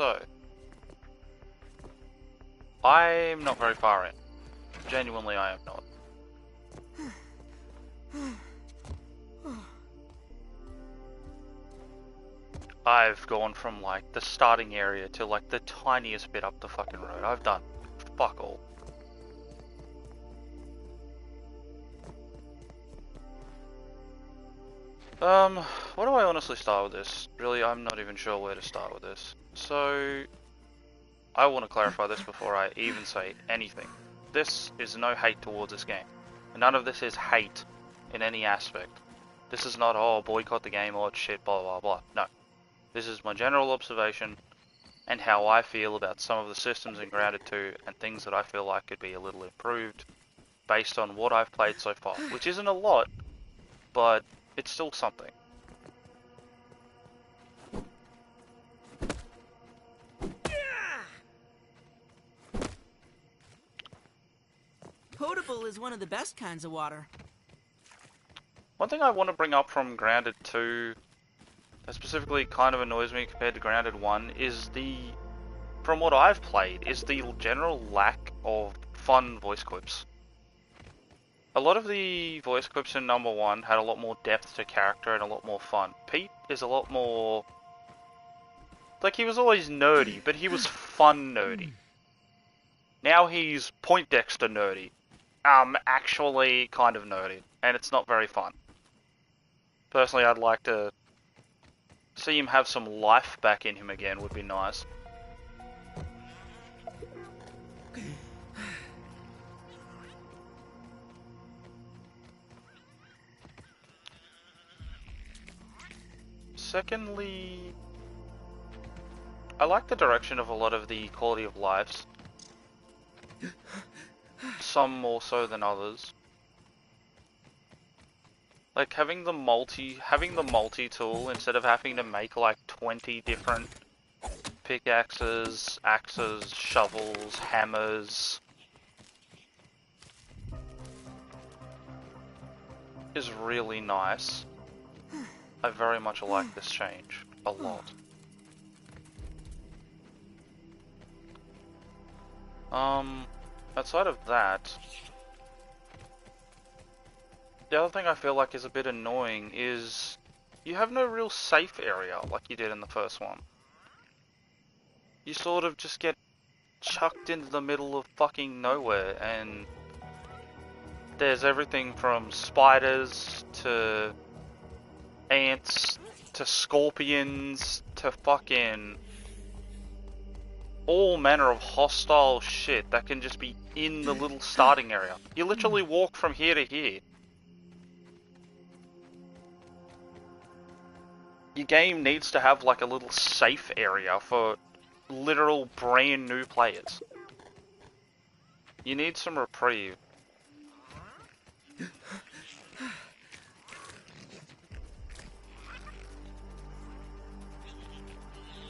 So, I'm not very far in. Genuinely, I am not. I've gone from like the starting area to like the tiniest bit up the fucking road. I've done fuck all. Where do I honestly start with this? Really, I'm not even sure where to start with this. So, I want to clarify this before I even say anything. This is no hate towards this game. None of this is hate in any aspect. This is not, oh, boycott the game, or shit, blah blah blah. No. This is my general observation and how I feel about some of the systems in Grounded 2 and things that I feel like could be a little improved based on what I've played so far. Which isn't a lot, but it's still something. Potable is one of the best kinds of water. One thing I want to bring up from Grounded 2 that specifically kind of annoys me compared to Grounded 1 is from what I've played, is the general lack of fun voice clips. A lot of the voice clips in number 1 had a lot more depth to character and a lot more fun. Pete is a lot more... like, he was always nerdy, but he was fun nerdy. Now he's Poindexter nerdy. Actually kind of nerdy, and it's not very fun. Personally, I'd like to see him have some life back in him again, would be nice. Secondly, I like the direction of a lot of the quality of lives. Some more so than others. Like having the multi tool instead of having to make like 20 different pickaxes, axes, shovels, hammers is really nice. I very much like this change a lot. Outside of that, the other thing I feel like is a bit annoying is you have no real safe area like you did in the first one. You sort of just get chucked into the middle of fucking nowhere, and there's everything from spiders to ants to scorpions to fucking all manner of hostile shit that can just be in the little starting area. You literally walk from here to here. Your game needs to have like a little safe area for literal brand new players. You need some reprieve.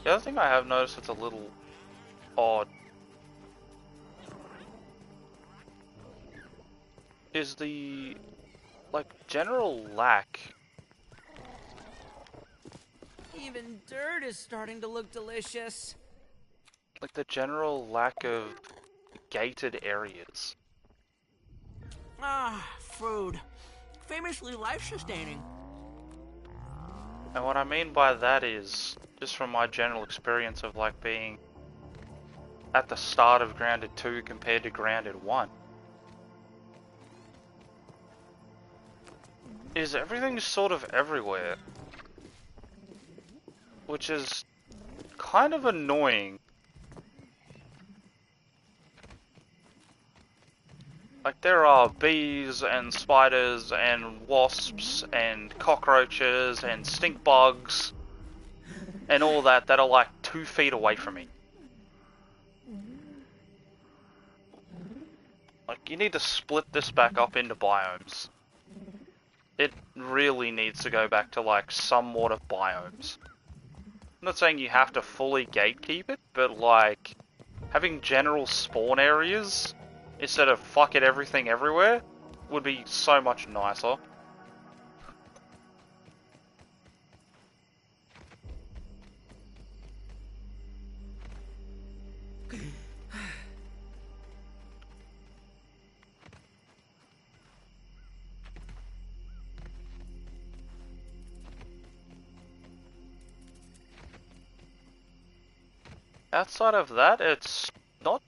The other thing I have noticed that's a little odd is the general lack. Even dirt is starting to look delicious. Like the general lack of gated areas. Ah, food. Famously life-sustaining. And what I mean by that is, just from my general experience of like being at the start of Grounded 2 compared to Grounded 1, is everything's sort of everywhere. Which is kind of annoying. Like there are bees and spiders and wasps and cockroaches and stink bugs and all that are like 2 feet away from me. Like you need to split this back up into biomes. It really needs to go back to like somewhat of biomes. I'm not saying you have to fully gatekeep it, but like having general spawn areas instead of fuck it everything everywhere would be so much nicer. outside of that, it's not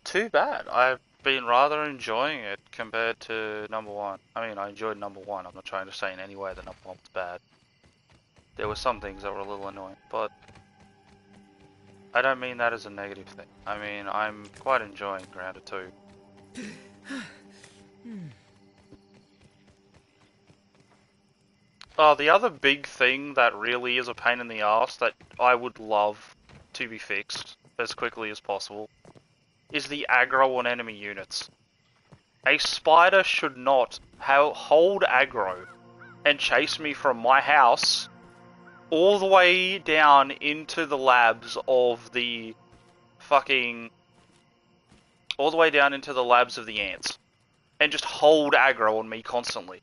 too bad. I've been rather enjoying it compared to number one. I mean, I enjoyed number one. I'm not trying to say in any way that number one was bad. There were some things that were a little annoying, but I don't mean that as a negative thing. I mean, I'm quite enjoying Grounded 2. Oh, the other big thing that really is a pain in the ass that I would love to be fixed as quickly as possible is the aggro on enemy units. A spider should not hold aggro and chase me from my house all the way down into the labs of the all the way down into the labs of the ants and just hold aggro on me constantly.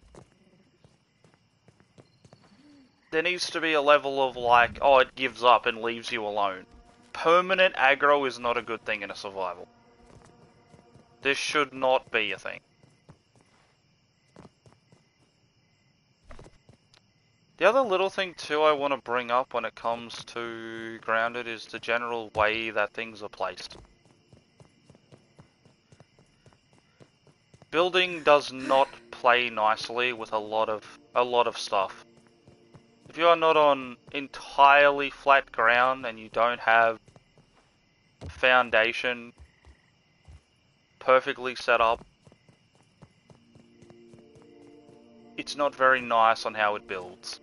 There needs to be a level of like, oh, it gives up and leaves you alone. Permanent aggro is not a good thing in a survival. This should not be a thing. The other little thing too I want to bring up when it comes to Grounded is the general way that things are placed. Building does not play nicely with a lot of stuff. If you are not on entirely flat ground and you don't have foundation perfectly set up, it's not very nice on how it builds.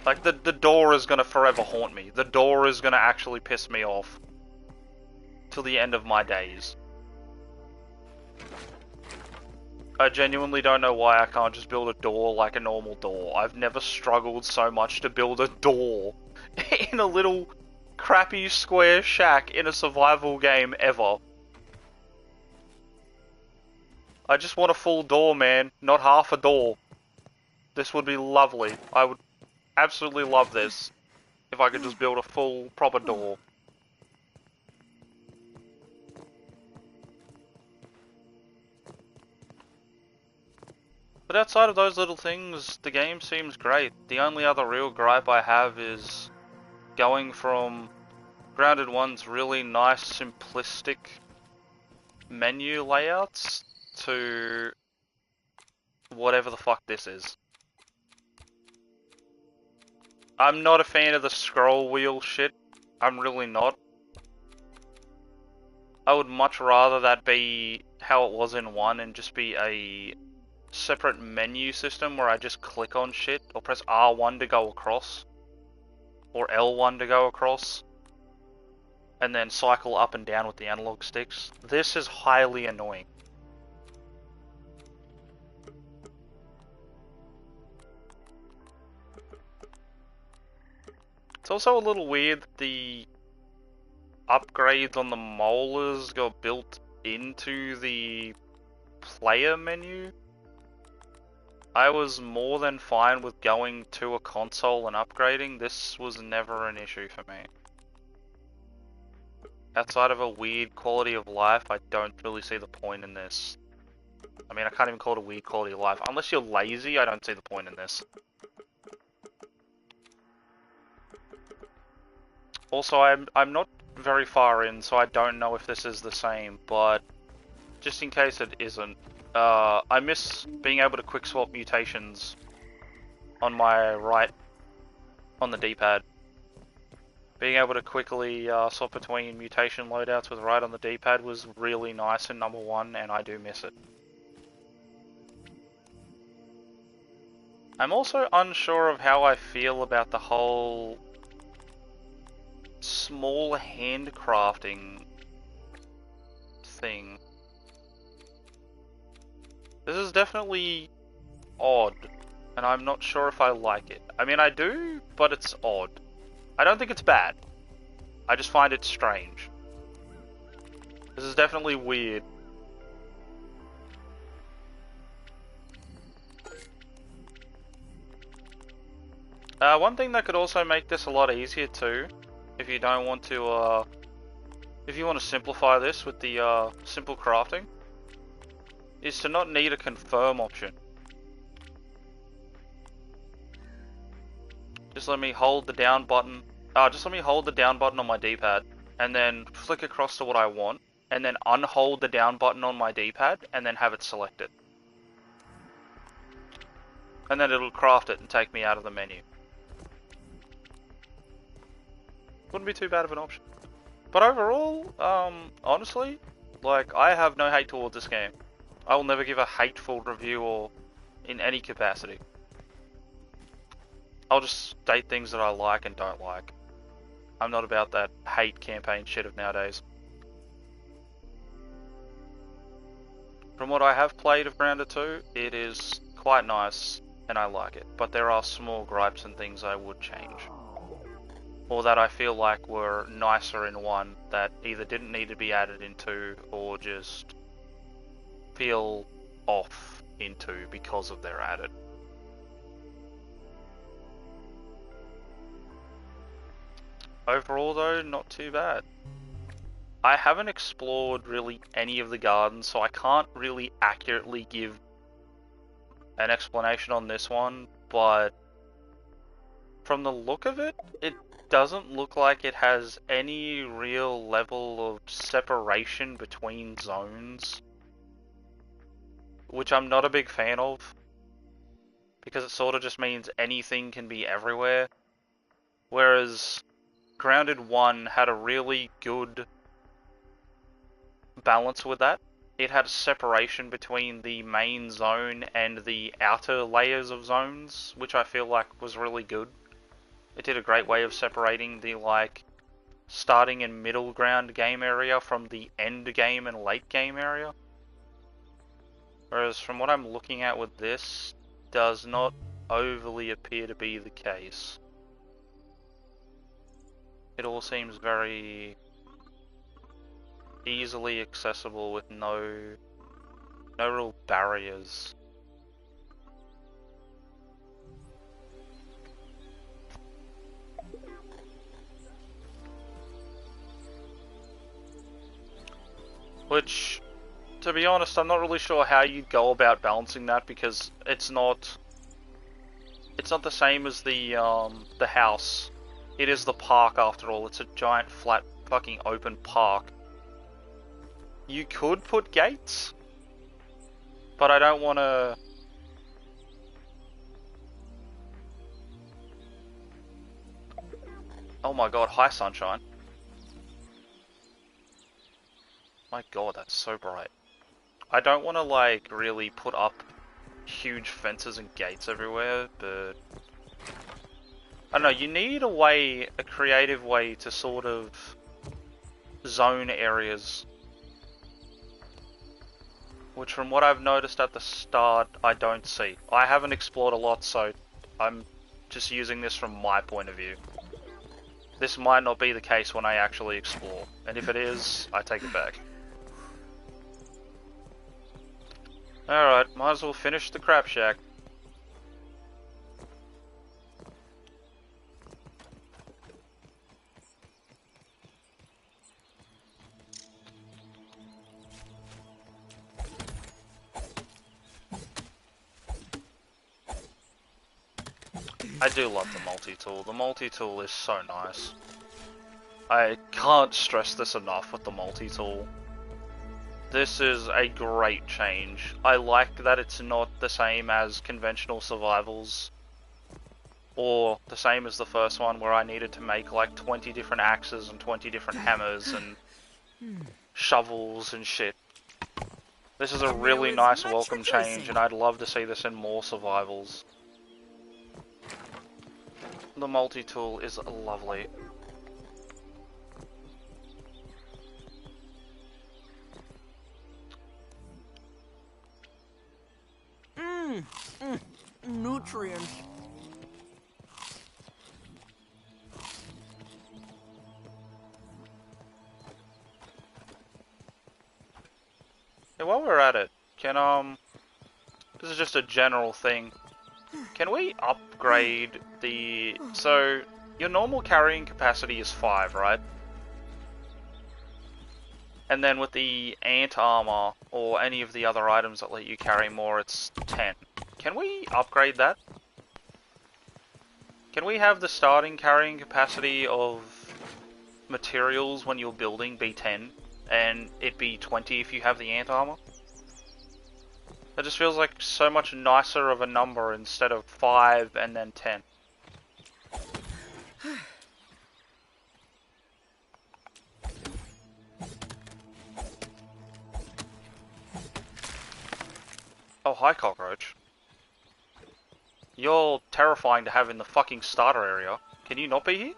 Like, the door is gonna forever haunt me. The door is gonna actually piss me off till the end of my days. I genuinely don't know why I can't just build a door like a normal door. I've never struggled so much to build a door in a little crappy square shack in a survival game ever. I just want a full door, man, not half a door. This would be lovely. I would absolutely love this if I could just build a full, proper door. But outside of those little things, the game seems great. The only other real gripe I have is going from Grounded 1's really nice, simplistic menu layouts to whatever the fuck this is. I'm not a fan of the scroll wheel shit. I'm really not. I would much rather that be how it was in 1 and just be a separate menu system where I just click on shit or press R1 to go across or L1 to go across and then cycle up and down with the analog sticks. This is highly annoying. It's also a little weird that the upgrades on the molars got built into the player menu. I was more than fine with going to a console and upgrading. This was never an issue for me. Outside of a weird quality of life, I don't really see the point in this. I mean, I can't even call it a weird quality of life. Unless you're lazy, I don't see the point in this. Also, I'm not very far in, so I don't know if this is the same, but just in case it isn't, I miss being able to quick swap mutations on my right on the D-pad. Being able to quickly swap between mutation loadouts with right on the D-pad was really nice in number 1, and I do miss it. I'm also unsure of how I feel about the whole small handcrafting thing. This is definitely odd, and I'm not sure if I like it. I mean, I do, but it's odd. I don't think it's bad. I just find it strange. This is definitely weird. One thing that could also make this a lot easier too, if you don't want to, if you want to simplify this with the simple crafting, is to not need a confirm option. Just let me hold the down button just let me hold the down button on my D-pad, and then flick across to what I want, and then unhold the down button on my D-pad, and then have it selected. And then it'll craft it and take me out of the menu. Wouldn't be too bad of an option. But overall, honestly, like, I have no hate towards this game. I will never give a hateful review or in any capacity. I'll just state things that I like and don't like. I'm not about that hate campaign shit of nowadays. From what I have played of Grounded 2, it is quite nice and I like it. But there are small gripes and things I would change. Or that I feel like were nicer in 1 that either didn't need to be added in 2 or just feel off in 2 because of their added. Overall though, not too bad. I haven't explored really any of the gardens, so I can't really accurately give an explanation on this one, but from the look of it, it doesn't look like it has any real level of separation between zones, which I'm not a big fan of, because it sort of just means anything can be everywhere, whereas Grounded 1 had a really good balance with that. It had a separation between the main zone and the outer layers of zones, which I feel like was really good. It did a great way of separating the, like, starting and middle ground game area from the end game and late game area. Whereas from what I'm looking at with this, does not overly appear to be the case. It all seems very easily accessible with no real barriers. Which, to be honest, I'm not really sure how you'd go about balancing that, because it's not the same as the house. It is the park after all. It's a giant flat fucking open park. You could put gates, but I don't want to. Oh my god, hi sunshine. My god, that's so bright. I don't want to, like, really put up huge fences and gates everywhere, but I don't know, you need a creative way to sort of zone areas. Which, from what I've noticed at the start, I don't see. I haven't explored a lot, so I'm just using this from my point of view. This might not be the case when I actually explore, and if it is, I take it back. Alright, might as well finish the crap shack. I do love the multi-tool. The multi-tool is so nice. I can't stress this enough with the multi-tool. This is a great change. I like that it's not the same as conventional survivals, or the same as the first one where I needed to make like 20 different axes and 20 different hammers and shovels and shit. This is a really nice welcome change, and I'd love to see this in more survivals. The multi-tool is lovely. Nutrients. Hey, while we're at it, this is just a general thing. Can we upgrade the... So, your normal carrying capacity is 5, right? And then with the ant armor, or any of the other items that let you carry more, it's 10. Can we upgrade that? Can we have the starting carrying capacity of materials when you're building be 10 and it be 20 if you have the ant armor? That just feels like so much nicer of a number instead of 5 and then 10. Oh, hi, cockroach. You're terrifying to have in the fucking starter area. Can you not be here?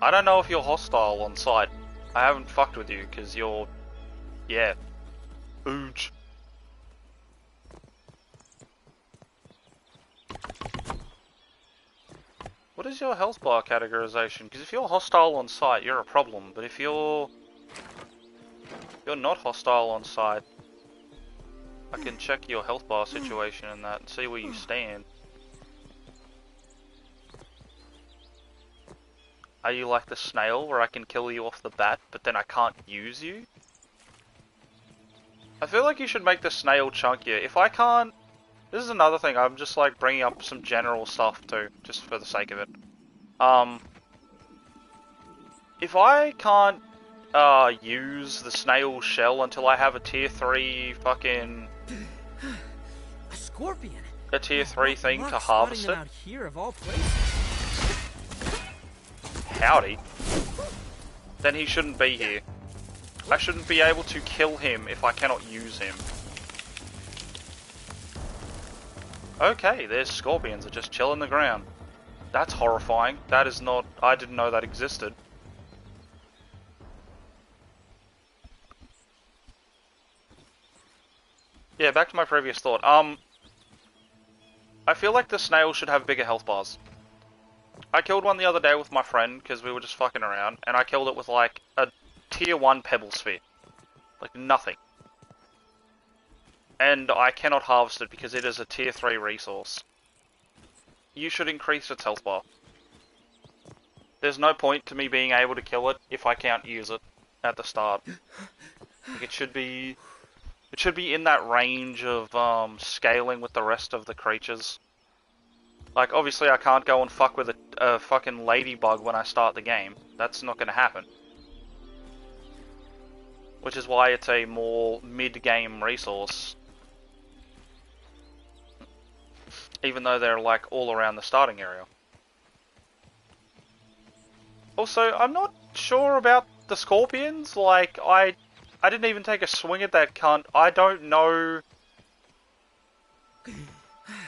I don't know if you're hostile on sight. I haven't fucked with you, because you're... yeah. Ooch. What is your health bar categorization? Because if you're hostile on sight, you're a problem. But if you're not hostile on sight, I can check your health bar situation and that and see where you stand. Are you like the snail where I can kill you off the bat, but then I can't use you? I feel like you should make the snail chunkier. If I can't... This is another thing, I'm just like bringing up some general stuff too, just for the sake of it. If I can't use the snail shell until I have a tier 3 fucking... A scorpion. A tier 3 thing to harvest it. Out here of all places. Howdy. Then he shouldn't be here. I shouldn't be able to kill him if I cannot use him. Okay, there's scorpions that just chill in the ground. That's horrifying. That is not... I didn't know that existed. Yeah, back to my previous thought. I feel like the snail should have bigger health bars. I killed one the other day with my friend because we were just fucking around, and I killed it with like a tier 1 pebble sphere. Like nothing. And I cannot harvest it because it is a tier 3 resource. You should increase its health bar. There's no point to me being able to kill it if I can't use it at the start. Like it should be in that range of scaling with the rest of the creatures. Like obviously I can't go and fuck with a fucking ladybug when I start the game. That's not going to happen. Which is why it's a more mid-game resource. Even though they're like all around the starting area. Also, I'm not sure about the scorpions. Like, I didn't even take a swing at that cunt. I don't know...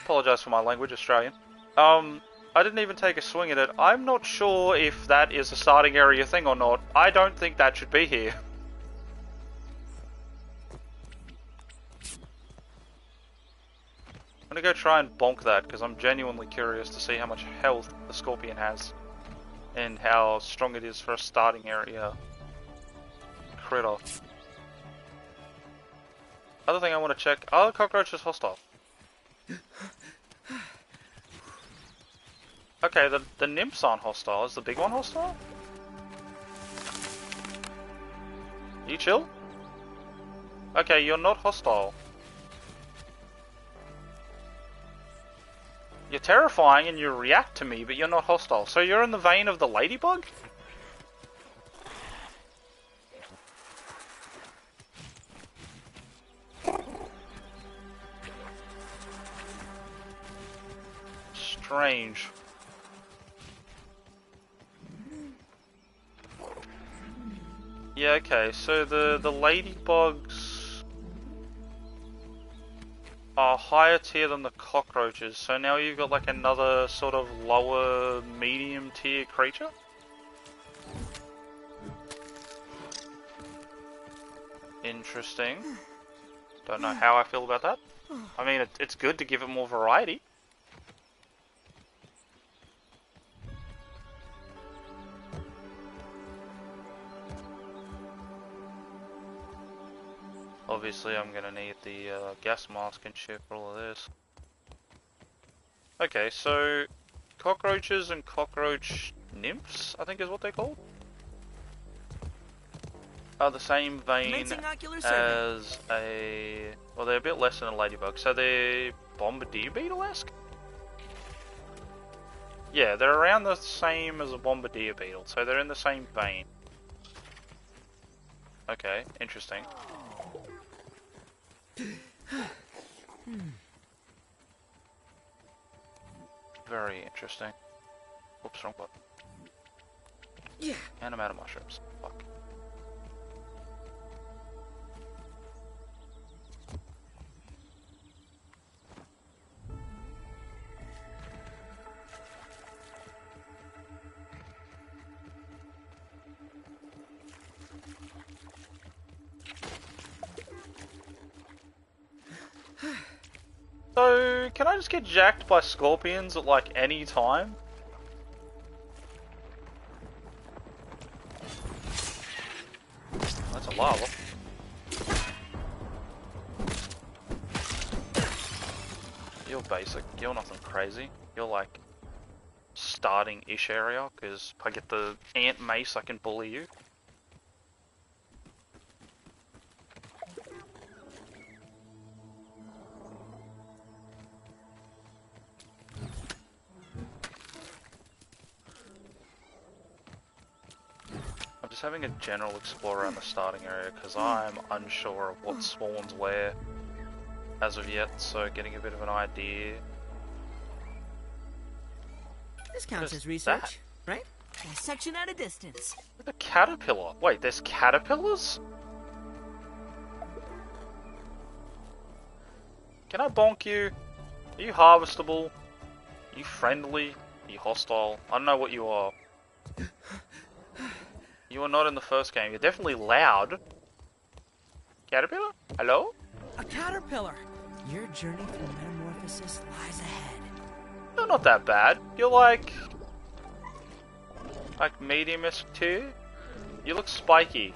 Apologise for my language, Australian. I didn't even take a swing at it. I'm not sure if that is a starting area thing or not. I don't think that should be here. I'm gonna go try and bonk that, because I'm genuinely curious to see how much health the scorpion has. And how strong it is for a starting area critter. Other thing I want to check, are the cockroaches hostile? Okay, the nymphs aren't hostile. Is the big one hostile? You chill? Okay, you're not hostile. You're terrifying and you react to me, but you're not hostile. So you're in the vein of the ladybug? Strange. Yeah, okay, so the ladybugs are higher tier than the cockroaches, so now you've got like another sort of lower medium tier creature? Interesting. Don't know how I feel about that. I mean, it's good to give it more variety. Obviously I'm gonna need the gas mask and shit for all of this. Okay, so cockroaches and cockroach nymphs, I think is what they're called, are the same vein as a... well, they're a bit less than a ladybug, so they're bombardier beetle-esque? Yeah, they're around the same as a bombardier beetle, so they're in the same vein. Okay, interesting. Very interesting. Oops, wrong button. Yeah. And I'm out of mushrooms. Fuck. So, can I just get jacked by scorpions at like any time? That's a lava. You're basic. You're nothing crazy. You're like starting-ish area, because if I get the ant mace, I can bully you. I'm just having a general explore around the starting area, because I'm unsure of what spawns where as of yet, so getting a bit of an idea. This counts as research, right? Dissection at a distance. A caterpillar. Wait, there's caterpillars? Can I bonk you? Are you harvestable? Are you friendly? Are you hostile? I don't know what you are. You were not in the first game. You're definitely loud. Caterpillar? Hello? A caterpillar. Your journey through metamorphosis lies ahead. You're not that bad. You're like medium-ish tier. You look spiky.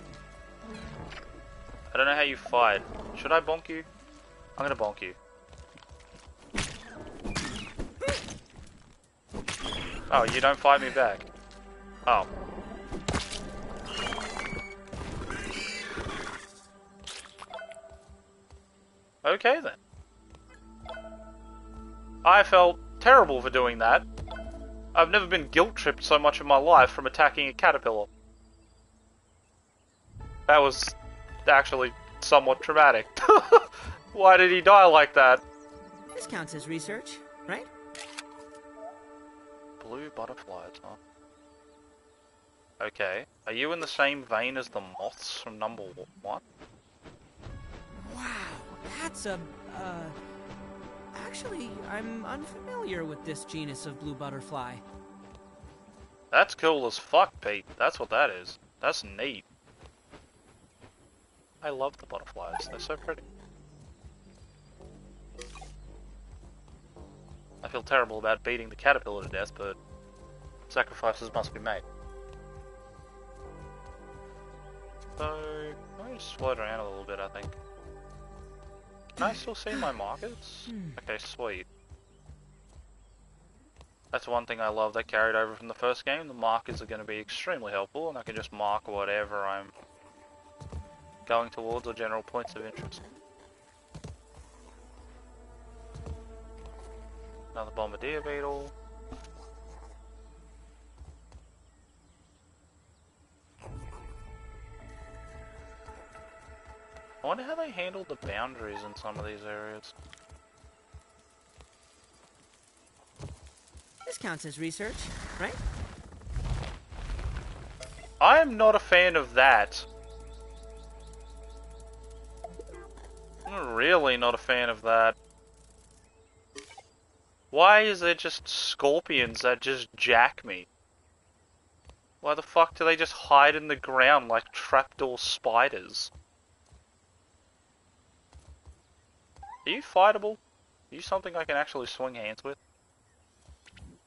I don't know how you fight. Should I bonk you? I'm gonna bonk you. Oh, you don't fight me back. Oh. Okay then. I felt terrible for doing that. I've never been guilt-tripped so much in my life from attacking a caterpillar. That was actually somewhat traumatic. Why did he die like that? This counts as research, right? Blue butterflies, huh? Okay. Are you in the same vein as the moths from number 1? Wow, that's a, Actually, I'm unfamiliar with this genus of blue butterfly. That's cool as fuck, Pete. That's what that is. That's neat. I love the butterflies. They're so pretty. I feel terrible about beating the caterpillar to death, but sacrifices must be made. So, let me just float around a little bit, I think. Can I still see my markers? Okay, sweet. That's one thing I love that carried over from the first game. The markers are going to be extremely helpful, and I can just mark whatever I'm going towards or general points of interest. Another bombardier beetle. I wonder how they handled the boundaries in some of these areas. This counts as research, right? I am not a fan of that. I'm really not a fan of that. Why is there just scorpions that just jack me? Why the fuck do they just hide in the ground like trapdoor spiders? Are you fightable? Are you something I can actually swing hands with?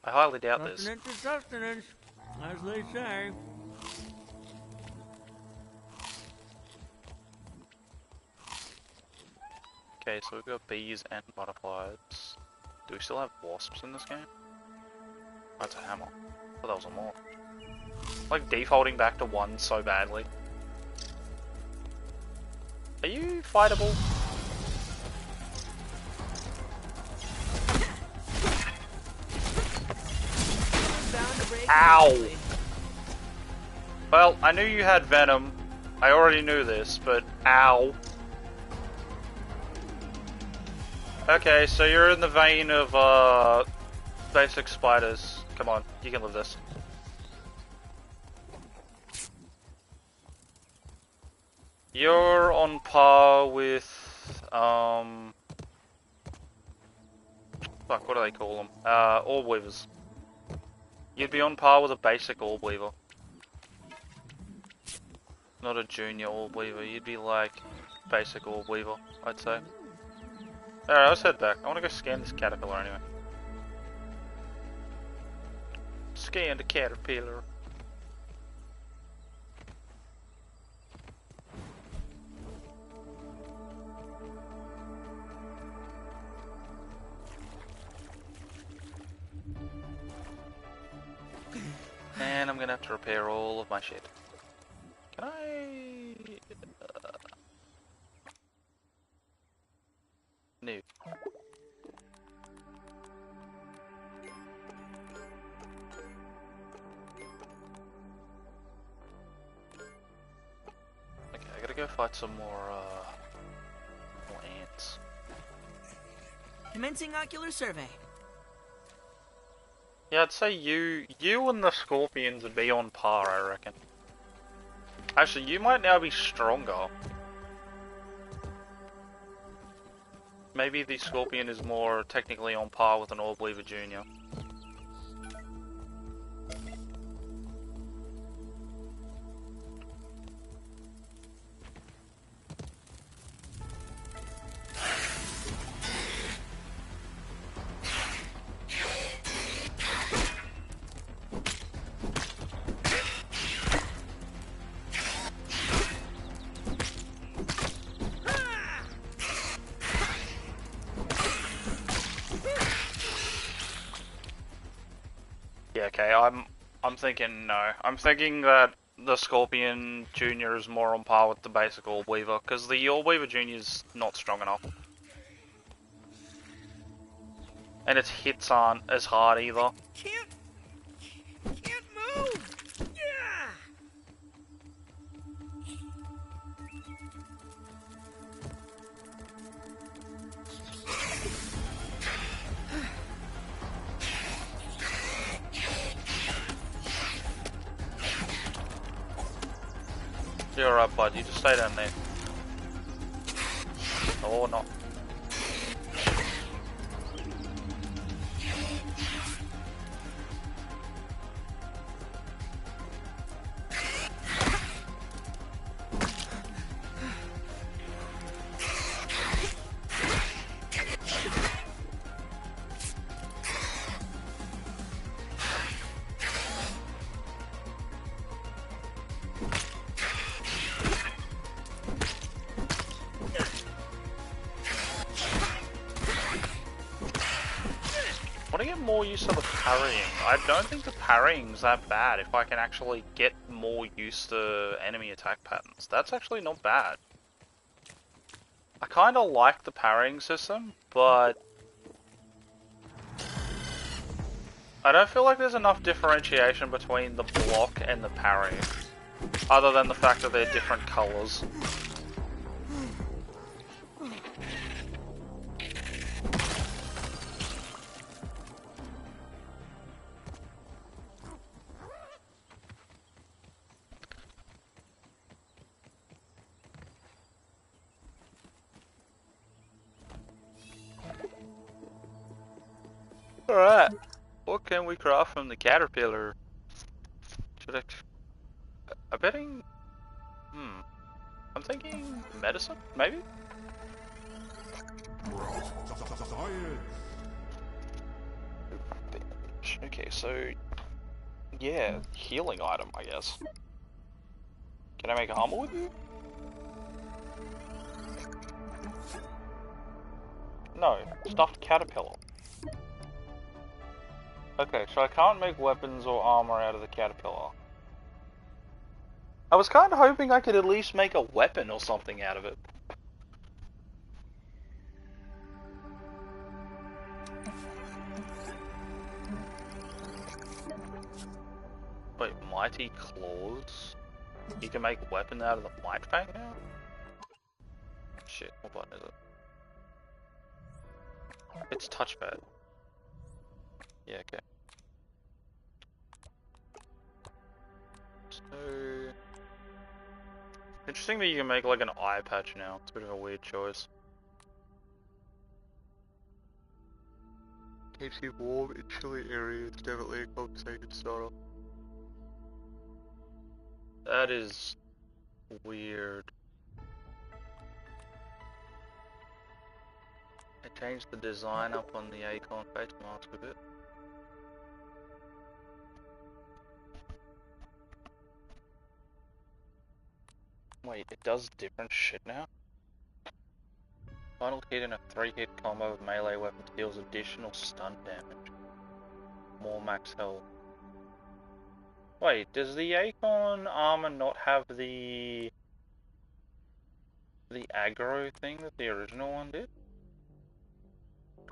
I highly doubt this. Sustenance is sustenance, as they say. Okay, so we've got bees and butterflies. Do we still have wasps in this game? That's a hammer. I thought that was a moth. Like defaulting back to 1 so badly. Are you fightable? Ow! Well, I knew you had venom. I already knew this, but ow. Okay, so you're in the vein of, basic spiders. Come on, you can live this. You're on par with, fuck, what do they call them? Orb weavers. You'd be on par with a basic orb weaver. Not a junior orb weaver, you'd be like basic orb weaver, I'd say. Alright, let's head back. I wanna go scan this caterpillar anyway. Scan the caterpillar. And I'm gonna have to repair all of my shit. Can I... No. Okay, I gotta go fight some more ants. Commencing ocular survey. Yeah, I'd say you and the scorpions would be on par, I reckon. Actually, you might now be stronger. Maybe the scorpion is more technically on par with an Orb Weaver Junior. Okay, I'm thinking no. I'm thinking that the Scorpion Junior is more on par with the basic Orb Weaver, because the Orb Weaver Junior is not strong enough. And its hits aren't as hard either. Can't move. Yeah. You're alright, bud. You just stay down there. Or not. More use of the parrying. I don't think the parrying's that bad if I can actually get more used to enemy attack patterns. That's actually not bad. I kind of like the parrying system, but I don't feel like there's enough differentiation between the block and the parry, other than the fact that they're different colors. Alright, what can we craft from the caterpillar? Should I'm betting... I'm thinking medicine, maybe? Okay, so... yeah, healing item, I guess. Can I make armor with you? No, stuffed caterpillar. Okay, so I can't make weapons or armor out of the caterpillar. I was kind of hoping I could at least make a weapon or something out of it. Mighty Claws. You can make a weapon out of the Might Fang now? Shit, what button is it? It's touchpad. Yeah, okay. So... Interesting that you can make like an eye patch now. It's a bit of a weird choice. Keeps you warm in chilly areas. Definitely a conversation starter. That is weird. I changed the design up on the Acorn face mask a bit. Wait, it does different shit now? Final hit in a 3-hit combo of melee weapons deals additional stun damage. More max health. Wait, does the Acorn armor not have the aggro thing that the original one did?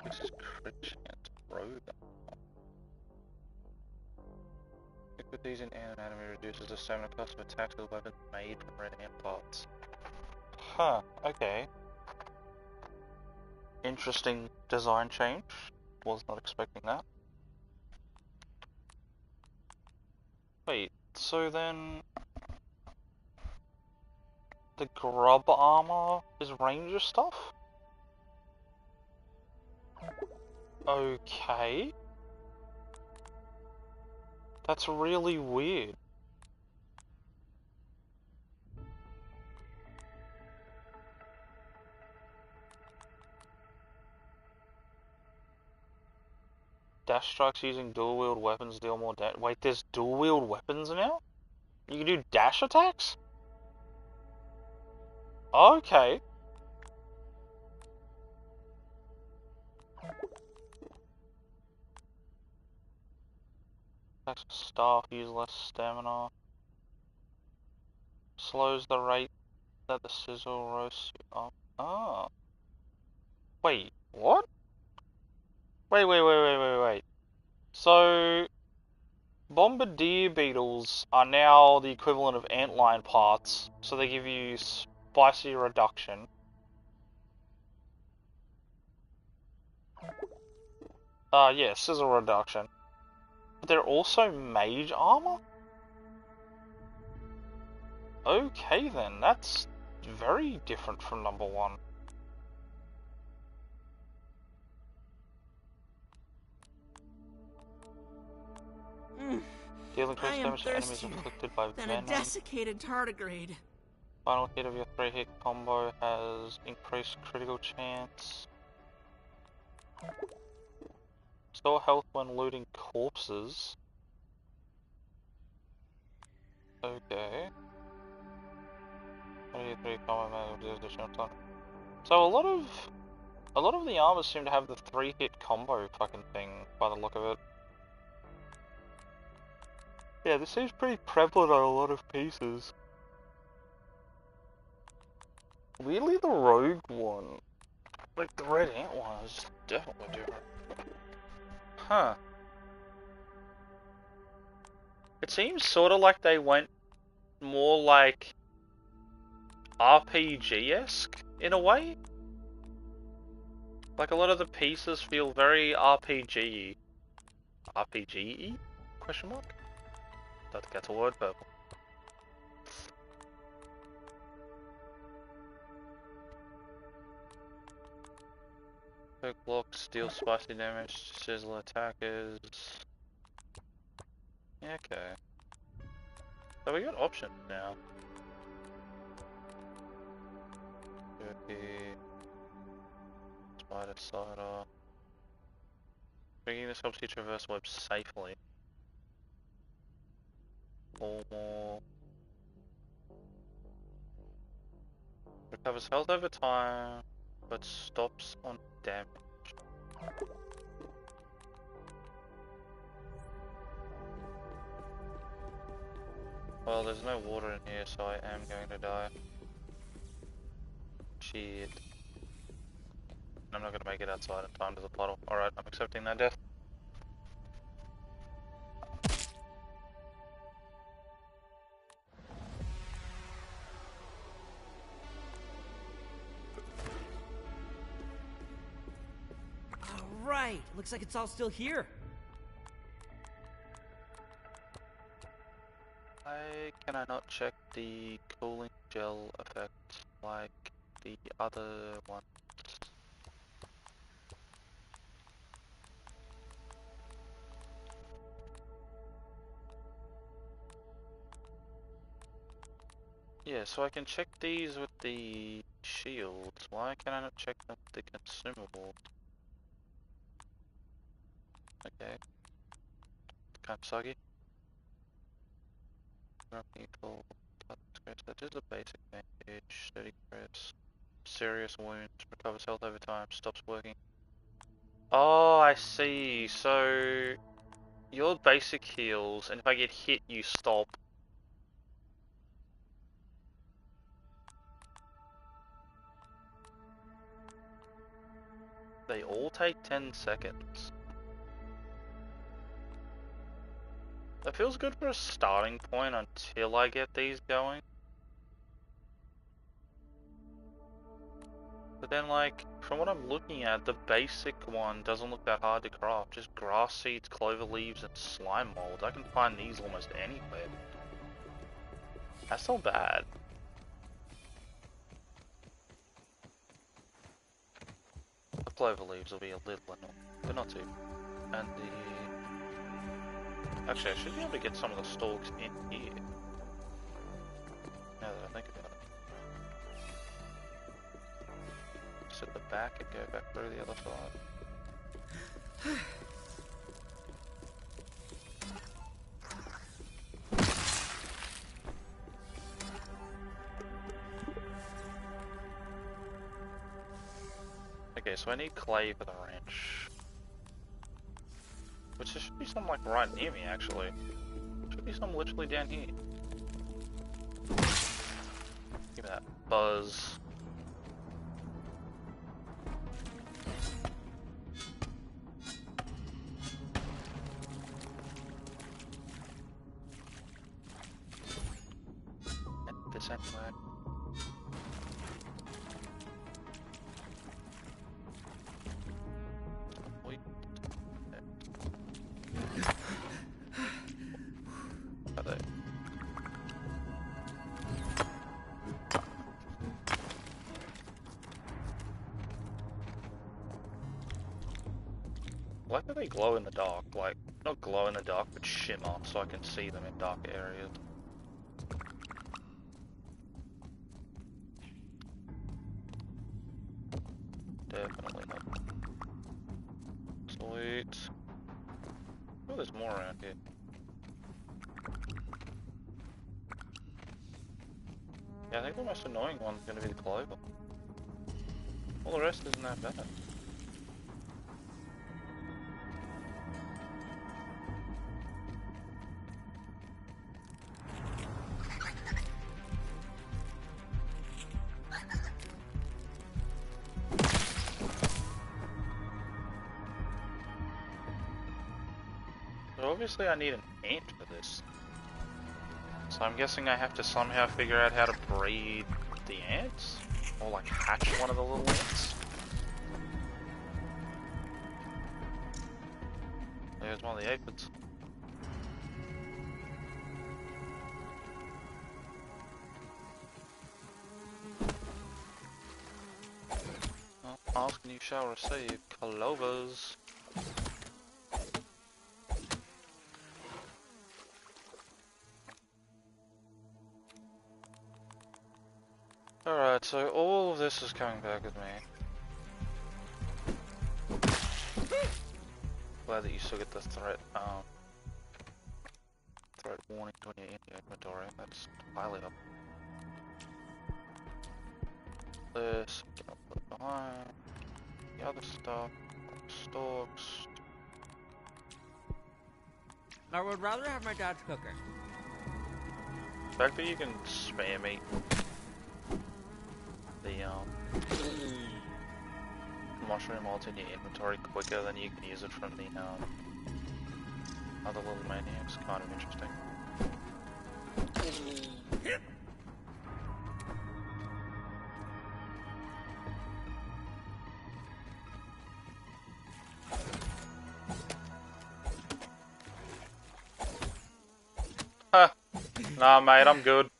This is crit chance rogue. Difficulties in anatomy reduces the stamina cost of attacks with weapons made from red ant parts. Huh, okay. Interesting design change. Was not expecting that. Wait, so then... the grub armor is ranger stuff? Okay. That's really weird. Dash strikes using dual wield weapons deal more damage. Wait, there's dual wield weapons now? You can do dash attacks? Okay. Attacks with staff use less stamina. Slows the rate that the sizzle roasts you up. Ah. Wait, what? Wait. So, bombardier beetles are now the equivalent of antlion parts, so they give you spicy reduction. Yeah, sizzle reduction. But they're also mage armor? Okay then, that's very different from number 1. Deal increased damage to enemies inflicted by than venom. a desiccated tardigrade. Final hit of your 3-hit combo has increased critical chance. Store health when looting corpses. Okay. So a lot of the armors seem to have the 3-hit combo fucking thing by the look of it. Yeah, this seems pretty prevalent on a lot of pieces. Weirdly, the rogue one, like the red ant one, is definitely different. Huh. It seems sort of like they went more like RPG-esque in a way. Like a lot of the pieces feel very RPG-y. RPG-y? Question mark? Don't think that's a word, purple. Poke blocks, deal spicy damage to sizzle attackers. Yeah, okay. So we got options now. Jerky. Spider cider. Drinking this helps you traverse webs safely. More. Recovers health over time, but stops on damage. Well, there's no water in here, so I am going to die. Shit. I'm not going to make it outside in time to the puddle. Alright, I'm accepting that death. right. Looks like it's all still here. Why can I not check the cooling gel effect like the other one? Yeah, so I can check these with the shields. Why can I not check them with the consumables? Okay. Kind of soggy. People, that is a basic bandage, 30 crits, serious wounds, recovers health over time, stops working. Oh, I see. So your basic heals, and if I get hit, you stop. They all take 10 seconds. That feels good for a starting point until I get these going. But then, like, from what I'm looking at, the basic one doesn't look that hard to craft. Just grass seeds, clover leaves, and slime mold. I can find these almost anywhere. That's not bad. The clover leaves will be a little annoying, but not too. And the... Actually, I should be able to get some of the stalks in here. Now that I think about it. Just at the back and go back through the other side. Okay, so I need clay for the ranch. Which there should be some like right near me actually. Should be some literally down here. Give me that buzz. And this anyway. I like that they glow in the dark, like, not glow in the dark, but shimmer, so I can see them in dark areas. Definitely not. Sweet. Oh, there's more around here. Yeah, I think the most annoying one's gonna be the clover. All the rest isn't that bad. But obviously I need an ant for this. So I'm guessing I have to somehow figure out how to breed the ants? Or like hatch one of the little ants? There's one of the aphids. Well, ask and you shall receive. Clovers. Alright, so all of this is coming back with me. Glad that you still get the threat warnings when you're in your inventory. That's highly up. This, I'll put it behind. The other stuff, like stalks. I would rather have my dad's cooker. The fact that you can spam eat the mushroom mods in your inventory quicker than you can use it from the other little maniacs, kind of interesting. Nah, mate, I'm good.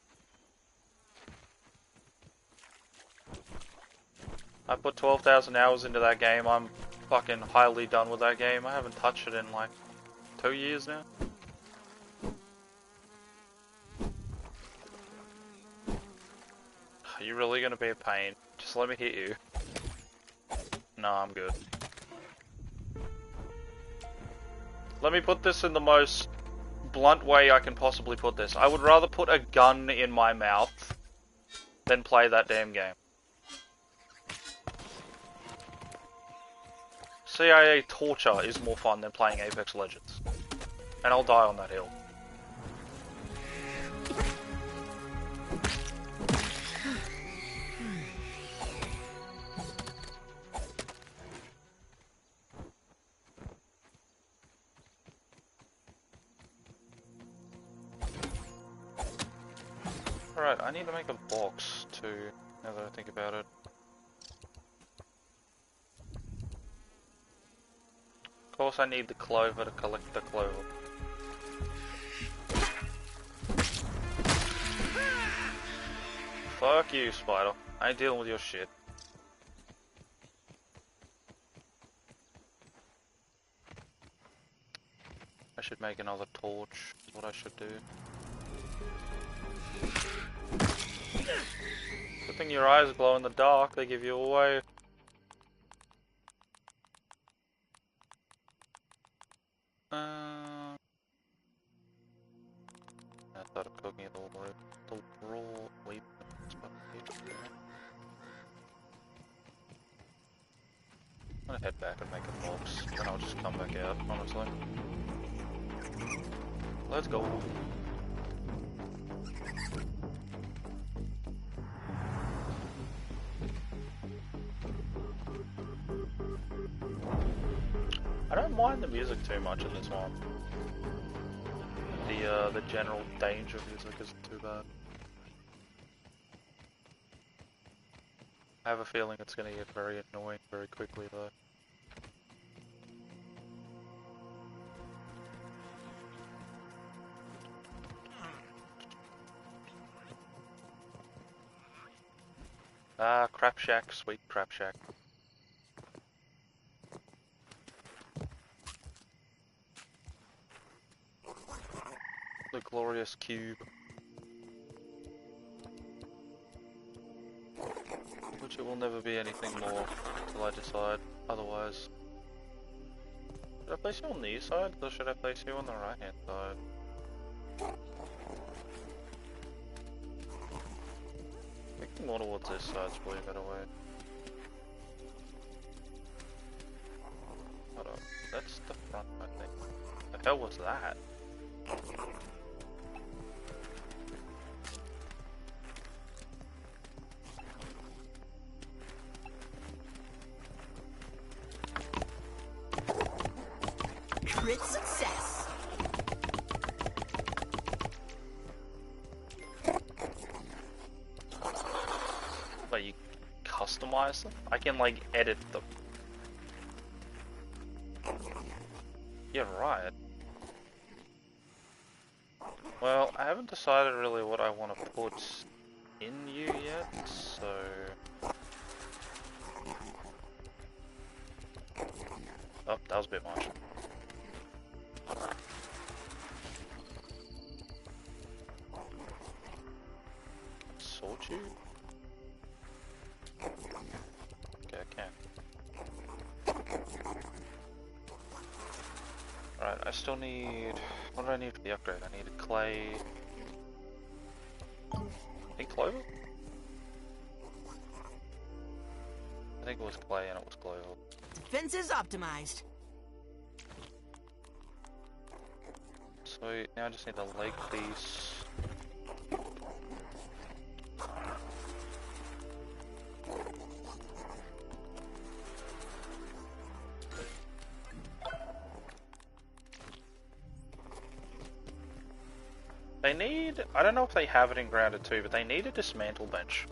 I put 12,000 hours into that game. I'm fucking highly done with that game. I haven't touched it in like 2 years now. Are you really gonna be a pain? Just let me hit you. No, I'm good. Let me put this in the most blunt way I can possibly put this. I would rather put a gun in my mouth than play that damn game. CIA torture is more fun than playing Apex Legends. And I'll die on that hill. Alright, I need to make a box too, now that I think about it. Of course I need the clover to collect the clover. Fuck you, Spider. I ain't dealing with your shit. I should make another torch, is what I should do. Good thing your eyes glow in the dark, they give you away. I started cooking the raw wheat. I'm gonna head back and make a box, then I'll just come back out, honestly. Let's go. I don't mind the music too much in this one. The general danger music isn't too bad. I have a feeling it's gonna get very annoying very quickly though. Ah, Crap Shack, sweet Crap Shack. The glorious cube. Which it will never be anything more until I decide otherwise. Should I place you on these sides or should I place you on the right hand side? I think more towards this side's probably a better way. Hold on, that's the front I think. The hell was that? Crit success. But you customize them? I can like edit them. Yeah, right. Well, I haven't decided really what I want to put in you yet, so... Oh, that was a bit much. Sort you? Okay, I can. Right, I still need... What do I need for the upgrade? I need a clay... Need clover? I think it was clay and it was clover. Fences optimized. So now I just need a leg piece. They need, I don't know if they have it in Grounded 2, but they need a dismantle bench.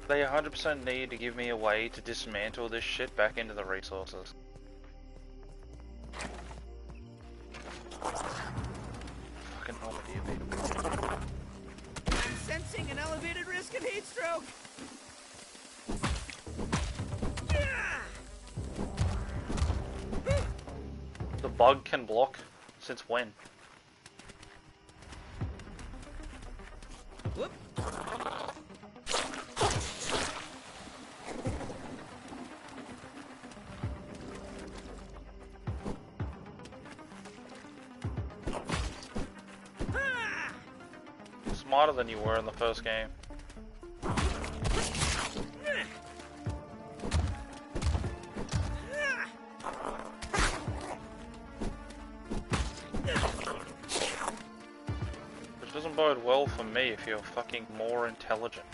They 100% need to give me a way to dismantle this shit back into the resources. fucking Normandy. Sensing an elevated risk of heat stroke. The bug can block? Since when? Whoop. Smarter than you were in the first game. Which doesn't bode well for me if you're fucking more intelligent.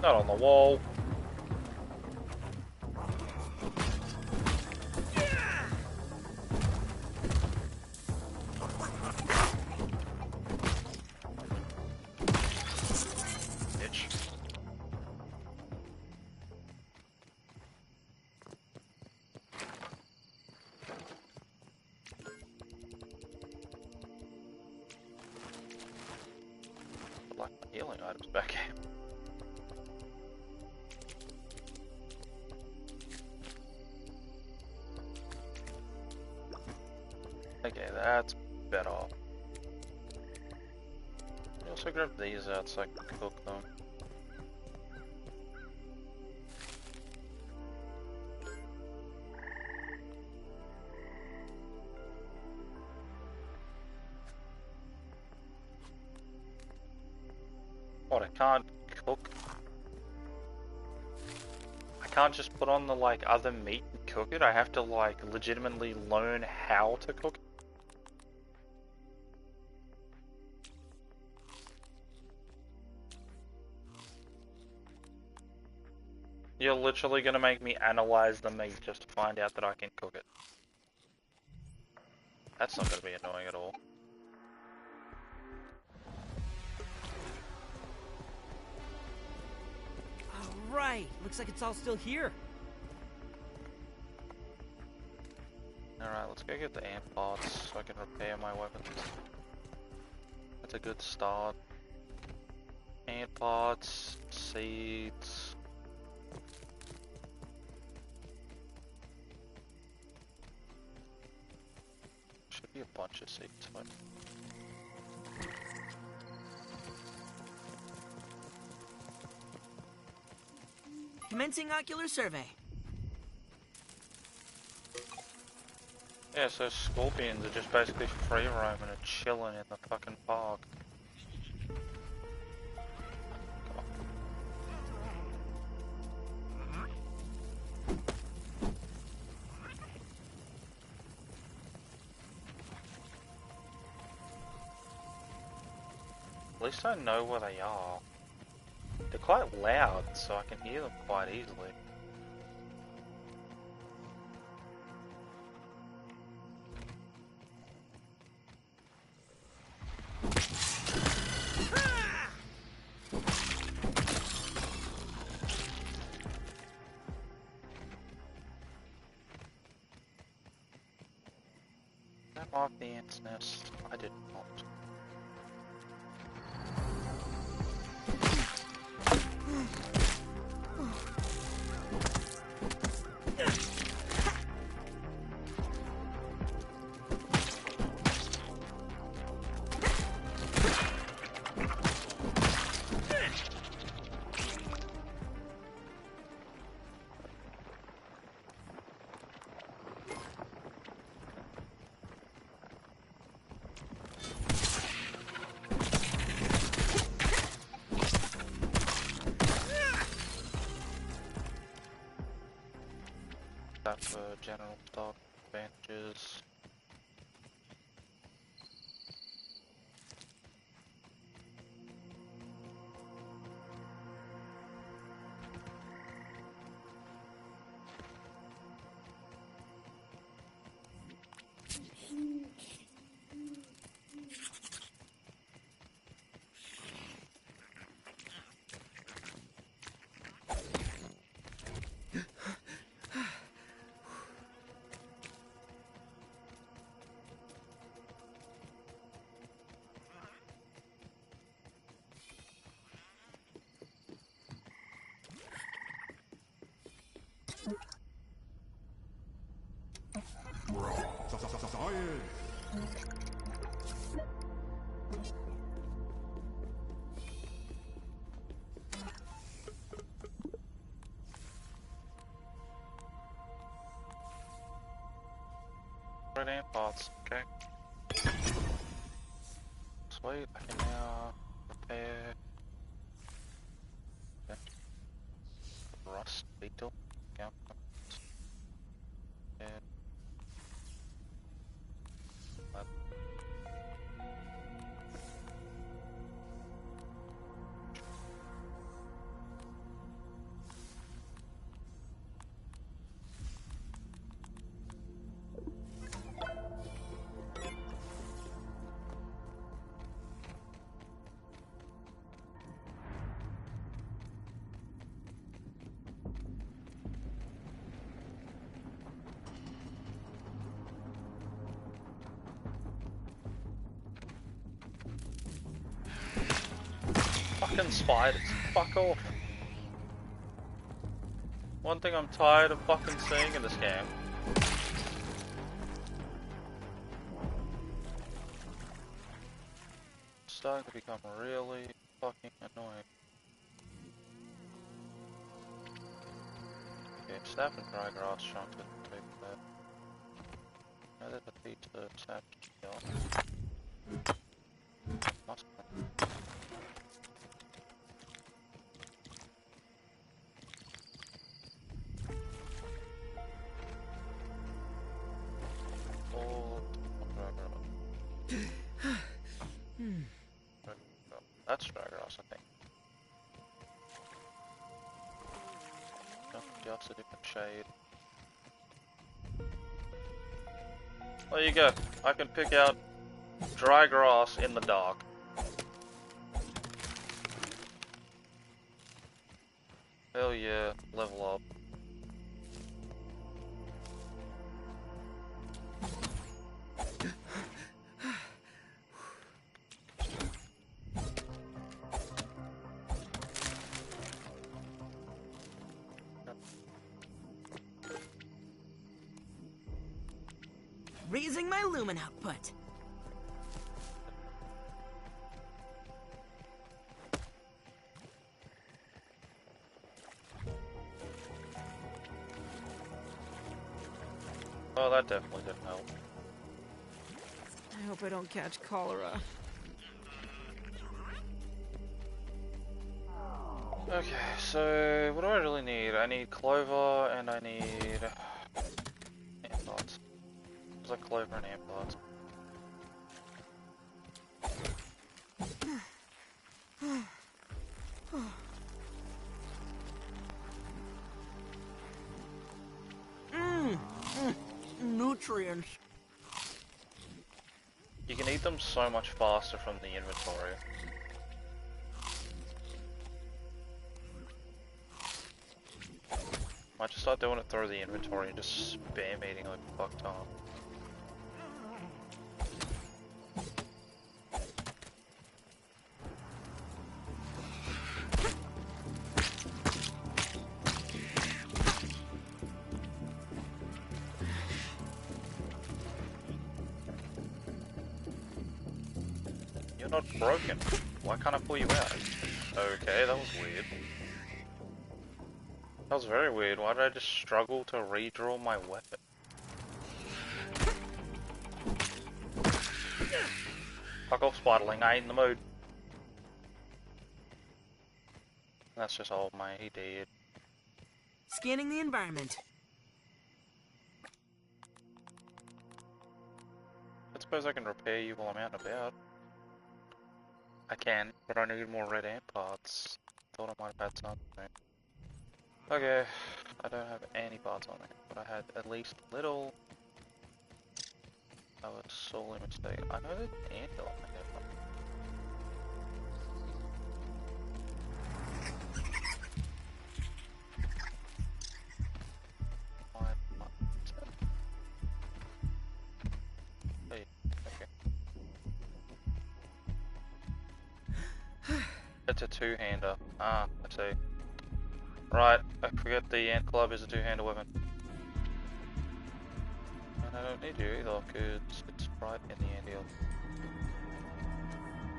Not on the wall. Bitch. Like my healing items back here. Okay, that's better. I also grab these out so I can cook them. What, I can't cook? I can't just put on the, like, other meat and cook it? I have to, like, legitimately learn how to cook it? You're literally gonna make me analyze the meat just to find out that I can cook it. That's not gonna be annoying at all. All right. Looks like it's all still here. Alright, let's go get the amp parts so I can repair my weapons. That's a good start. Amp parts, seeds. Should be a bunch of seeds, but... Commencing ocular survey. Yeah, so scorpions are just basically free roaming and chilling in the fucking park. At least I know where they are. They're quite loud, so I can hear them quite easily. Did I mark the ant's nest? I did not. That for general stock advantages. Red ant parts, okay. Sweet, I can now repair rust beetle. Yeah. Fucking spiders, fuck off. One thing I'm tired of fucking seeing in this game. It's starting to become really fucking annoying. Okay, sap and dry grass chunks didn't take that. Now that defeats the sap skill. Must be. That's Draggrass, I think. Just a different shade. There you go. I can pick out dry grass in the dark. Hell yeah, level up. Raising my lumen output. Oh, that definitely didn't help. I hope I don't catch cholera. Okay, so what do I really need? I need clover and I need ant pods. There's like clover and ant pods. Nutrients. You can eat them so much faster from the inventory. Might just start doing it through the inventory and just spam eating like a fuck ton. You're not broken. Why can't I pull you out? Okay, that was weird. That was very weird. Why did I just struggle to redraw my weapon? Fuck off, Spiderling. I ain't in the mood. That's just all my idiot. Scanning the environment. I suppose I can repair you while I'm out and about. I can, but I need more red ant parts. Thought I might have had something. Okay, I don't have any parts on me, but I had at least little. I was solely mistaken. I know that ant on my head. Hey, okay. It's a two-hander. Ah, I see. Right, I forget the ant club is a two-hander weapon. don't need you either, because it's right in the anthill.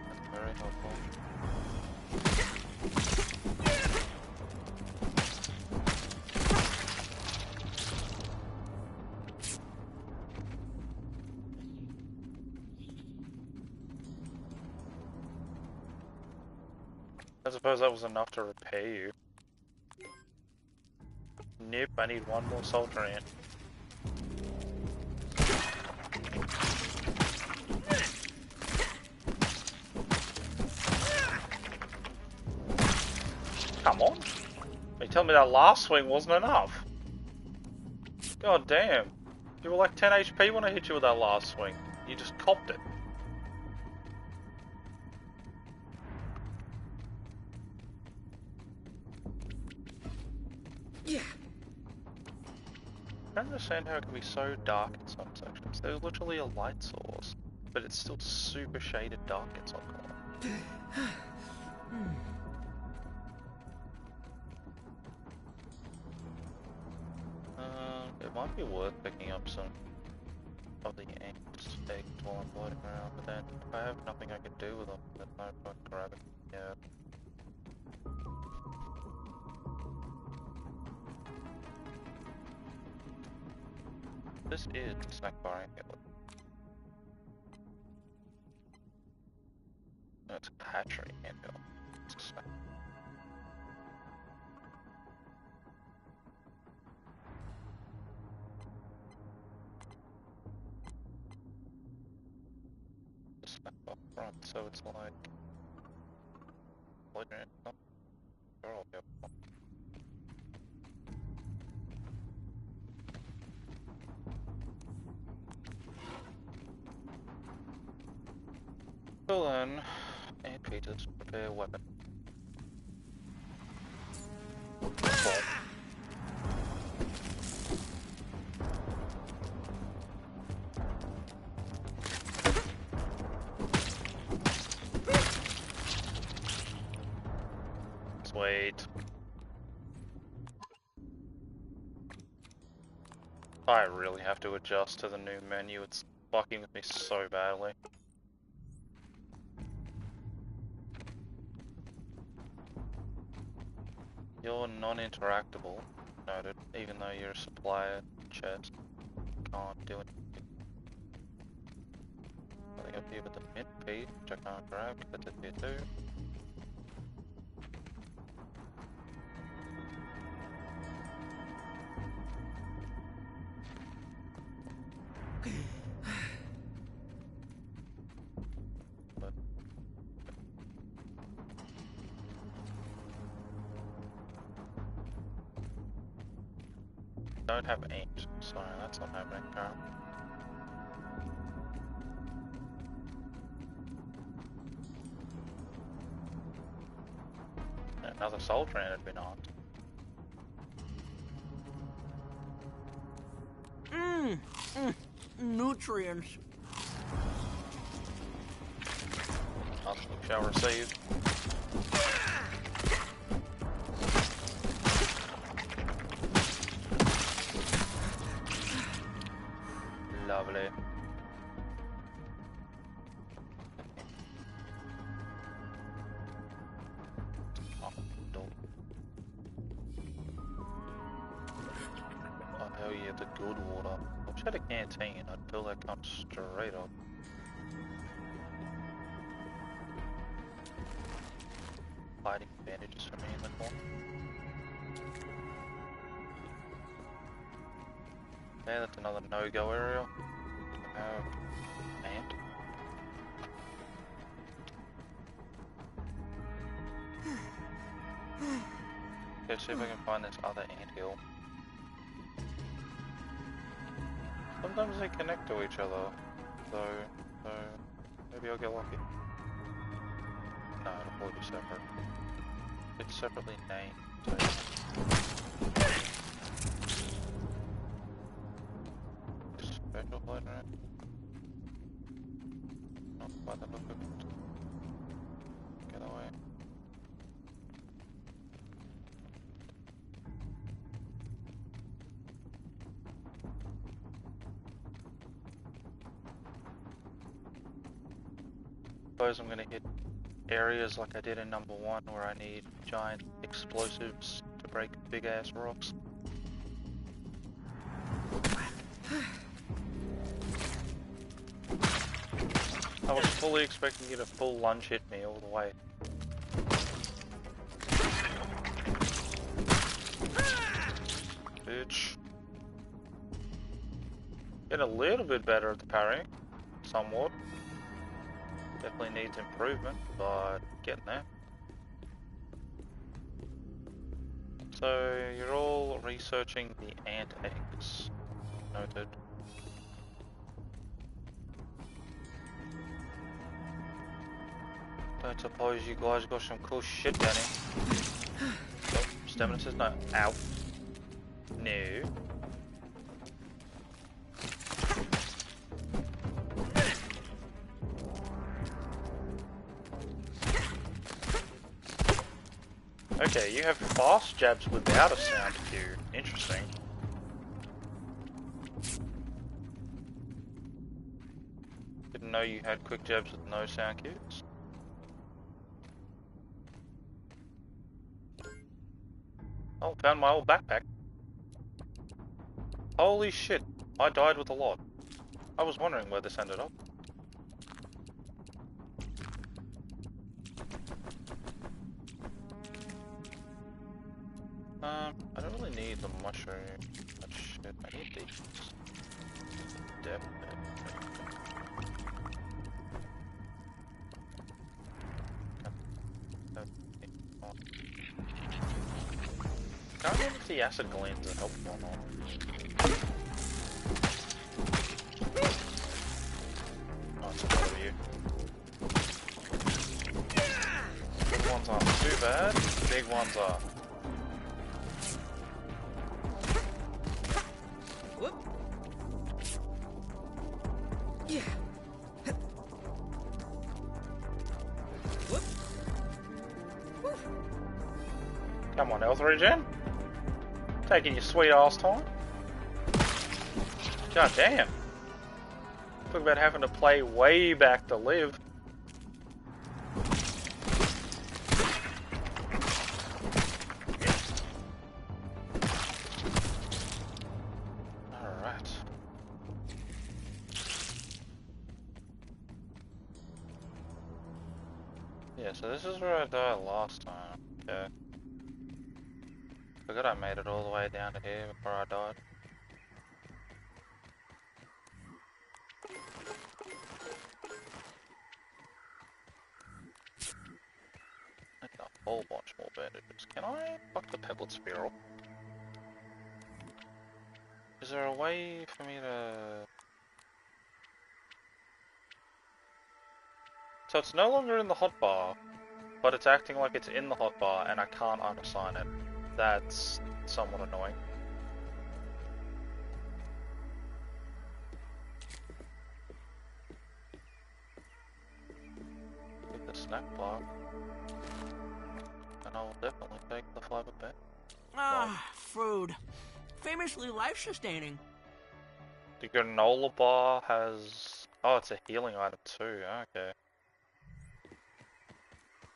That's very helpful. I suppose that was enough to repair you. Nope, I need one more soldier ant. Come on. You tell me that last swing wasn't enough. God damn. You were like 10 HP when I hit you with that last swing. You just copped it. Yeah. I don't understand how it can be so dark in some sections. There's literally a light source, but it's still super shaded dark in some corners. It might be worth picking up some of the ants eggs while I'm floating around, but then if I have nothing I can do with them, then no point grabbing them. Yeah. This is snack bar anthill. No, it's a hatchery anthill. It's a snack. It's a snack bar front, so it's like... What? Oh, sure, I'll go. Well then, and Peters, prepare a weapon. Sweet. I really have to adjust to the new menu, it's fucking with me so badly. You're non-interactable, noted, even though you're a supplier chest. Can't do anything. Nothing up here with the mint piece, which I can't grab, because it's here too. But don't have ant, so that's not happening currently. Another soldier ant had been armed. Nutrients. Nothing you shall receive. Lovely. Oh, door. Oh hell yeah, the good water. I wish I had a canteen, I'd fill that cup straight up. Hiding bandages for me in the corner. Yeah, that's another no-go area. Ant. Let's see if I can find this other anthill. Sometimes they connect to each other, so maybe I'll get lucky. No, it'll probably be separate. It's separately named, so... Special flight, right? Not by the look of it. Get away. suppose I'm gonna hit areas like I did in number 1 where I need giant explosives to break big ass rocks. I was fully expecting you to full lunge hit me all the way. Bitch. Get a little bit better at the parrying. Somewhat. Definitely needs improvement, but getting there. So, you're all researching the ant eggs. Noted. Don't suppose you guys got some cool shit down here. Oh, Stamina says no. Ow. No. Okay, you have fast jabs without a sound cue. Interesting. Didn't know you had quick jabs with no sound cues. Oh, found my old backpack. Holy shit, I died with a lot. I was wondering where this ended up. I don't really need the mushroom. Oh, shit, I need these. Definitely. I can't remember if the acid glands are helpful or not. Oh, it's another of you. Big ones aren't too bad. Big ones are. Whoop. Yeah. Whoop. Woo. Come on, health regen. Taking your sweet ass time. God damn. Talk about having to play way back to live. Alright. Yeah, so this is where I died last time. Okay. Forgot I made it all the way down to here before I died. Need a whole bunch more bandages. Can I fuck the pebblet spiral? Is there a way for me to... So it's no longer in the hotbar, but it's acting like it's in the hotbar and I can't unassign it. That's somewhat annoying. Get the snack bar. And I'll definitely take the fiber bed. Ah, food. Famously life-sustaining. The granola bar has... Oh, it's a healing item too. Okay.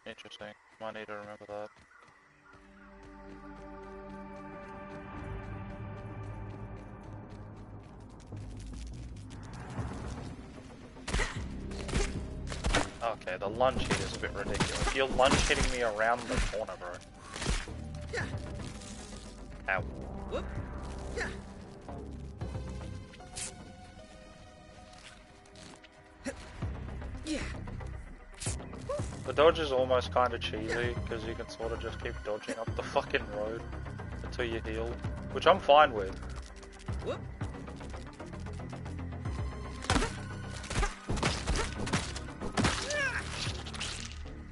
Interesting. Might need to remember that. Okay, the lunge hit is a bit ridiculous. You're lunge hitting me around the corner, bro. Yeah. Ow. Whoop. Yeah. Yeah. The dodge is almost kind of cheesy, because you can sort of just keep dodging up the fucking road until you heal, which I'm fine with. Whoop.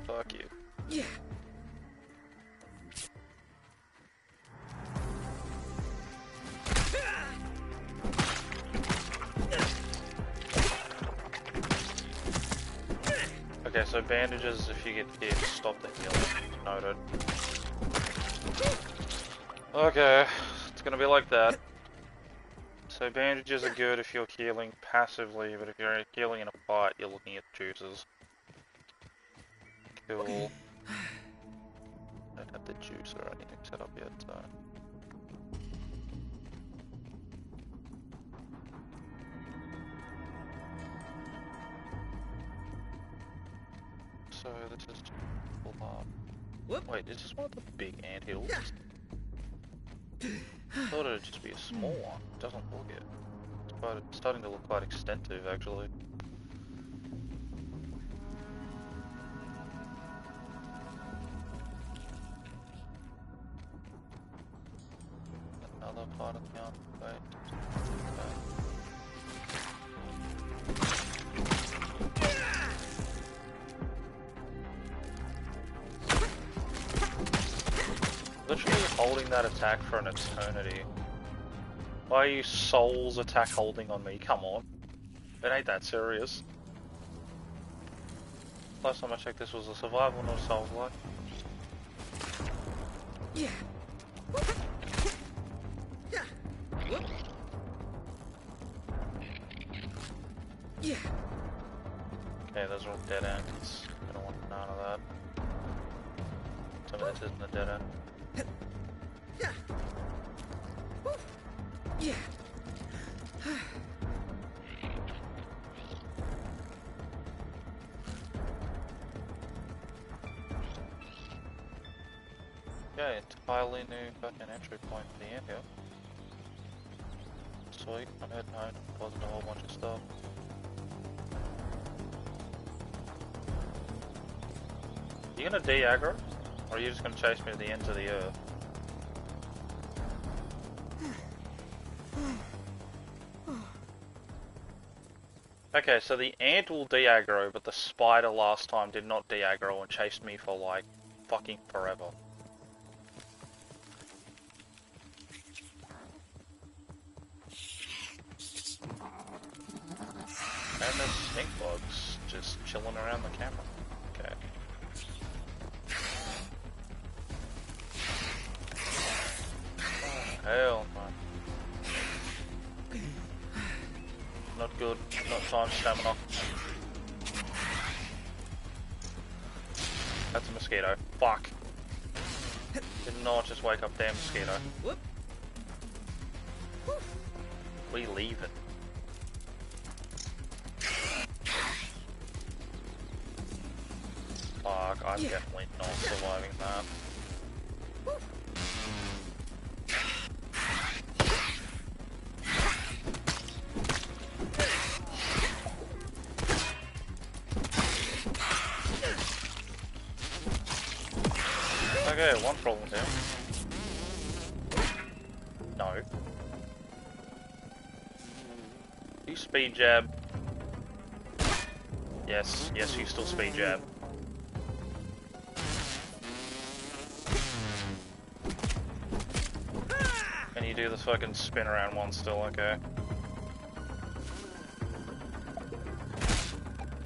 Fuck you. Yeah. Okay, so bandages, if you get hit, stop the healing. Noted. Okay, it's gonna be like that. So bandages are good if you're healing passively, but if you're healing in a fight, you're looking at juices. Cool. Don't have the juice or anything set up yet, so. So this is just pull up. Whoop. Wait, is this one of the big anthills? I thought it'd just be a small one. It doesn't look it. It's starting to look quite extensive, actually. Another part of the arm. Literally holding that attack for an eternity. Why are you Soul's attack holding on me? Come on. It ain't that serious. Last time I checked this was a survival, not a Soul's like. Yeah. Yeah. Whoop. Yeah. Okay, those are all dead ends. I don't want none of that. Some of this isn't a dead end. Yeah. Yeah. Okay, entirely new fucking entry point for the anthill. Sweet, I'm heading home, deposit a whole bunch of stuff. You gonna de-aggro? Or are you just gonna chase me to the ends of the earth? Okay, so the ant will de-aggro, but the spider last time did not de-aggro and chased me for like fucking forever. And there's stink bugs just chilling around the camera. Okay. Oh, hell no. Not good. Not time stamina. That's a mosquito. Fuck. Did not just wake up damn mosquito. Whoop. We leave it. Fuck, I'm definitely not surviving that. Okay, one problem here. No. You speed jab. Yes, yes, you still speed jab. And you do this fucking spin around one still, okay.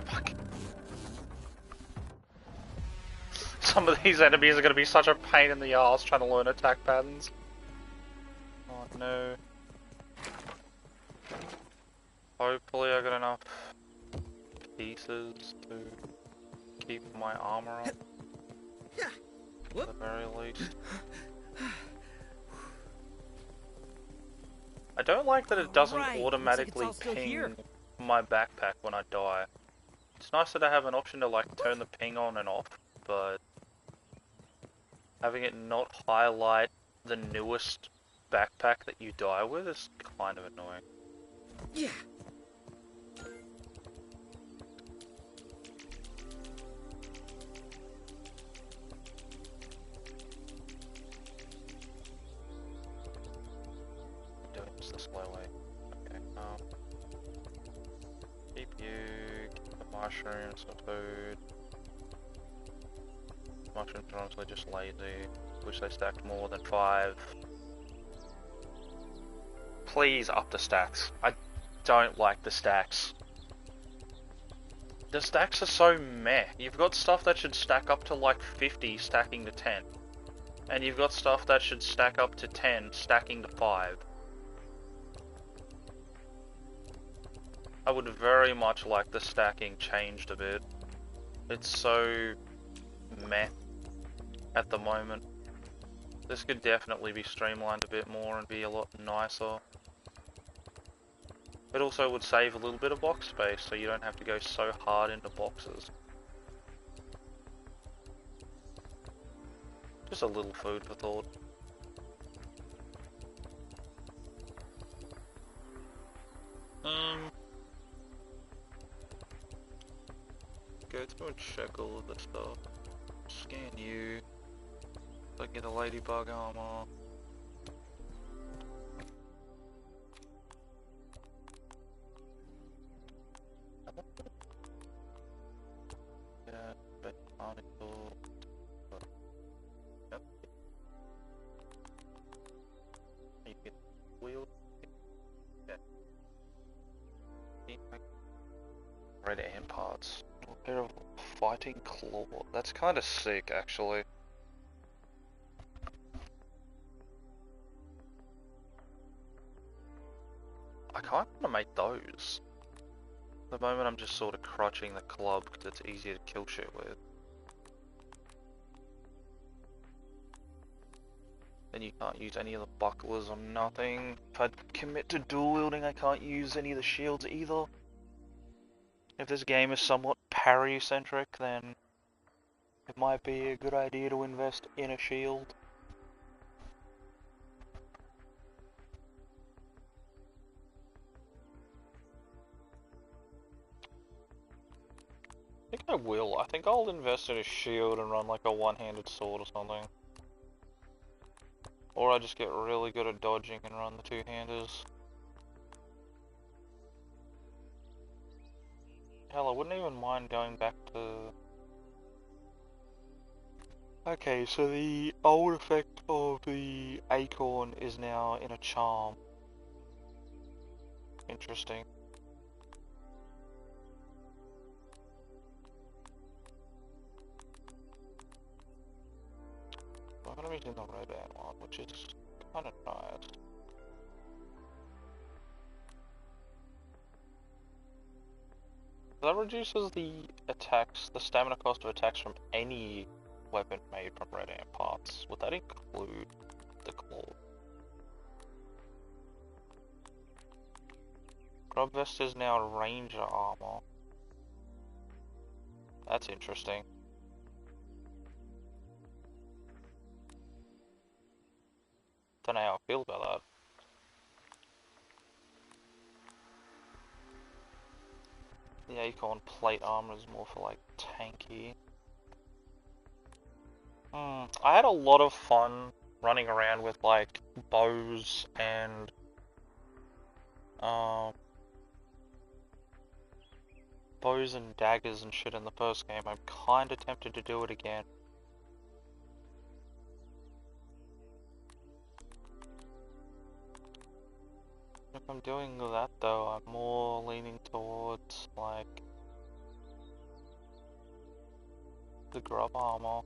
Fuck. Some of these enemies are gonna be such a pain in the ass trying to learn attack patterns. Oh no. Hopefully I got enough pieces to keep my armor up. Yeah. At the very least. I don't like that it doesn't automatically ping my backpack when I die. It's nice that I have an option to like turn the ping on and off, but having it not highlight the newest backpack that you die with is kind of annoying. Yeah. Doing this the slow way. Okay, keep the mushrooms, some food. Mushrooms are honestly just lazy. Wish they stacked more than 5. Please up the stacks. I don't like the stacks. The stacks are so meh. You've got stuff that should stack up to like 50 stacking to 10. And you've got stuff that should stack up to 10 stacking to 5. I would very much like the stacking changed a bit. It's so meh at the moment. This could definitely be streamlined a bit more and be a lot nicer. It also would save a little bit of box space, so you don't have to go so hard into boxes. Just a little food for thought. Go through and check all of the stuff. Scan you. Look at the ladybug armor. Yeah, but article. Yep. You get wheel. Yeah. Red ant parts. A pair of fighting claw. That's kind of sick, actually. I kind of want to make those. At the moment I'm just sort of crotching the club because it's easier to kill shit with. Then you can't use any of the bucklers or nothing. If I commit to dual wielding, I can't use any of the shields either. If this game is somewhat parry-centric, then it might be a good idea to invest in a shield. I think I will. I think I'll invest in a shield and run like a one-handed sword or something. Or I just get really good at dodging and run the two-handers. Hell, I wouldn't even mind going back to... Okay, so the old effect of the acorn is now in a charm. Interesting. I'm gonna be using the red ant one, which is kind of nice. That reduces the attacks, the stamina cost of attacks from any weapon made from red ant parts. Would that include the claw? Grub vest is now ranger armor. That's interesting. Don't know how I feel about that. The acorn plate armor is more for like tanky. I had a lot of fun running around with like bows and daggers and shit in the first game. I'm kinda tempted to do it again. If I'm doing that though, I'm more leaning towards like the grub armor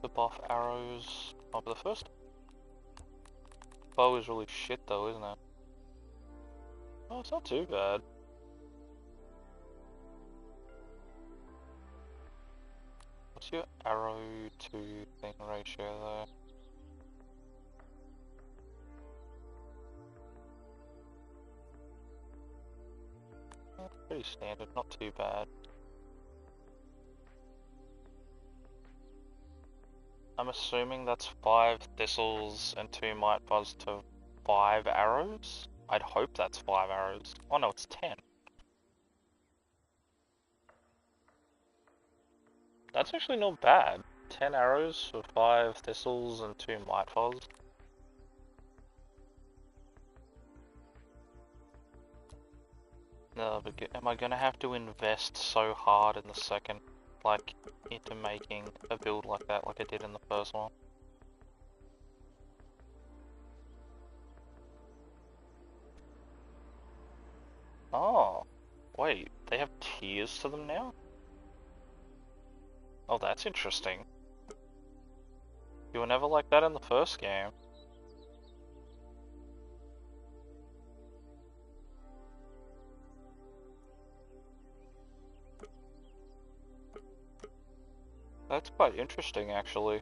to buff arrows. Oh, but the first bow is really shit though, isn't it? Oh, it's not too bad. What's your arrow to thing ratio though? Pretty standard, not too bad. I'm assuming that's 5 thistles and 2 might fuzz to 5 arrows? I'd hope that's 5 arrows. Oh no, it's 10. That's actually not bad. 10 arrows for 5 thistles and 2 might fuzz. No, but am I gonna have to invest so hard in the second, like, into making a build like that, like I did in the first one? Oh, wait, they have tiers to them now? Oh, that's interesting. You were never like that in the first game. That's quite interesting, actually.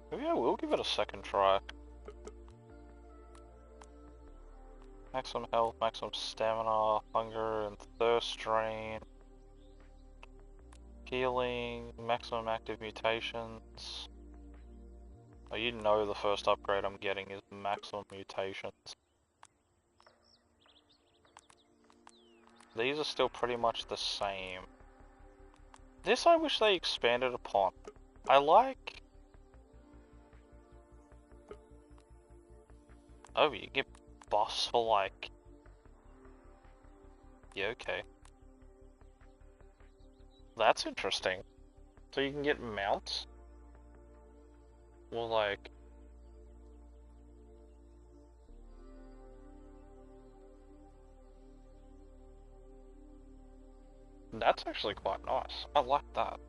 Maybe I will give it a second try. Maximum health, maximum stamina, hunger and thirst drain. Healing, maximum active mutations. Oh, you know the first upgrade I'm getting is maximum mutations. These are still pretty much the same. This I wish they expanded upon. I like... Oh, you get buffs for like... Yeah, okay. That's interesting. So you can get mounts? Well, like... That's actually quite nice. I like that.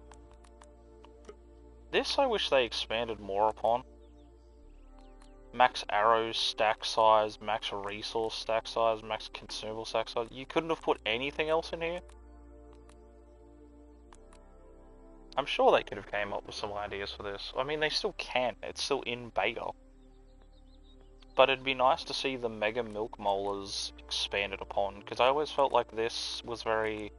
This I wish they expanded more upon. Max arrows stack size, max resource stack size, max consumable stack size. You couldn't have put anything else in here? I'm sure they could have came up with some ideas for this. I mean, they still can. It's still in beta. But it'd be nice to see the Mega Milk Molars expanded upon, because I always felt like this was very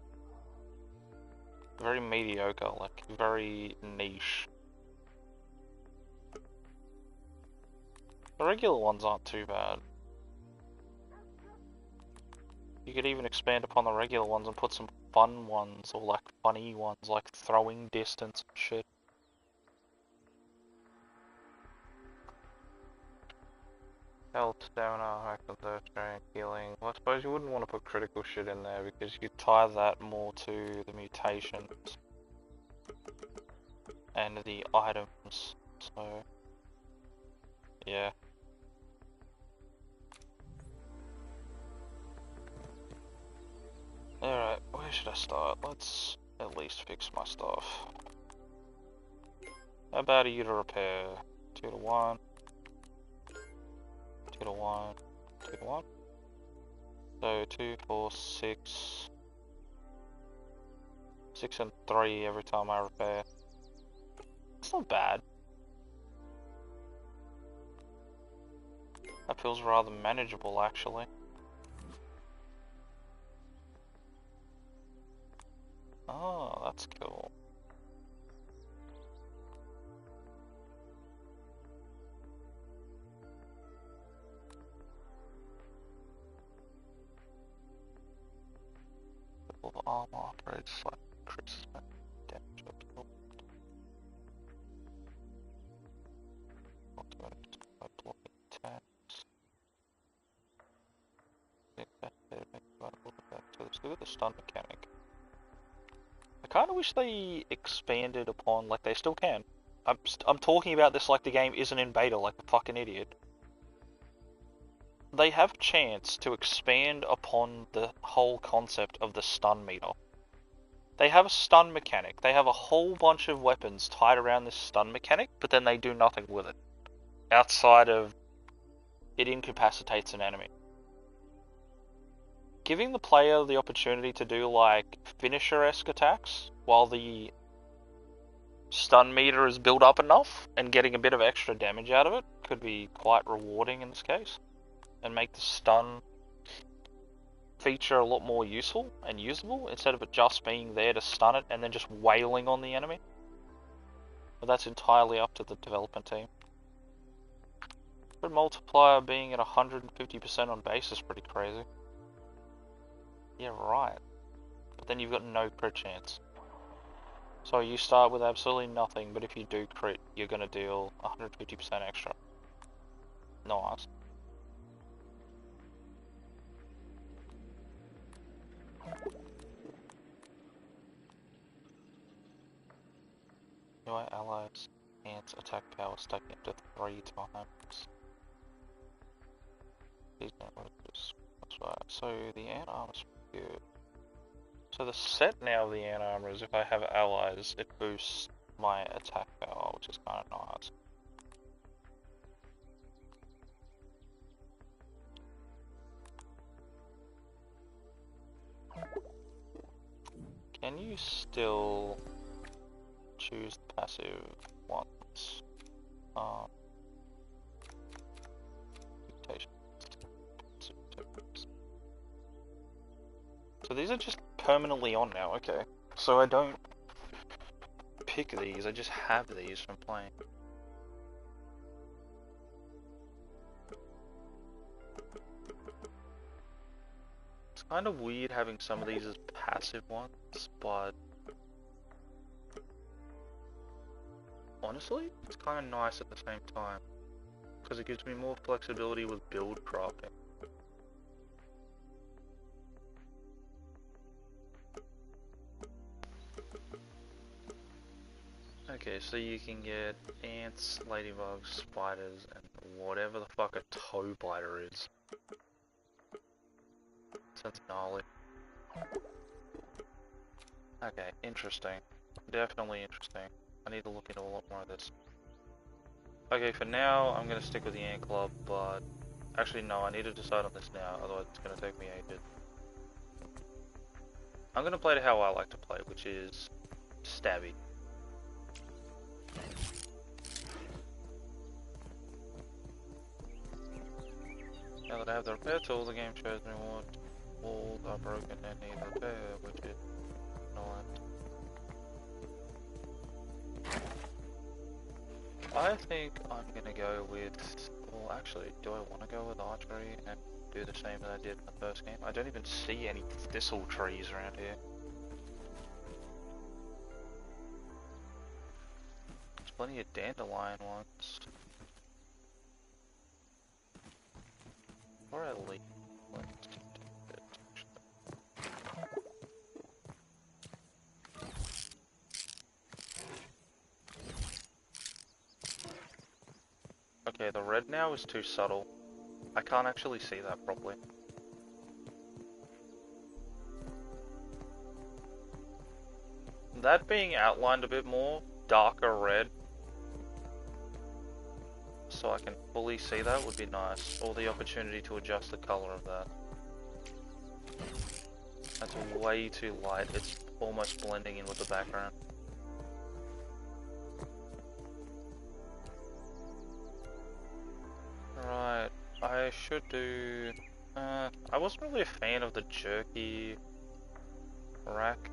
mediocre, like very niche. The regular ones aren't too bad. You could even expand upon the regular ones and put some fun ones, or like funny ones, like throwing distance and shit. Health, stamina, maximum thirst drain, healing. Well, I suppose you wouldn't want to put critical shit in there because you tie that more to the mutations and the items, so yeah. Alright, where should I start? Let's at least fix my stuff. How bad are you to repair? 2 to 1. 2 to 1. 2 to 1. So 2, 4, 6. 6 and 3 every time I repair. That's not bad. That feels rather manageable, actually. Oh, that's cool. Level of armor operates like increases damage absorbed. Automatic by blocking attacks. So let's look at the stun mechanic. I kind of wish they expanded upon, like they still can. I'm talking about this like the game isn't in beta, like a fucking idiot. They have chance to expand upon the whole concept of the stun meter. They have a stun mechanic. They have a whole bunch of weapons tied around this stun mechanic, but then they do nothing with it. Outside of it incapacitates an enemy. Giving the player the opportunity to do like finisher-esque attacks while the stun meter is built up enough and getting a bit of extra damage out of it could be quite rewarding in this case and make the stun feature a lot more useful and usable instead of it just being there to stun it and then just wailing on the enemy. But that's entirely up to the development team. Crit multiplier being at 150% on base is pretty crazy. Yeah, right. But then you've got no crit chance. So you start with absolutely nothing, but if you do crit, you're going to deal 150% extra. Nice. Your allies' enhance attack power stacking up to 3 times. These don't work. So the ant armor is pretty good. So the set now of the ant armor is if I have allies, it boosts my attack power, which is kind of nice. Can you still choose the passive ones? Mutation. So these are just permanently on now, okay. So I don't pick these, I just have these from playing. It's kind of weird having some of these as passive ones, but honestly, it's kind of nice at the same time, because it gives me more flexibility with build crafting. Okay, so you can get ants, ladybugs, spiders, and whatever the fuck a toe biter is. Sounds gnarly. Okay, interesting. Definitely interesting. I need to look into a lot more of this. Okay, for now, I'm gonna stick with the ant club, but... Actually, no, I need to decide on this now, otherwise it's gonna take me ages. I'm gonna play it how I like to play, which is... stabby. Now that I have the repair tool, the game shows me what walls are broken and need repair, which is nice. I think I'm gonna go with, well actually, do I want to go with archery and do the same that I did in the first game? I don't even see any thistle trees around here. There's plenty of dandelion ones. Or at least, okay, the red now is too subtle. I can't actually see that properly. That being outlined a bit more, darker red, so I can fully see that would be nice. Or the opportunity to adjust the color of that. That's way too light, it's almost blending in with the background. Right, I should do... I wasn't really a fan of the jerky rack.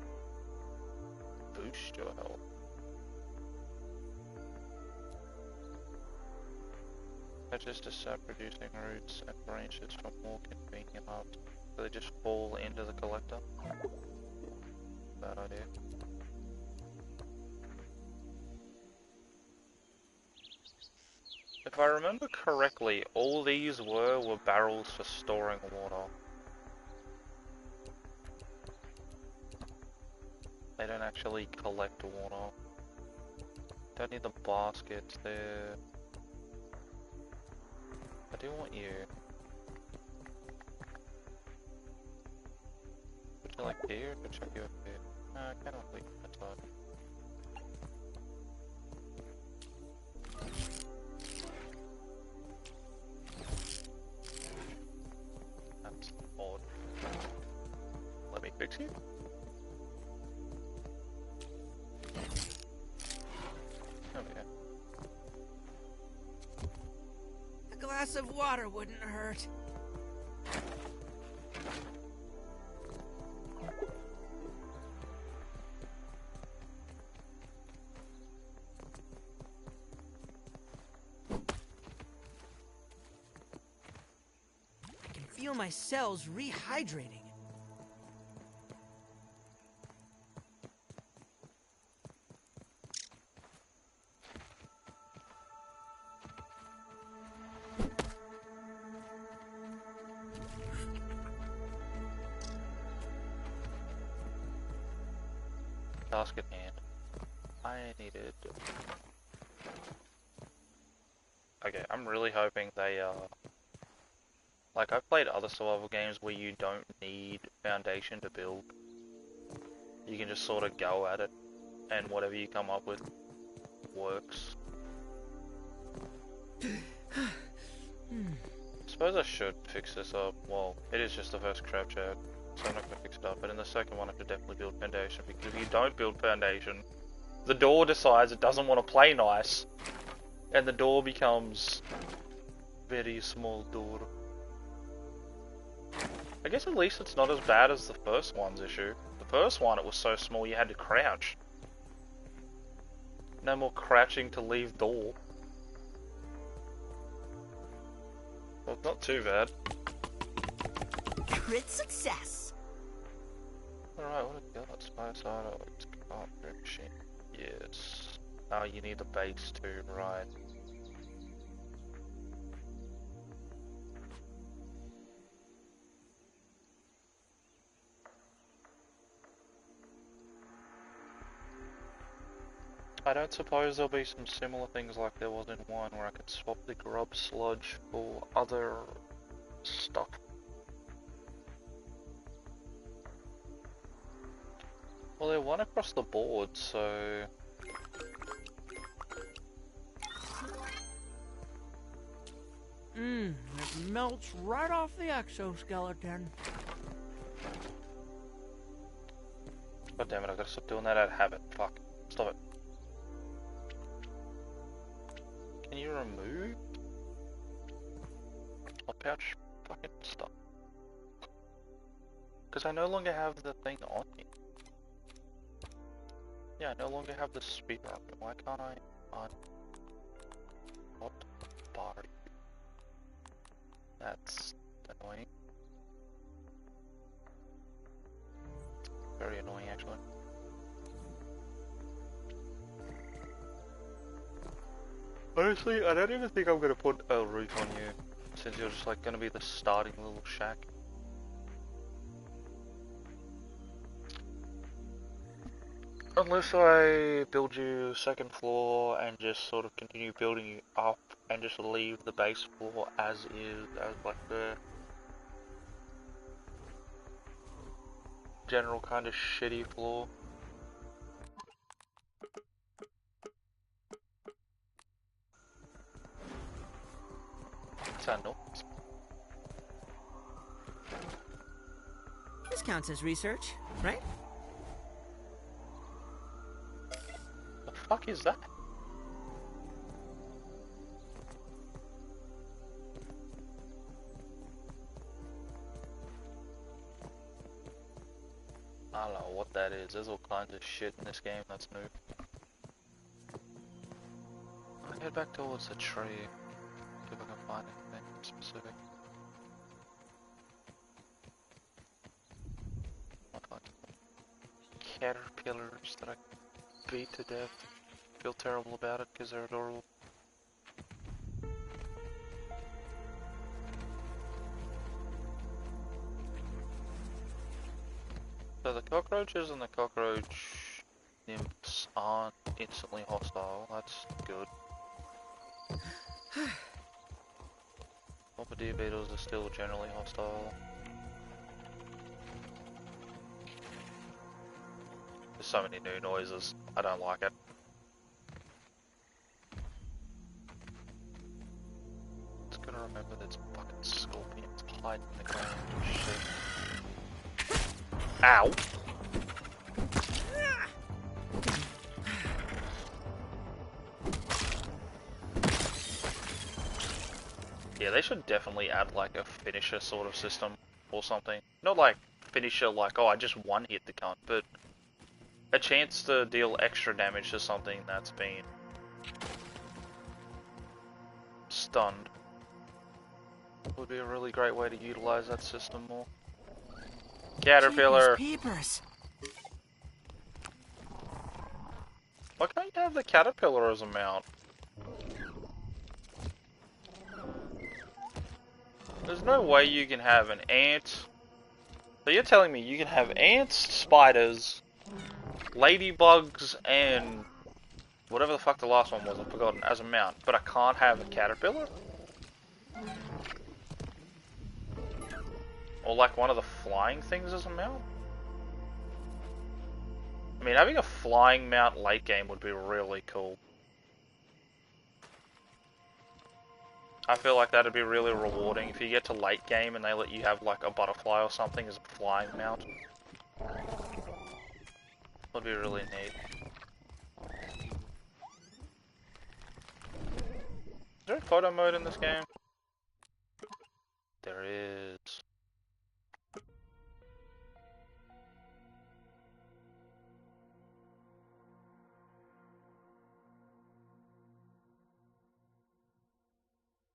Boost your health. Purchase to start producing roots and branches from more convenient hubs. So they just fall into the collector. Bad idea. If I remember correctly, all these were barrels for storing water. They don't actually collect water. Don't need the baskets there. I do want you. Would you like here? Or check you up here? I cannot leave that side. That's odd. Let me fix you. Okay. A glass of water wouldn't hurt. I can feel my cells rehydrating. Basket hand. I needed... Okay, I'm really hoping they, like, I've played other survival games where you don't need foundation to build. You can just sort of go at it, and whatever you come up with works. Suppose I should fix this up. Well, it is just the first crab chat. so I'm not gonna fix it up. But in the second one, I should definitely build foundation, because if you don't build foundation, the door decides it doesn't want to play nice, and the door becomes very small door. I guess at least it's not as bad as the first one's issue. The first one, it was so small you had to crouch. No more crouching to leave door. Well, it's not too bad. Crit success. Alright, what have we got? Spice items, cartridge. Yes. Oh, you need the base too, right. I don't suppose there'll be some similar things like there was in 1 where I could swap the grub sludge for other stuff. Well, they're one across the board, so... It melts right off the exoskeleton. God damn it, I've got to stop doing that out of habit. Fuck. Stop it. Can you remove? I'll pouch fucking stuff. Because I no longer have the thing on me. Yeah, I no longer have the speaker on me. Why can't I on what bar? That's annoying. Very annoying actually. Honestly, I don't even think I'm gonna put a roof on you, since you're just like gonna be the starting little shack. Unless I build you second floor and just sort of continue building you up and just leave the base floor as is, as like the general kind of shitty floor. What's that noise? This counts as research, right? The fuck is that? I don't know what that is. There's all kinds of shit in this game that's new. I'll head back towards the tree. See if I can find anything specific. I'll find caterpillars that I beat to death. Feel terrible about it because they're adorable. So the cockroaches and the cockroach nymphs aren't instantly hostile, that's good. Bombardier beetles are still generally hostile. There's so many new noises, I don't like it. Just gotta remember there's fucking scorpions hiding in the ground and shit. Ow! Yeah, they should definitely add like a finisher sort of system or something. Not like finisher like, oh I just one hit the cunt, but a chance to deal extra damage to something that's been stunned would be a really great way to utilize that system more. Caterpillar! Papers. Why can't you have the caterpillar as a mount? There's no way you can have an ant. So you're telling me you can have ants, spiders, ladybugs, and whatever the fuck the last one was, I've forgotten, as a mount, but I can't have a caterpillar? Or like one of the flying things as a mount? I mean, having a flying mount late game would be really cool. I feel like that'd be really rewarding if you get to late game and they let you have like a butterfly or something as a flying mount. Would be really neat. Is there a photo mode in this game? There is.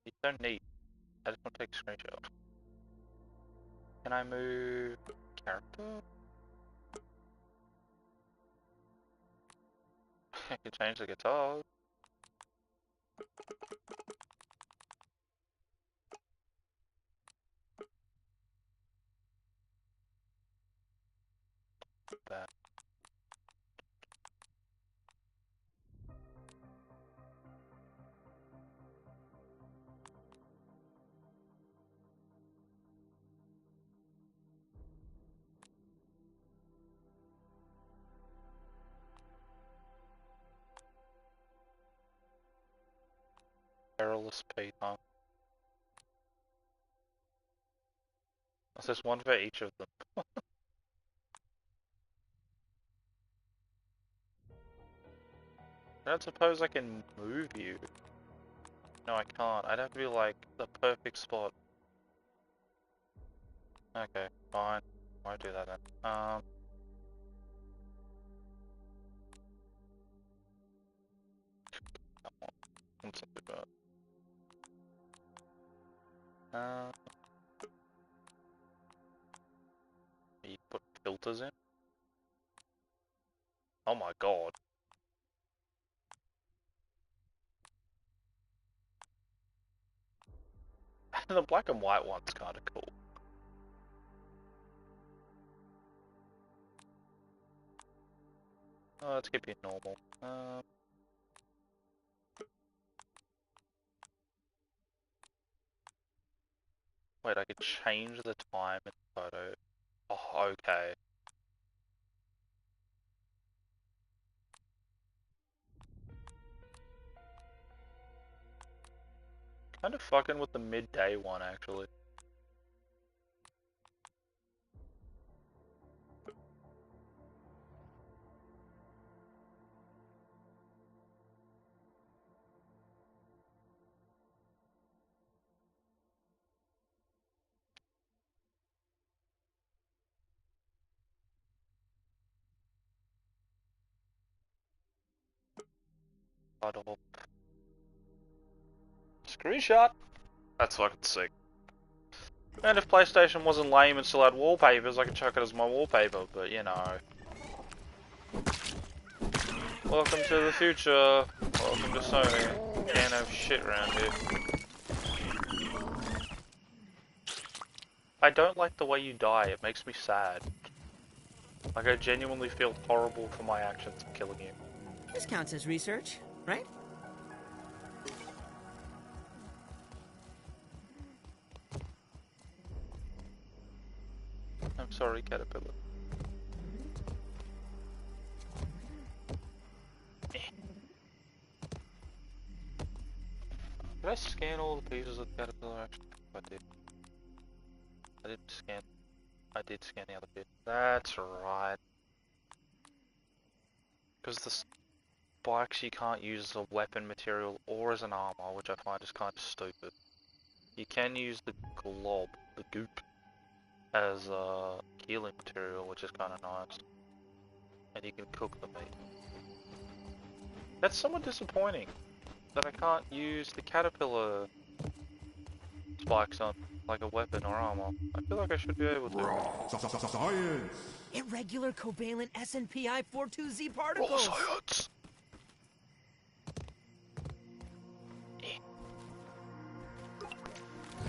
It's so neat. I just want to take a screenshot. Can I move character? I can change the guitar. That. Perilous Python. There's one for each of them. I don't suppose I can move you. No, I can't. I'd have to be like the perfect spot. Okay, fine. Won't do that then. What's up with that? You put filters in? Oh my god. The black and white one's kinda cool. Oh, let's keep it normal. Wait, I could change the time in the photo. Oh, okay. Kind of fucking with the midday one, actually. Butthole. Screenshot! That's fucking sick. And if PlayStation wasn't lame and still had wallpapers, I could chuck it as my wallpaper, but you know. Welcome to the future. Welcome to Sony. Can't have shit around here. I don't like the way you die, it makes me sad. Like I genuinely feel horrible for my actions of killing you. This counts as research, right? I'm sorry, Caterpillar. Did I scan all the pieces of the Caterpillar? Actually, I did. I didn't scan. I did scan the other bit. That's right. Because the spikes you can't use as a weapon material or as an armor, which I find is kind of stupid. You can use the glob, the goop, as a healing material, which is kind of nice. And you can cook the meat. That's somewhat disappointing that I can't use the caterpillar spikes on like a weapon or armor. I feel like I should be able to. Science! Irregular covalent SNPI 42Z Raw particles. science!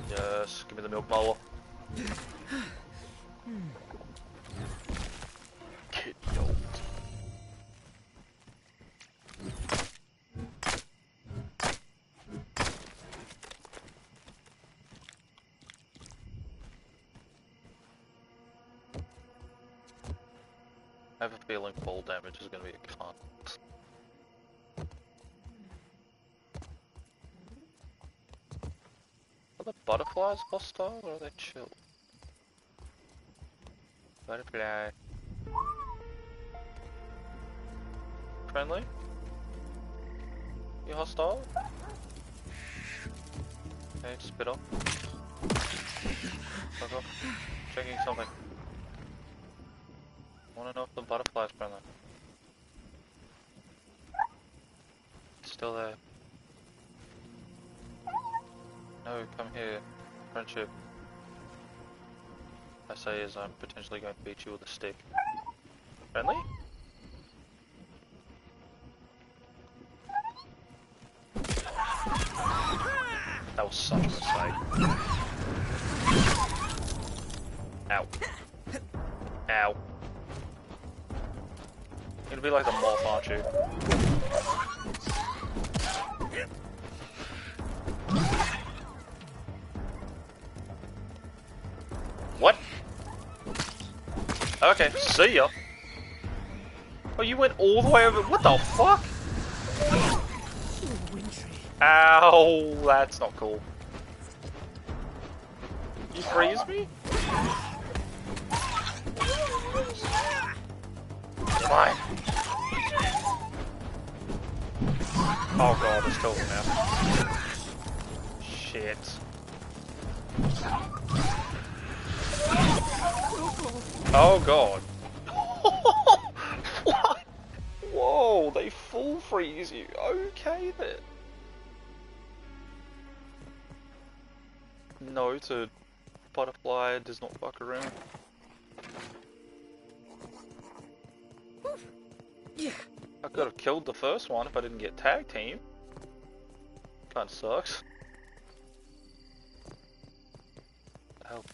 Yes, give me the milk mower. Get yoked. I have a feeling fall damage is going to be a cunt. butterflies hostile or are they chill? Butterfly. Friendly? You hostile? Okay, spit off. Fuck off. Checking something. Wanna know if the butterfly's friendly. Still there. No, come here. Friendship. I say as I'm potentially going to beat you with a stick. Friendly? That was such a mistake. Ow. Ow. You're gonna be like the moth, aren't you? What? Okay, see ya. Oh, you went all the way over. What the fuck? Ow, that's not cool. You freeze me? Fine. Oh god, it's killed me now. Shit. Oh god. What? Whoa, they full freeze you. Okay then. Noted. Butterfly does not fuck around. Yeah. I could have killed the first one if I didn't get tag team. Kinda sucks. Hell.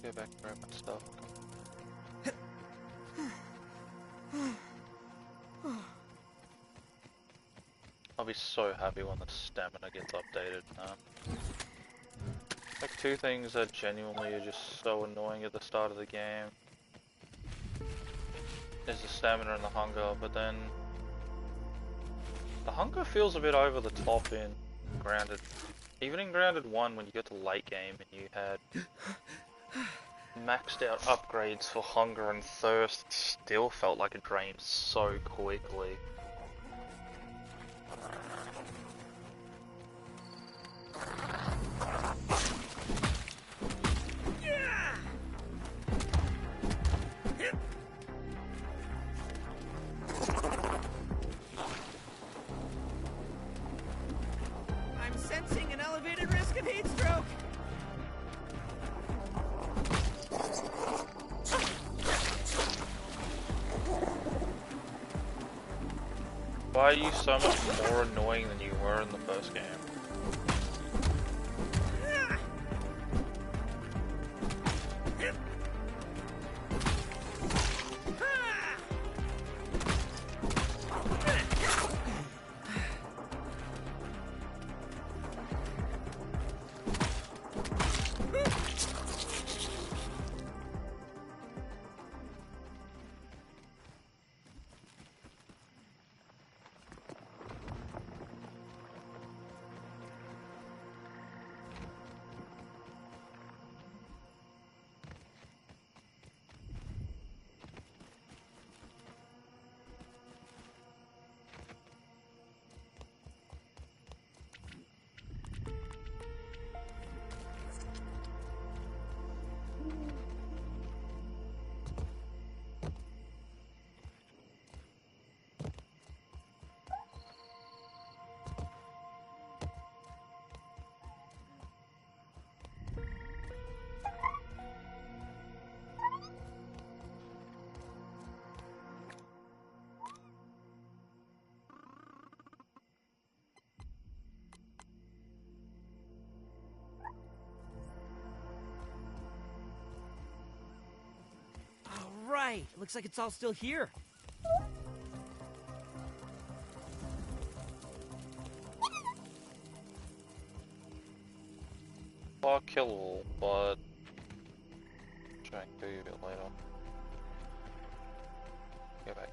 Go back and grab my stuff. I'll be so happy when the stamina gets updated. Like two things that genuinely are just so annoying at the start of the game is the stamina and the hunger, but then the hunger feels a bit over the top in Grounded. Even in Grounded 1 when you get to late game and you had maxed out upgrades for hunger and thirst, it still felt like it drained so quickly. I'm sensing an elevated risk of heat stroke. Why are you so much more annoying than you were in the first game? Right. Looks like it's all still here. I'll kill all, but try and kill you a bit later. Go back.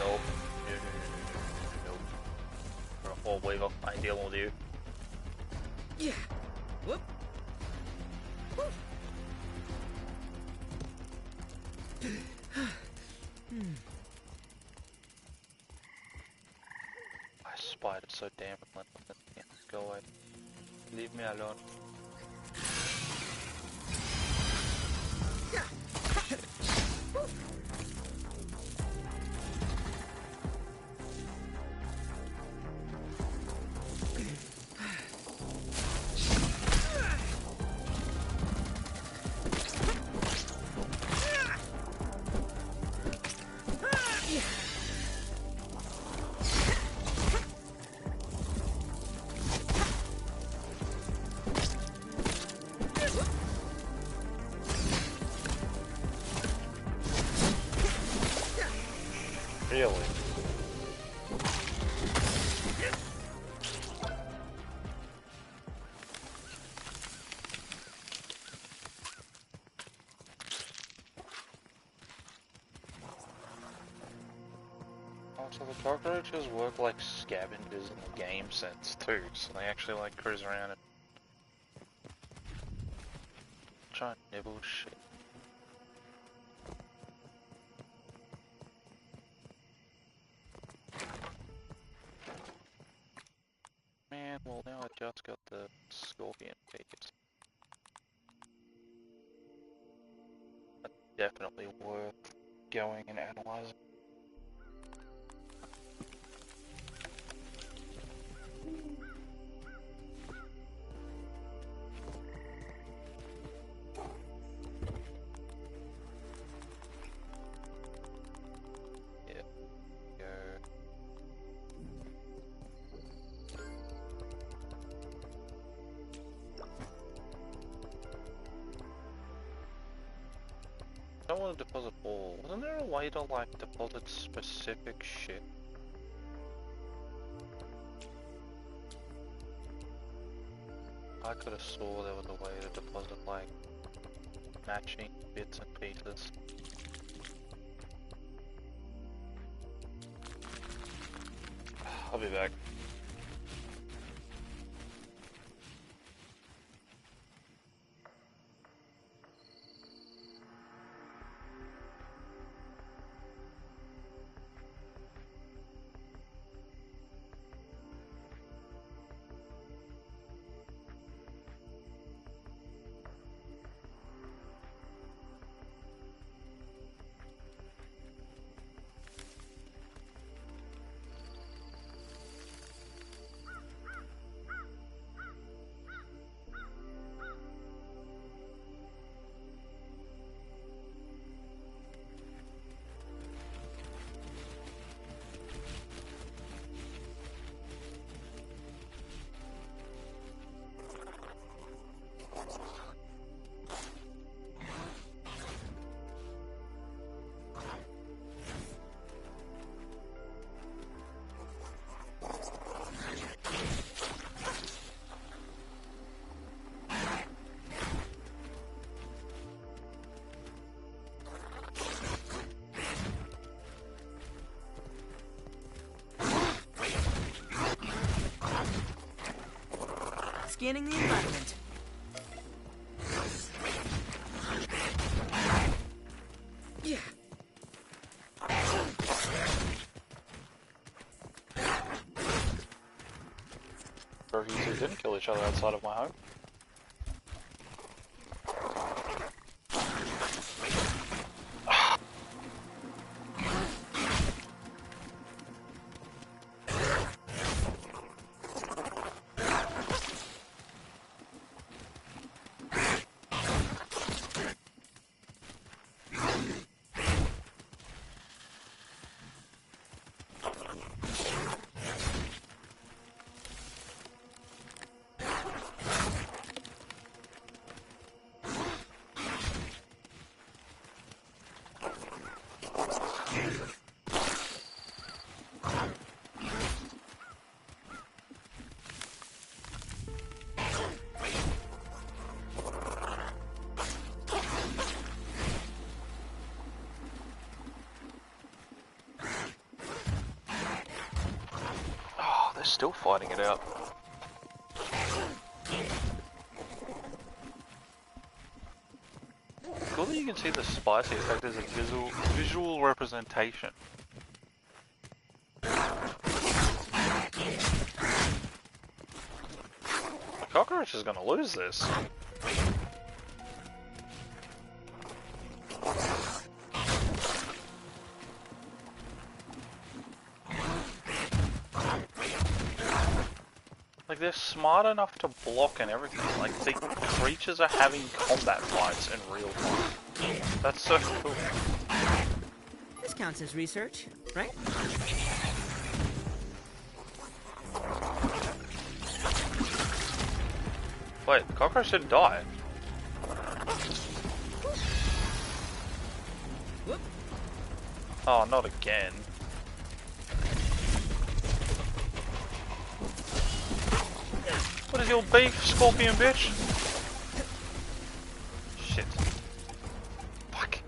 Nope. Nope. Or a whole wave of I ain't dealing with you. Yeah. Whoop. Whoop. My spider's so damn relentless. Yeah, go away. Leave me alone. Really? Oh, so the cockroaches work like scavengers in the game sense too, so they actually like cruise around and try and nibble shit. Man, well now I just got the scorpion feet. That's definitely worth going and analyzing. Yeah, go. I don't want to deposit all. Wasn't there a way to like deposit specific shit? I could have swore there was a way to deposit like matching bits and pieces. I'll be back. Scanning the environment. Yeah. Or if you two didn't kill each other outside of my home. They're still fighting it out. Cool that you can see the spicy effect as a visual representation. The cockroach is gonna lose this. Like, they're smart enough to block and everything. Like, the creatures are having combat fights in real time. That's so cool. This counts as research, right? Wait, the cockroach didn't die. Whoop. Oh, not again. What is your beef, scorpion bitch? Shit. Fuck.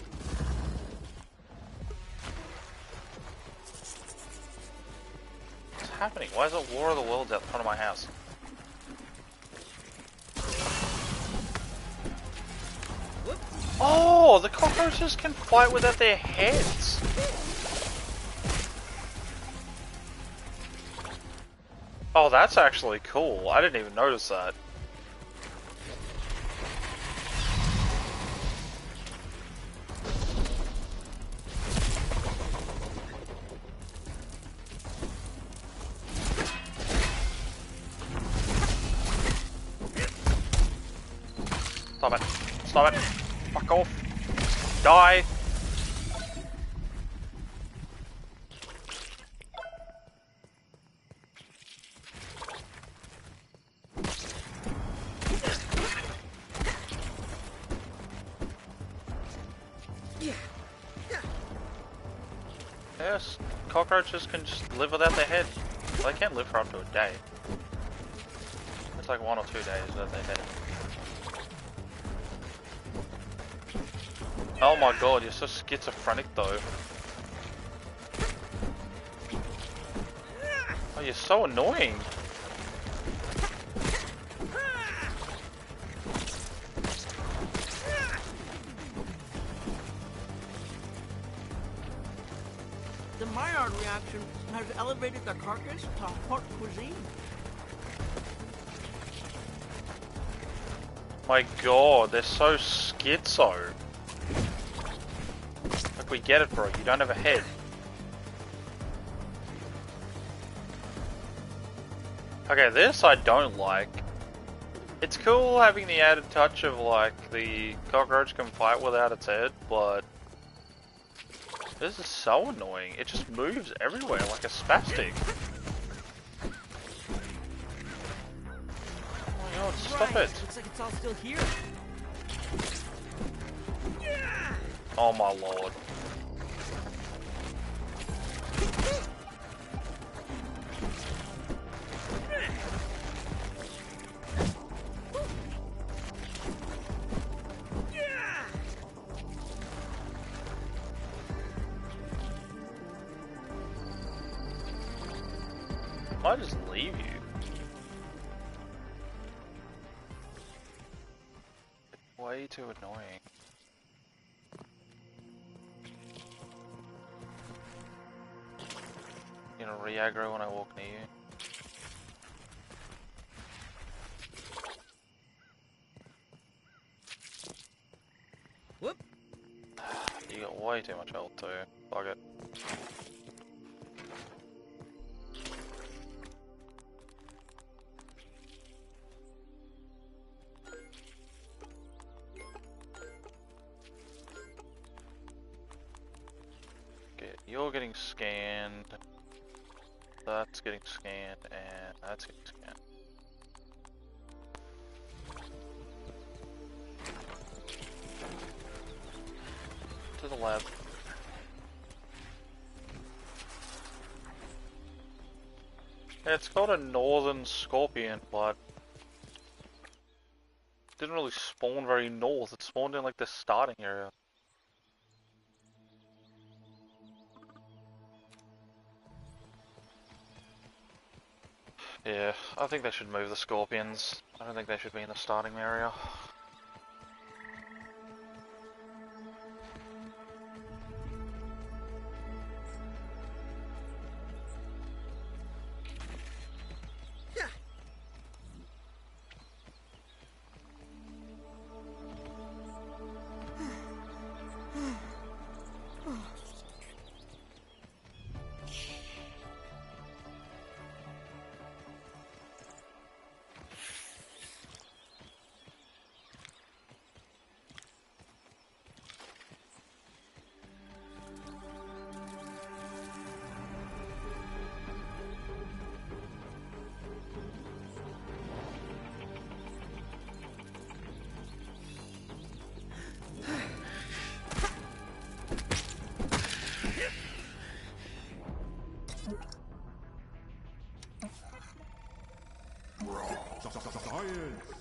What's happening? Why is it War of the Worlds out front of my house? Oh, the cockroaches can fight without their heads. Oh, that's actually cool. I didn't even notice that. Stop it. Stop it. Fuck off. Die. Yes, cockroaches can just live without their head. Well, they can't live for up to a day. It's like 1 or 2 days without their head. Oh my god, you're so schizophrenic though. Oh, you're so annoying. The Maillard reaction has elevated the carcass to haute cuisine. My god, they're so schizo. Like, we get it, bro. You don't have a head. Okay, this I don't like. It's cool having the added touch of, like, the cockroach can fight without its head, but this is so annoying. It just moves everywhere like a spastic. Oh my god, stop it. Looks like it's all still here. Oh my lord. I'll just leave you. It's way too annoying. You know, re-aggro when I walk near you. Whoop. You got way too much health too. Fuck it. You're getting scanned, that's getting scanned, and that's getting scanned. To the lab. Yeah, it's called a northern scorpion, but it didn't really spawn very north. It spawned in like the starting area. Yeah, I think they should move the Scorpions. I don't think they should be in the starting area. Science!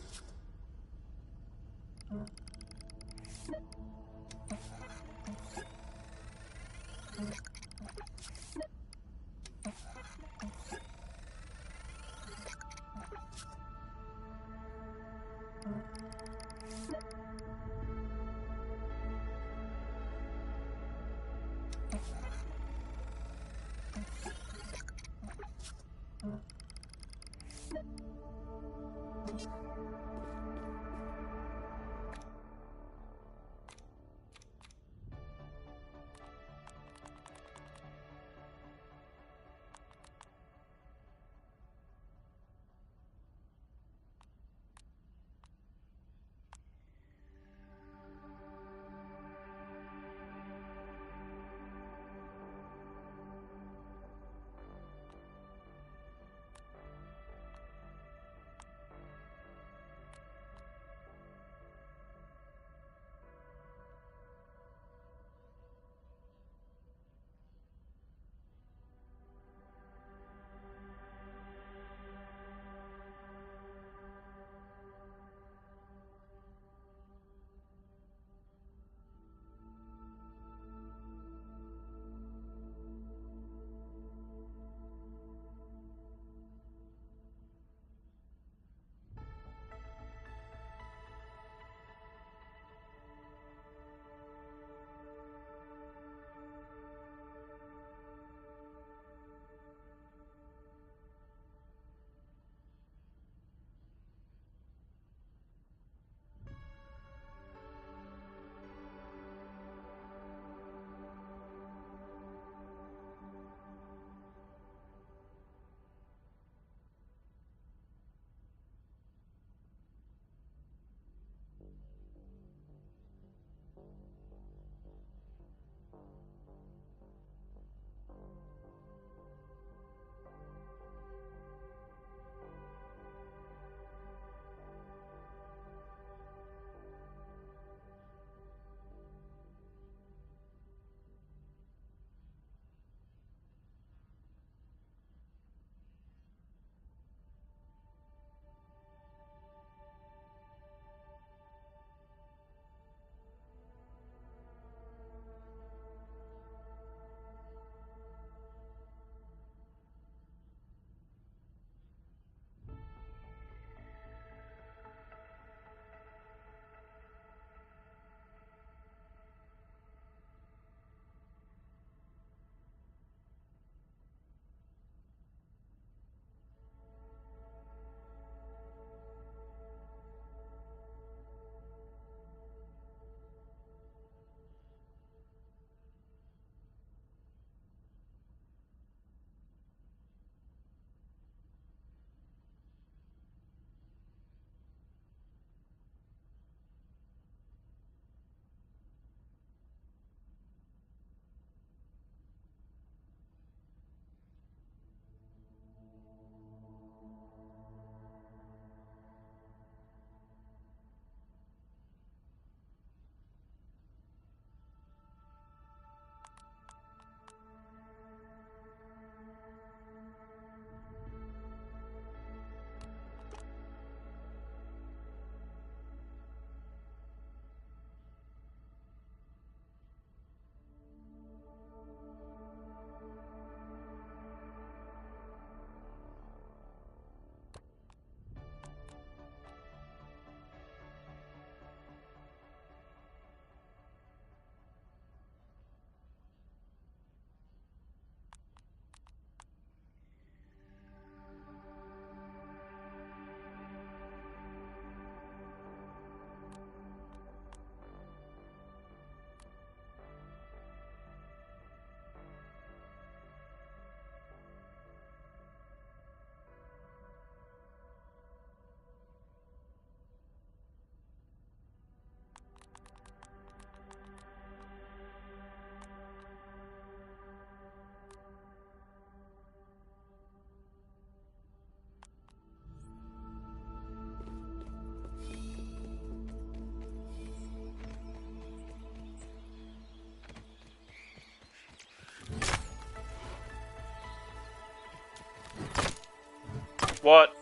What?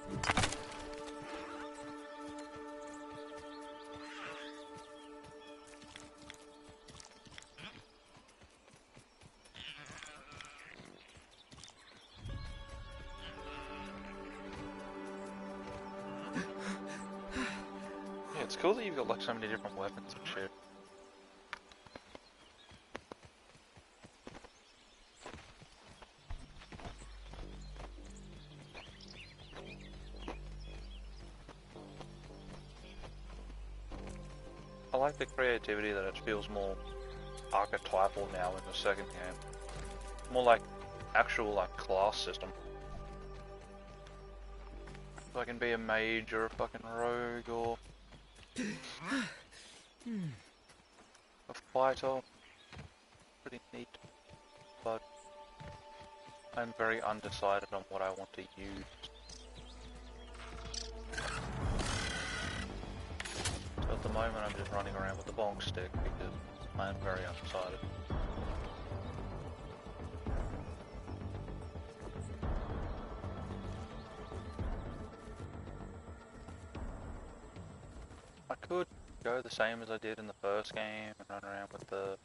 Yeah, it's cool that you've got like so many different weapons and shit. I like the creativity that it feels more archetypal now in the second game. More like actual like class system. If I can be a mage or a fucking rogue or a fighter, pretty neat. But I'm very undecided on what I want to use. So at the moment I'm just running around with the bong stick because I'm very undecided. I could go the same as I did in the first game and run around with the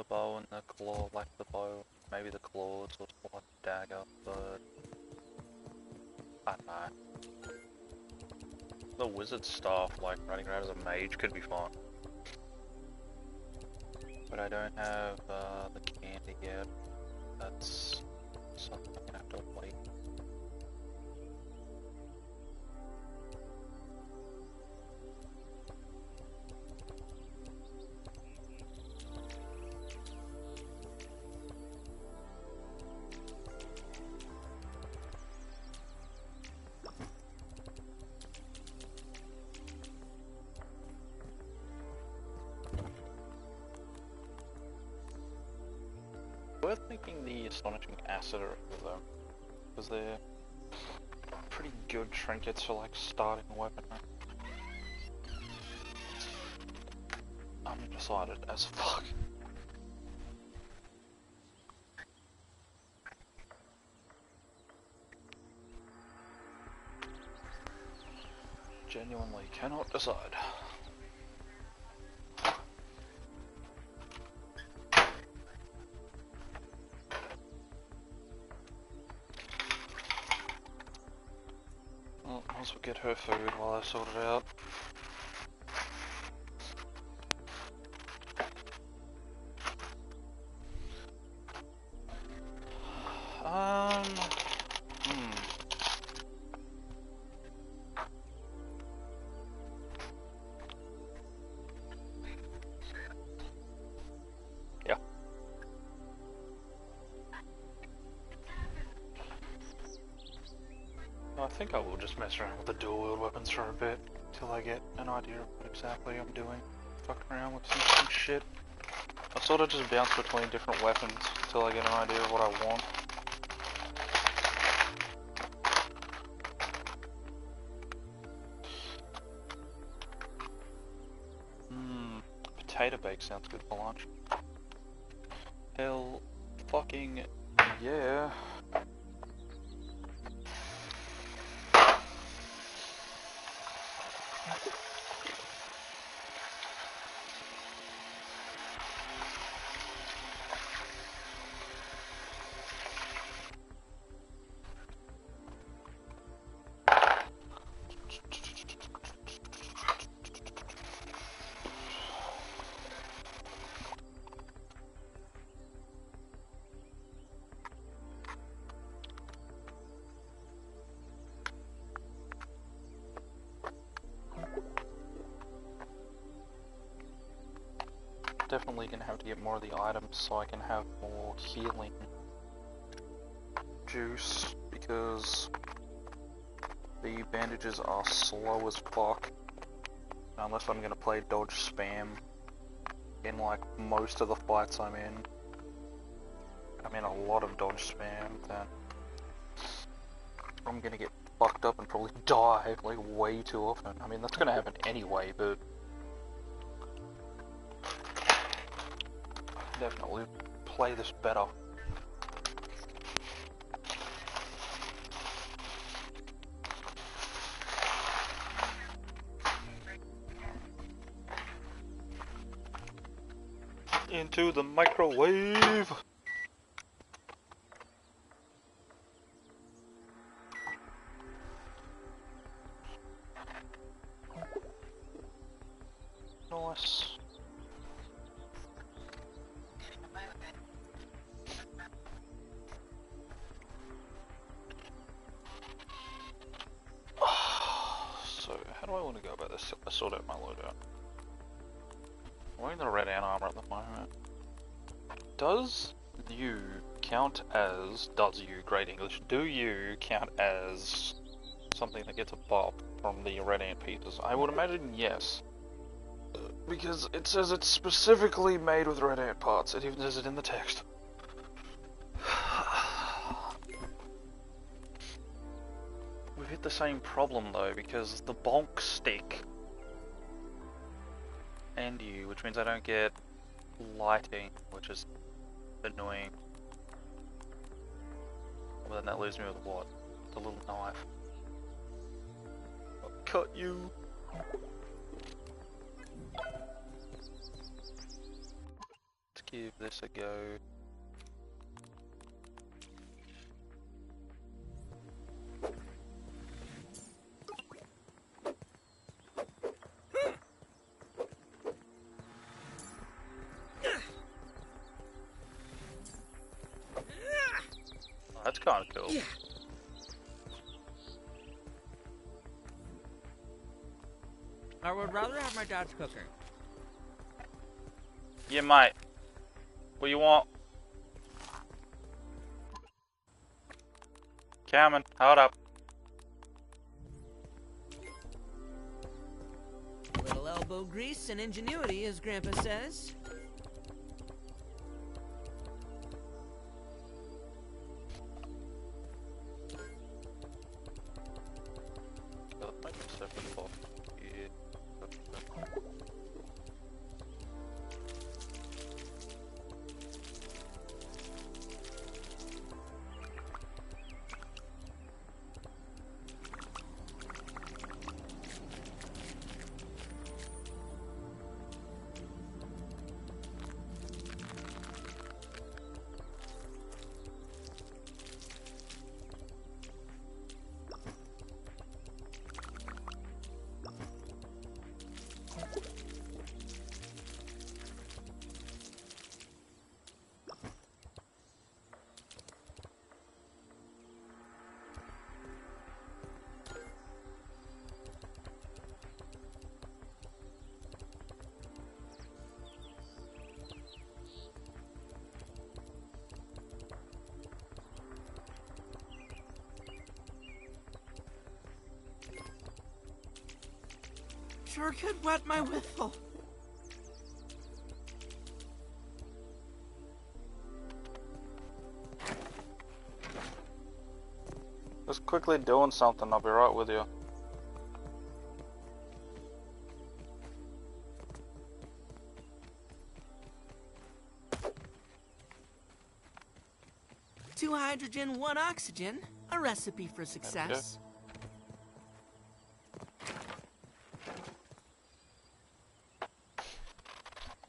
bow and the claw, like the bow, maybe the claws or like the dagger, but I don't know. The wizard staff, like running around as a mage, could be fun. But I don't have the candy yet. That's something I'm gonna have to wait. Worth making the astonishing acid though, because they're pretty good trinkets for like starting a weapon. I'm undecided as fuck. Genuinely cannot decide. Well, might as well get her food while I sort it out. Yeah. I think I will just mess around with the dual wield weapons for a bit, till I get an idea of what exactly I'm doing. Fucking around with some shit. I sort of just bounce between different weapons till I get an idea of what I want. Potato bake sounds good for lunch. Hell fucking yeah. Definitely gonna have to get more of the items so I can have more healing juice, because the bandages are slow as fuck unless I'm gonna play dodge spam in like most of the fights I'm in. A lot of dodge spam, then I'm gonna get fucked up and probably die like way too often. That's gonna happen anyway, but definitely play this better. Into the microwave. Nice. So, how do I want to go about this? I sort out my loadout. I'm wearing the red ant armor at the moment. Does you count as, great English, do you count as something that gets a buff from the red ant pieces? I would imagine yes. Because it says it's specifically made with red ant parts. It even says it in the text. We've hit the same problem though, because the bonk stick and you, which means I don't get lighting, which is annoying. Well, then that leaves me with what? The little knife. I'll cut you. Let's give this a go. That's kind of cool. Yeah. I would rather have my dad's cooking. Yeah, mate. What you want? Coming. Hold up. Little elbow grease and ingenuity, as Grandpa says. Sure could wet my whistle. Just quickly doing something, I'll be right with you. Two hydrogen, one oxygen. A recipe for success.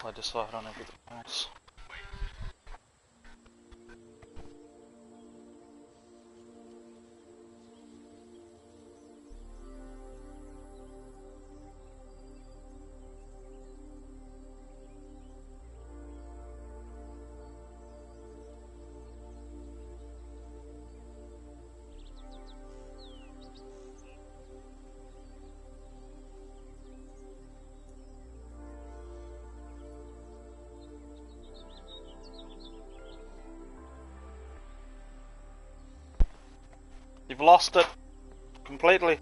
I decide on everything else. You've lost it completely.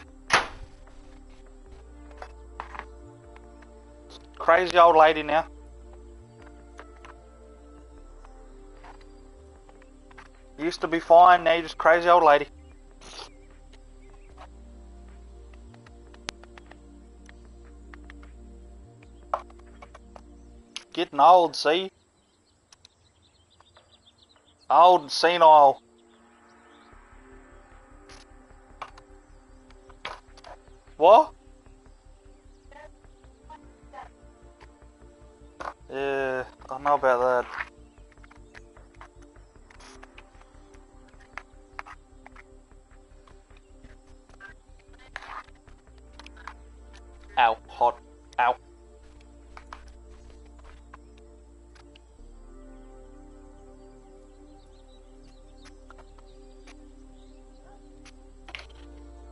Crazy old lady now. Used to be fine, now you're just crazy old lady. Getting old, see? Old and senile. What? Yeah, I don't know about that. Ow, hot. Ow.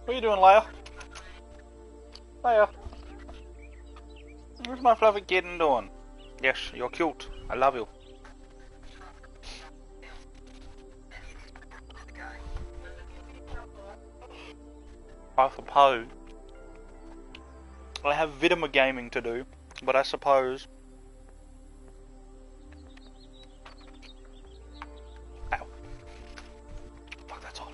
What are you doing, Leia? Leia. What's my fluffy kitten doing? Yes, you're cute. I love you. I suppose. I have Vidima gaming to do, but I suppose. Ow. Fuck, that's hot.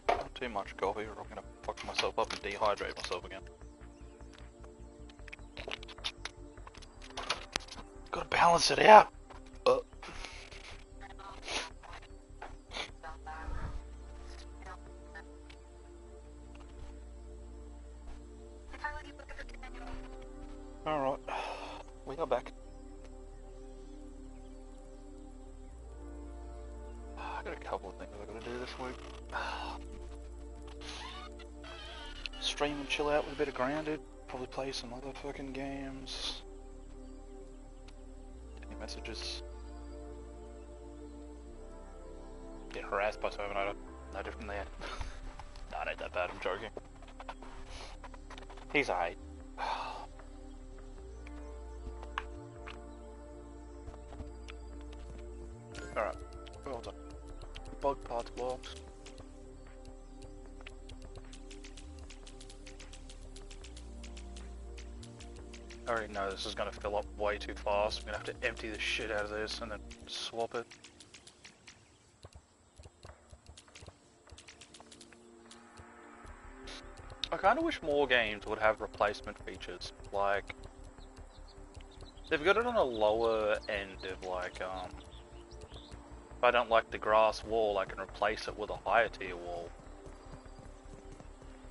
Not too much coffee or I'm gonna fuck myself up and dehydrate myself again. Gotta balance it out. Alright, we are back. I got a couple of things I gotta do this week. Stream and chill out with a bit of Grounded. Probably play some other fucking games. Any messages? Get harassed by Terminator. No different than that. No, it ain't that bad, I'm joking. He's alright. Alright, well done. Bug parts blocks. I already know this is going to fill up way too fast. I'm going to have to empty the shit out of this and then swap it. I kind of wish more games would have replacement features. Like, they've got it on a lower end of like, if I don't like the grass wall, I can replace it with a higher tier wall.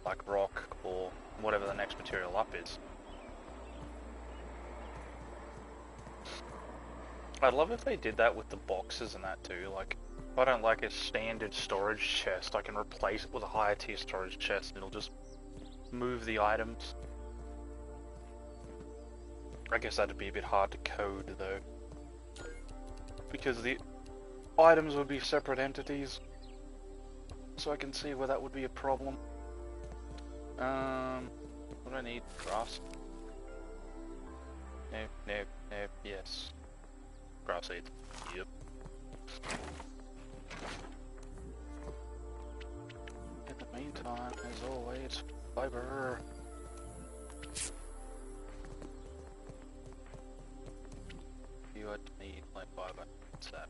Like rock or whatever the next material up is. I'd love if they did that with the boxes and that too. Like, if I don't like a standard storage chest, I can replace it with a higher tier storage chest and it'll just move the items. I guess that'd be a bit hard to code though, because the items would be separate entities, so I can see where that would be a problem. What do I need? Grass? No, yes. Grass seeds. Yep. In the meantime, as always, fiber. You would need plant fiber. Sap.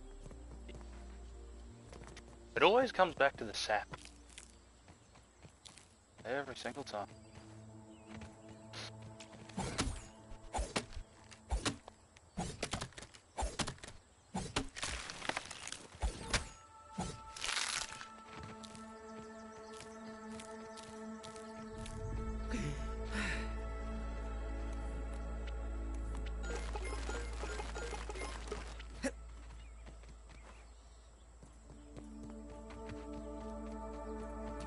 It always comes back to the sap. Every single time.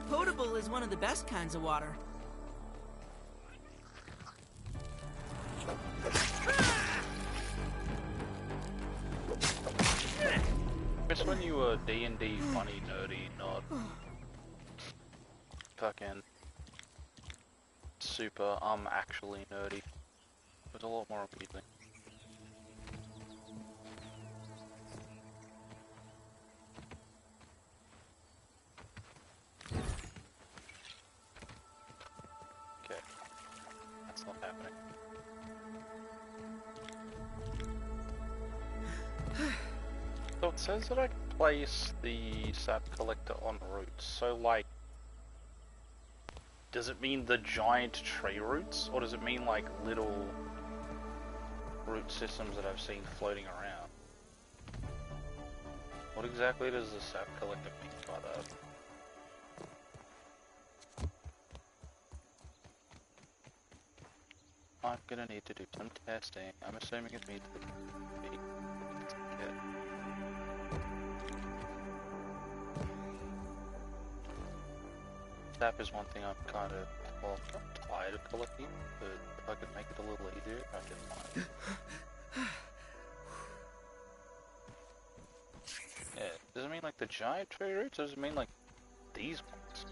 Potable is one of the best kinds of water. It's when you were D&D funny nerdy, not fucking super actually nerdy. It was a lot more appealing. Okay, that's not happening. So It says that I can place the sap collector on roots, so like, does it mean the giant tree roots, or does it mean like little root systems that I've seen floating around? What exactly does the sap collector mean by that? I'm gonna need to do some testing. I'm assuming it means the sap is one thing I'm kind of, well, not tired of collecting, but if I could make it a little easier, I didn't mind. Yeah, does it mean like the giant tree roots, or does it mean like these ones?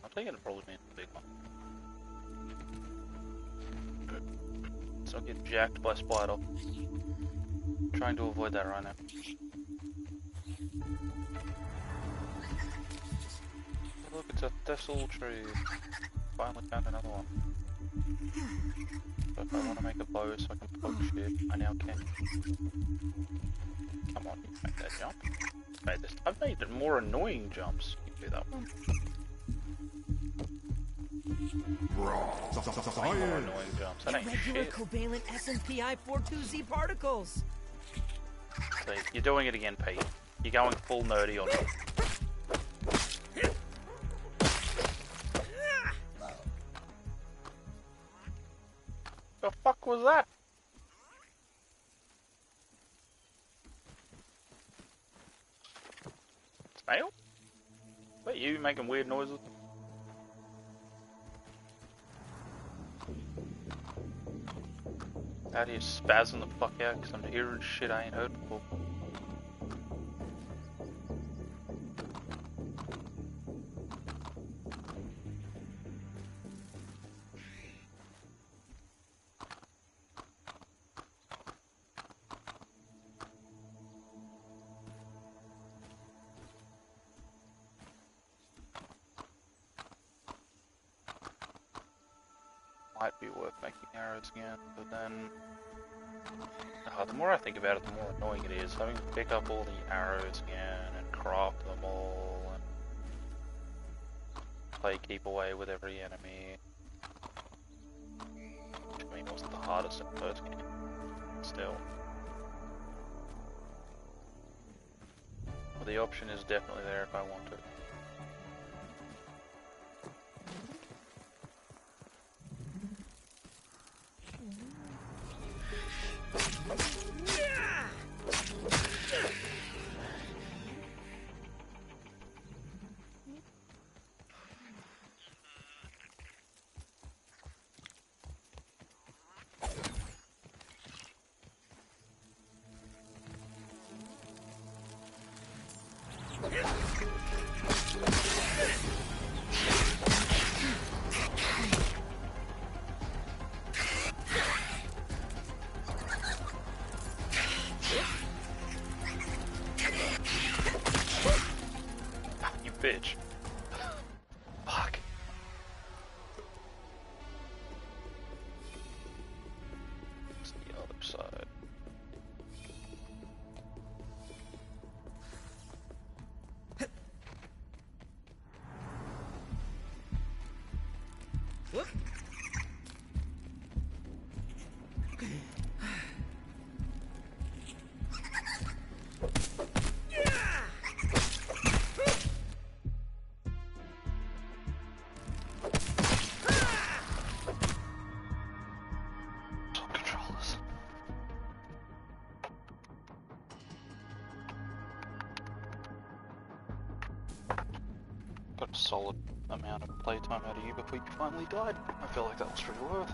I'm thinking it probably means the big one. So I'll get jacked by Spider. Trying to avoid that right now. Oh, look, it's a thistle tree. Finally found another one. So if I want to make a bow so I can poke shit, I now can. Come on, you can make that jump. I've made more annoying jumps. You can do that one. Way more annoying jumps. That ain't Irregular shit. covalent SNPI 42Z particles. So you're doing it again, Pete. You're going full nerdy on me. The fuck was that? Snail? Is that you making weird noises? Out here spazzing the fuck out because I'm hearing shit I ain't heard before. Might be worth making arrows again, but then the more I think about it, the more annoying it is. Having to pick up all the arrows again and craft them all and play keep away with every enemy. Which I mean wasn't the hardest in the first game. Still. Well, the option is definitely there if I want to. Bitch. Fuck. It's the other side. Whoop. Got a solid amount of playtime out of you before you finally died. I feel like that was pretty worth.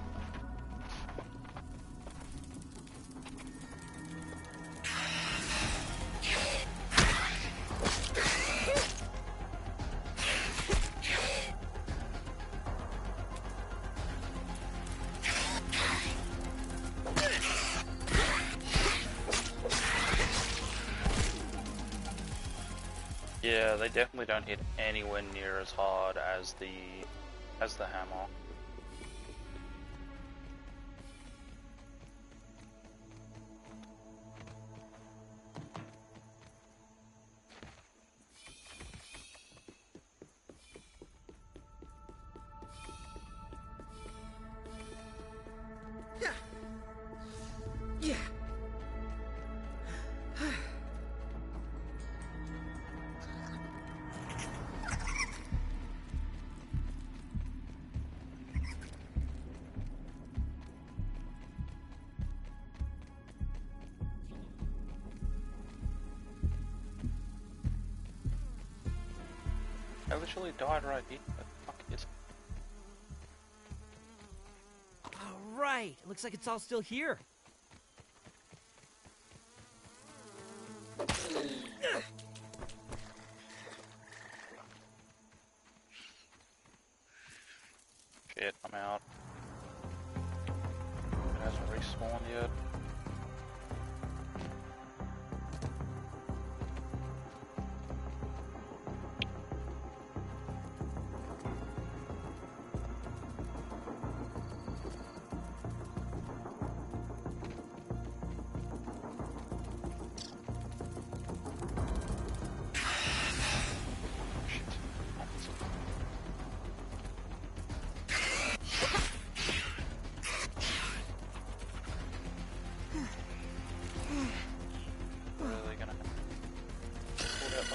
Yeah, they definitely don't hit anywhere near as hard as the hammer. I literally died right here. What the fuck is All right. Looks like it's all still here. Shit, I'm out. It hasn't respawned yet.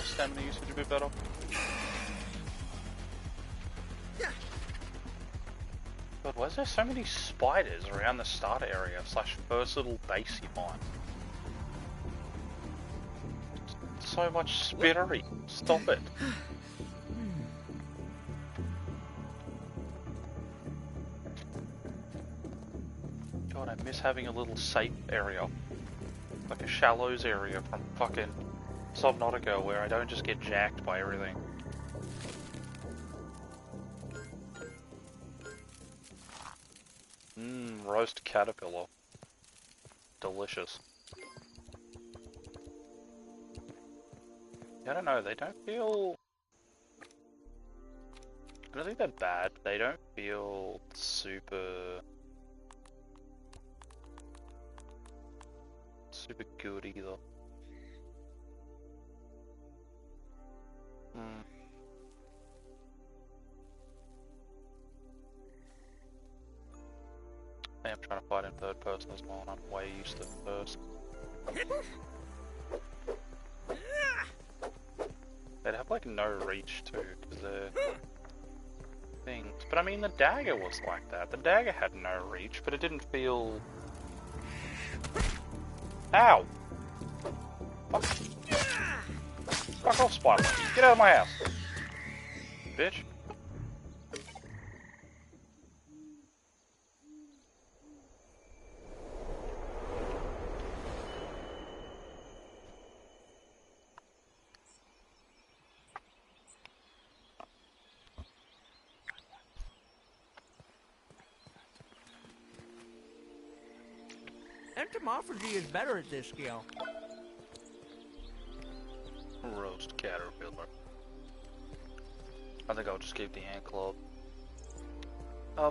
Stamina usage a bit better. God, why is there so many spiders around the start area / first little base you find? So much spittery. Stop it. God, I miss having a little safe area. Like a shallows area from fucking Subnautica where I don't just get jacked by everything. Roast caterpillar. Delicious. I don't know, they don't feel... I don't think they're bad, but they don't feel super good either. I am trying to fight in third person as well, and I'm way used to first. They'd have like no reach too, because they're things. But I mean, the dagger was like that. The dagger had no reach, but it didn't feel... Ow! Fuck, Fuck off, spider! Get out of my house! Bitch. Entomophagy is better at this skill. Roast caterpillar. I think I'll just keep the ant club.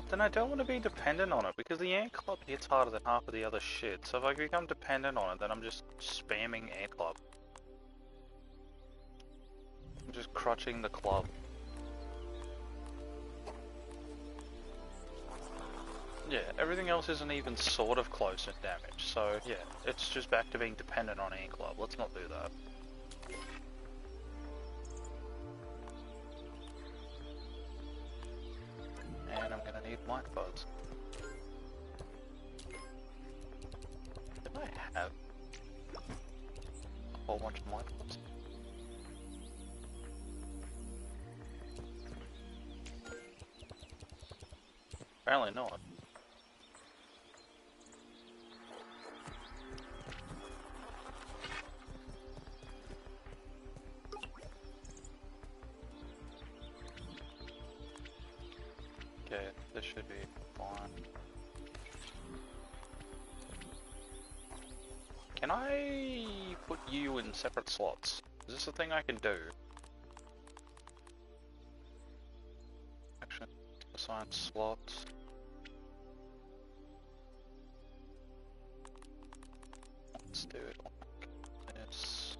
Then I don't want to be dependent on it, because the ant club hits harder than half of the other shit. So if I become dependent on it, then I'm just spamming ant club. I'm just crutching the club. Yeah, everything else isn't even sort of close in damage, so yeah, it's just back to being dependent on ant club. Let's not do that. And I'm gonna need mic buds. Did I have a whole bunch of mic buds? Apparently not. Okay, this should be fine. Can I put you in separate slots? Is this a thing I can do? Action, assign slots. Let's do it like this.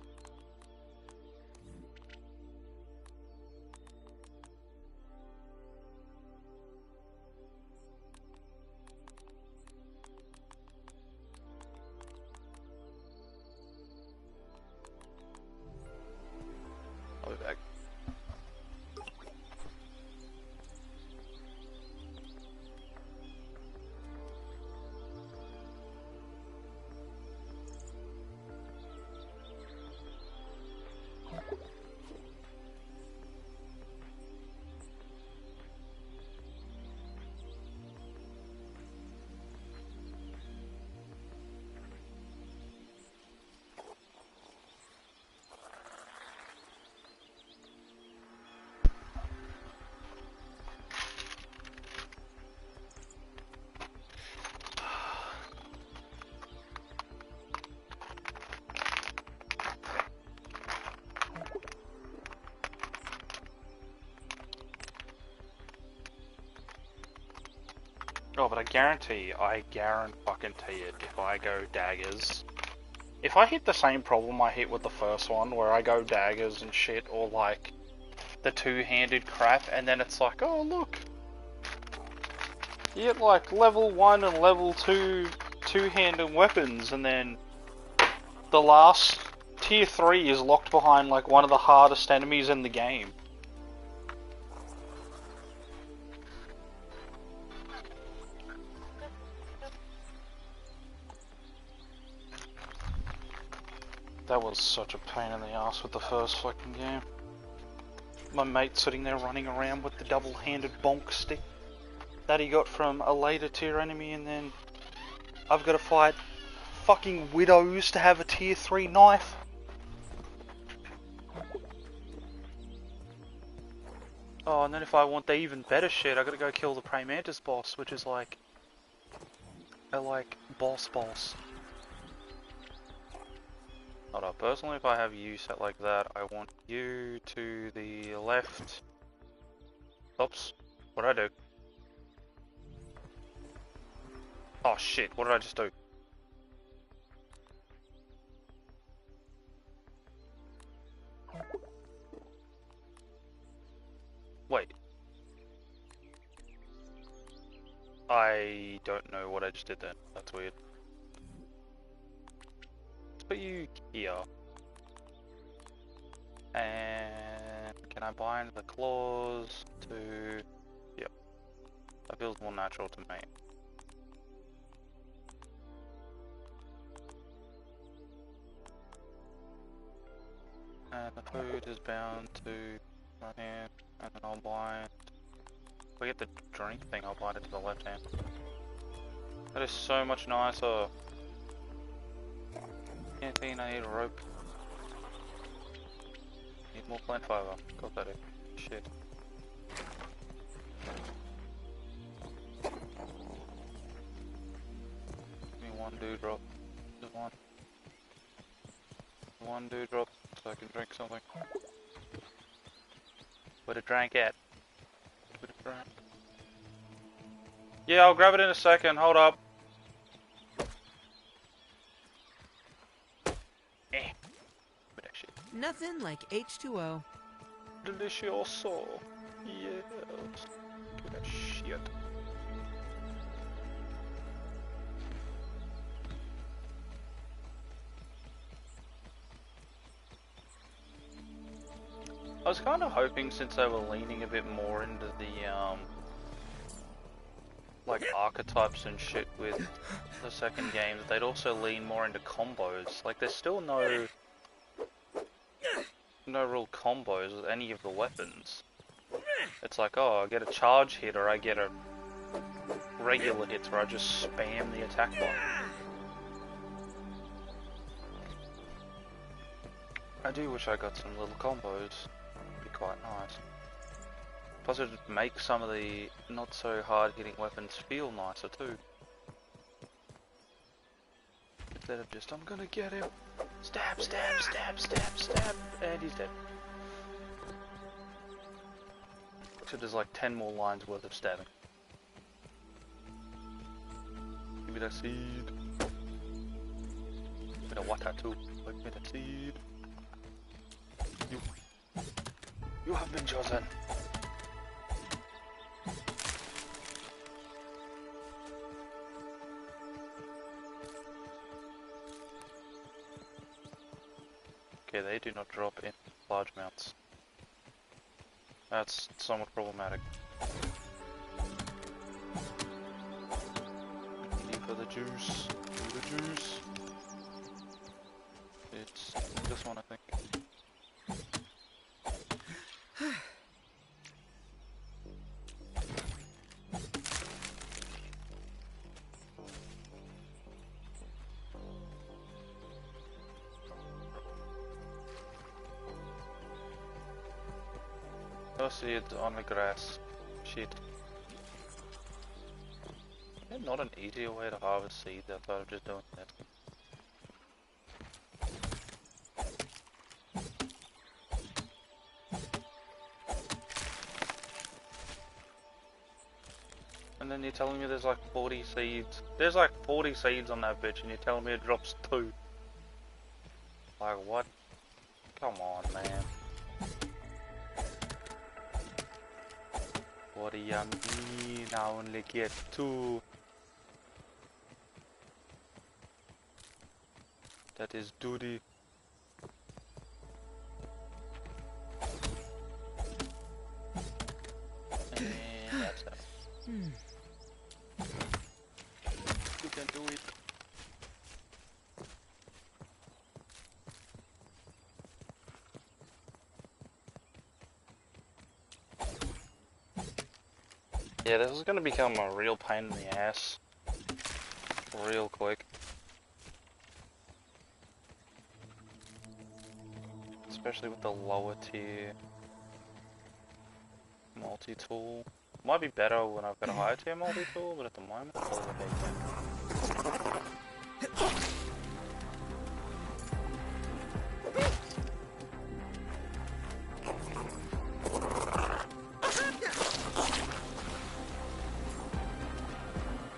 I'll be back. Oh, but I guarantee it, if I go daggers... If I hit the same problem I hit with the first one, where I go daggers and shit, or like, the two-handed crap, and then it's like, oh look! You get like level 1 and level 2 two-handed weapons, and then the last tier 3 is locked behind like one of the hardest enemies in the game. That was such a pain in the ass with the first fucking game. My mate sitting there running around with the double-handed bonk stick that he got from a later tier enemy, and then I've got to fight fucking widows to have a tier 3 knife. Oh, and then if I want the even better shit, I gotta go kill the Praying Mantis boss, which is like a boss. Hold up, personally if I have you set like that, I want you to the left. Oops, what did I do? Oh shit, what did I just do? Wait. I don't know what I just did then, that's weird. Let's put you here. And can I bind the claws to... Yep. That feels more natural to me. And the food is bound to right hand, and then I'll bind... If I get the drink thing, I'll bind it to the left hand. That is so much nicer. Canteen, I need a rope. Need more plant fiber. Got that. Shit. Give me one dewdrop. Just one. One dewdrop so I can drink something. Where the drank at? Where the drank? Yeah, I'll grab it in a second. Hold up. Nothing like H2O. Delicioso. Yes. Give that shit. I was kind of hoping, since they were leaning a bit more into the like archetypes and shit with the second game, that they'd also lean more into combos. Like, there's still no real combos with any of the weapons. It's like, oh, I get a charge hit, or I get a regular hits where I just spam the attack button. I do wish I got some little combos. It'd be quite nice. Plus it would make some of the not so hard hitting weapons feel nicer too. Instead of just, I'm gonna get him. Stab, stab, stab, stab, stab, and he's dead. So there's like 10 more lines worth of stabbing. Give me that seed. Give me the water too. Give me that seed. You have been chosen. Okay, they do not drop in large amounts. That's somewhat problematic. Need for the juice. For the juice. It's this one, I think. I see it on the grass. Shit. Is there not an easier way to harvest seeds outside of just doing that? And And then you're telling me there's like 40 seeds. There's like 40 seeds on that bitch and you're telling me it drops 2. Like what? Come on, man. What do you mean I only get 2? That is duty. And that's it. You can do it. Yeah, this is gonna become a real pain in the ass. Real quick. Especially with the lower tier multi-tool. Might be better when I've got a higher tier multi-tool, but at the moment, I really hate that.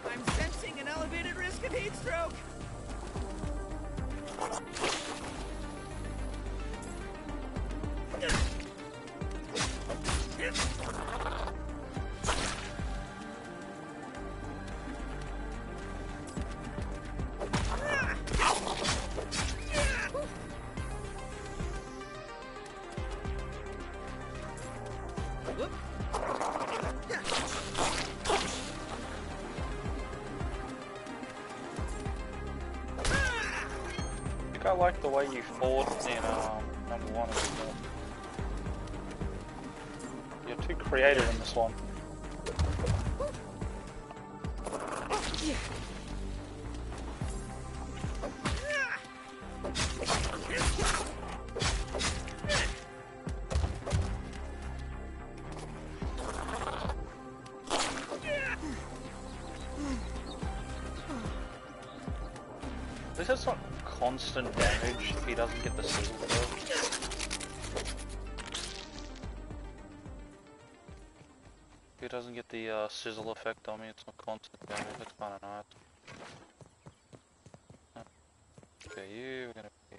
I'm sensing an elevated risk of heat stroke. I like the way you fought in number 1 as well. You're too creative in this one. At least it's not constant damage if he doesn't get the sizzle though. If he doesn't get the sizzle effect on me, it's not constant damage, that's kinda nice. Okay, we're gonna be...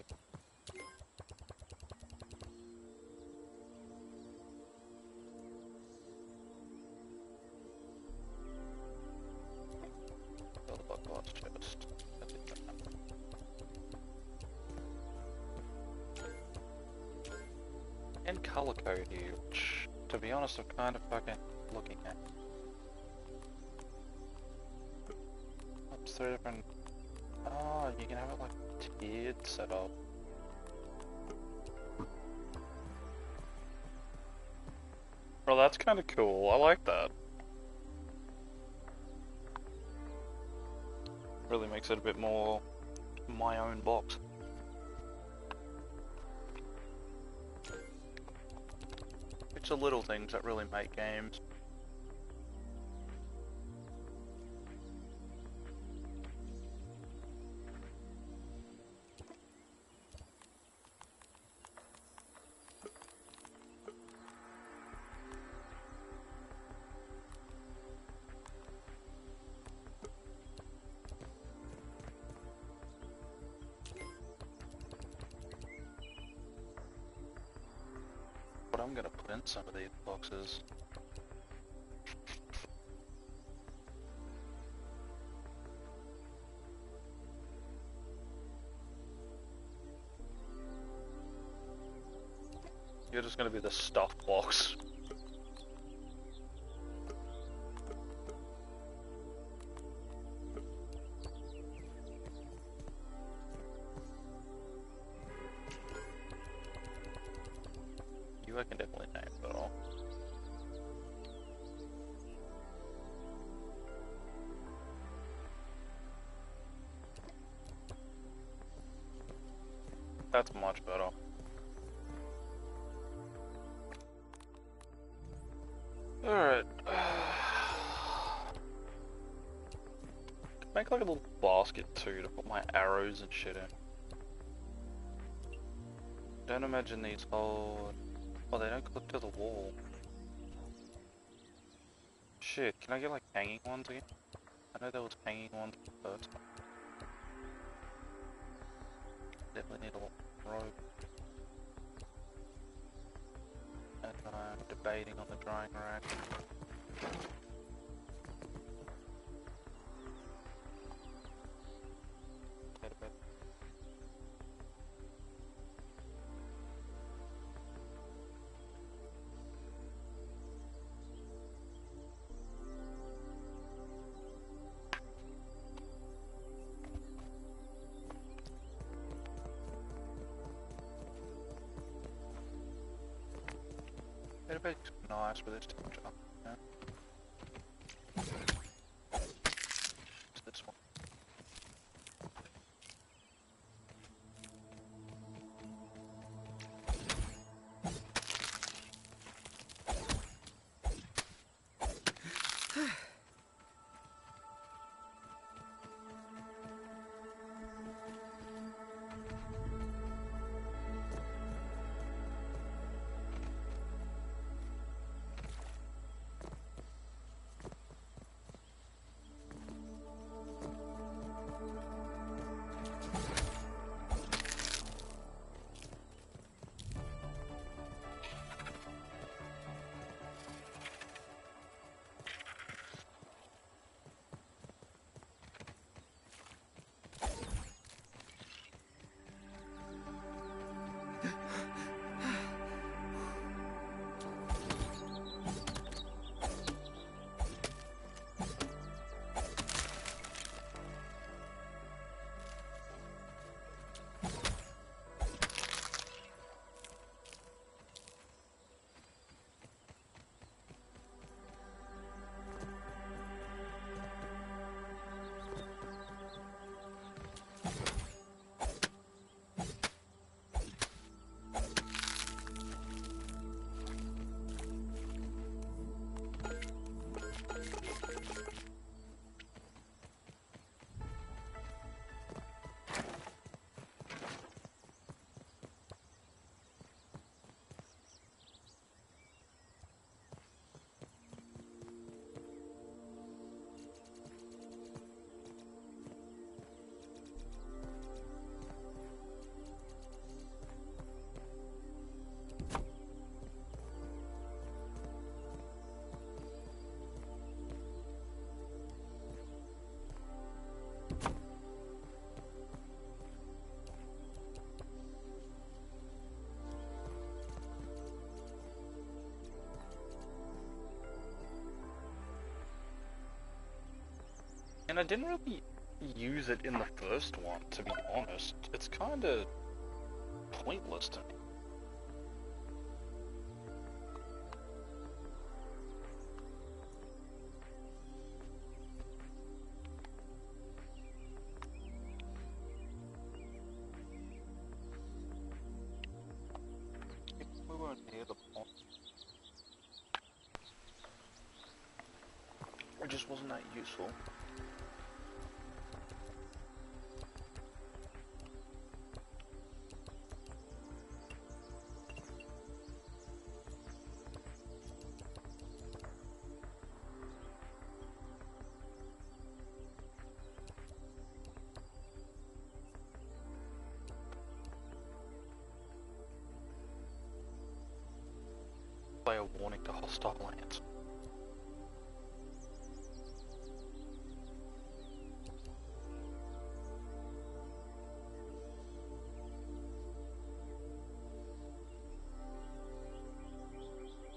Fill the buckle chest. And color code here, which, to be honest, I'm kind of fucking looking at. Oops, 3 different... Oh, you can have it like tiered setup. Well, that's kind of cool. I like that. Really makes it a bit more my own box. It's the little things that really make games. But I'm gonna put in some of these boxes. You're just gonna be the stuff box. You I can definitely name it all. That's much better. Alright. Make like a little basket too to put my arrows and shit in. Don't imagine these hold... Oh, they don't clip to the wall. Shit, can I get like hanging ones again? I know there was hanging ones first. Definitely need a rope. And I'm debating on the drying rack. It'd be nice with this temperature. Yeah. It's this one. And I didn't really use it in the first one, to be honest. It's kinda pointless to me. We weren't near the point. It just wasn't that useful. Player warning to hostile lands.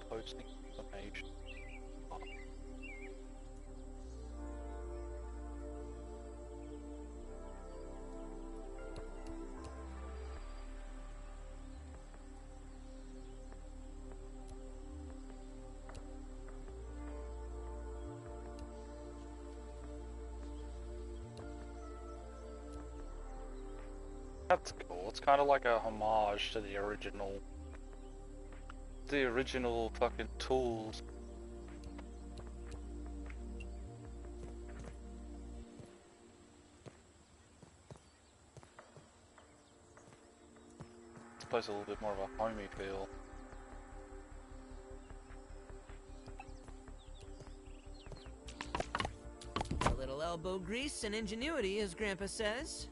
Posting information. Oh. That's cool. It's kind of like a homage to the original fucking tools. This place a little bit more of a homey feel. elbow grease and ingenuity, as Grandpa says.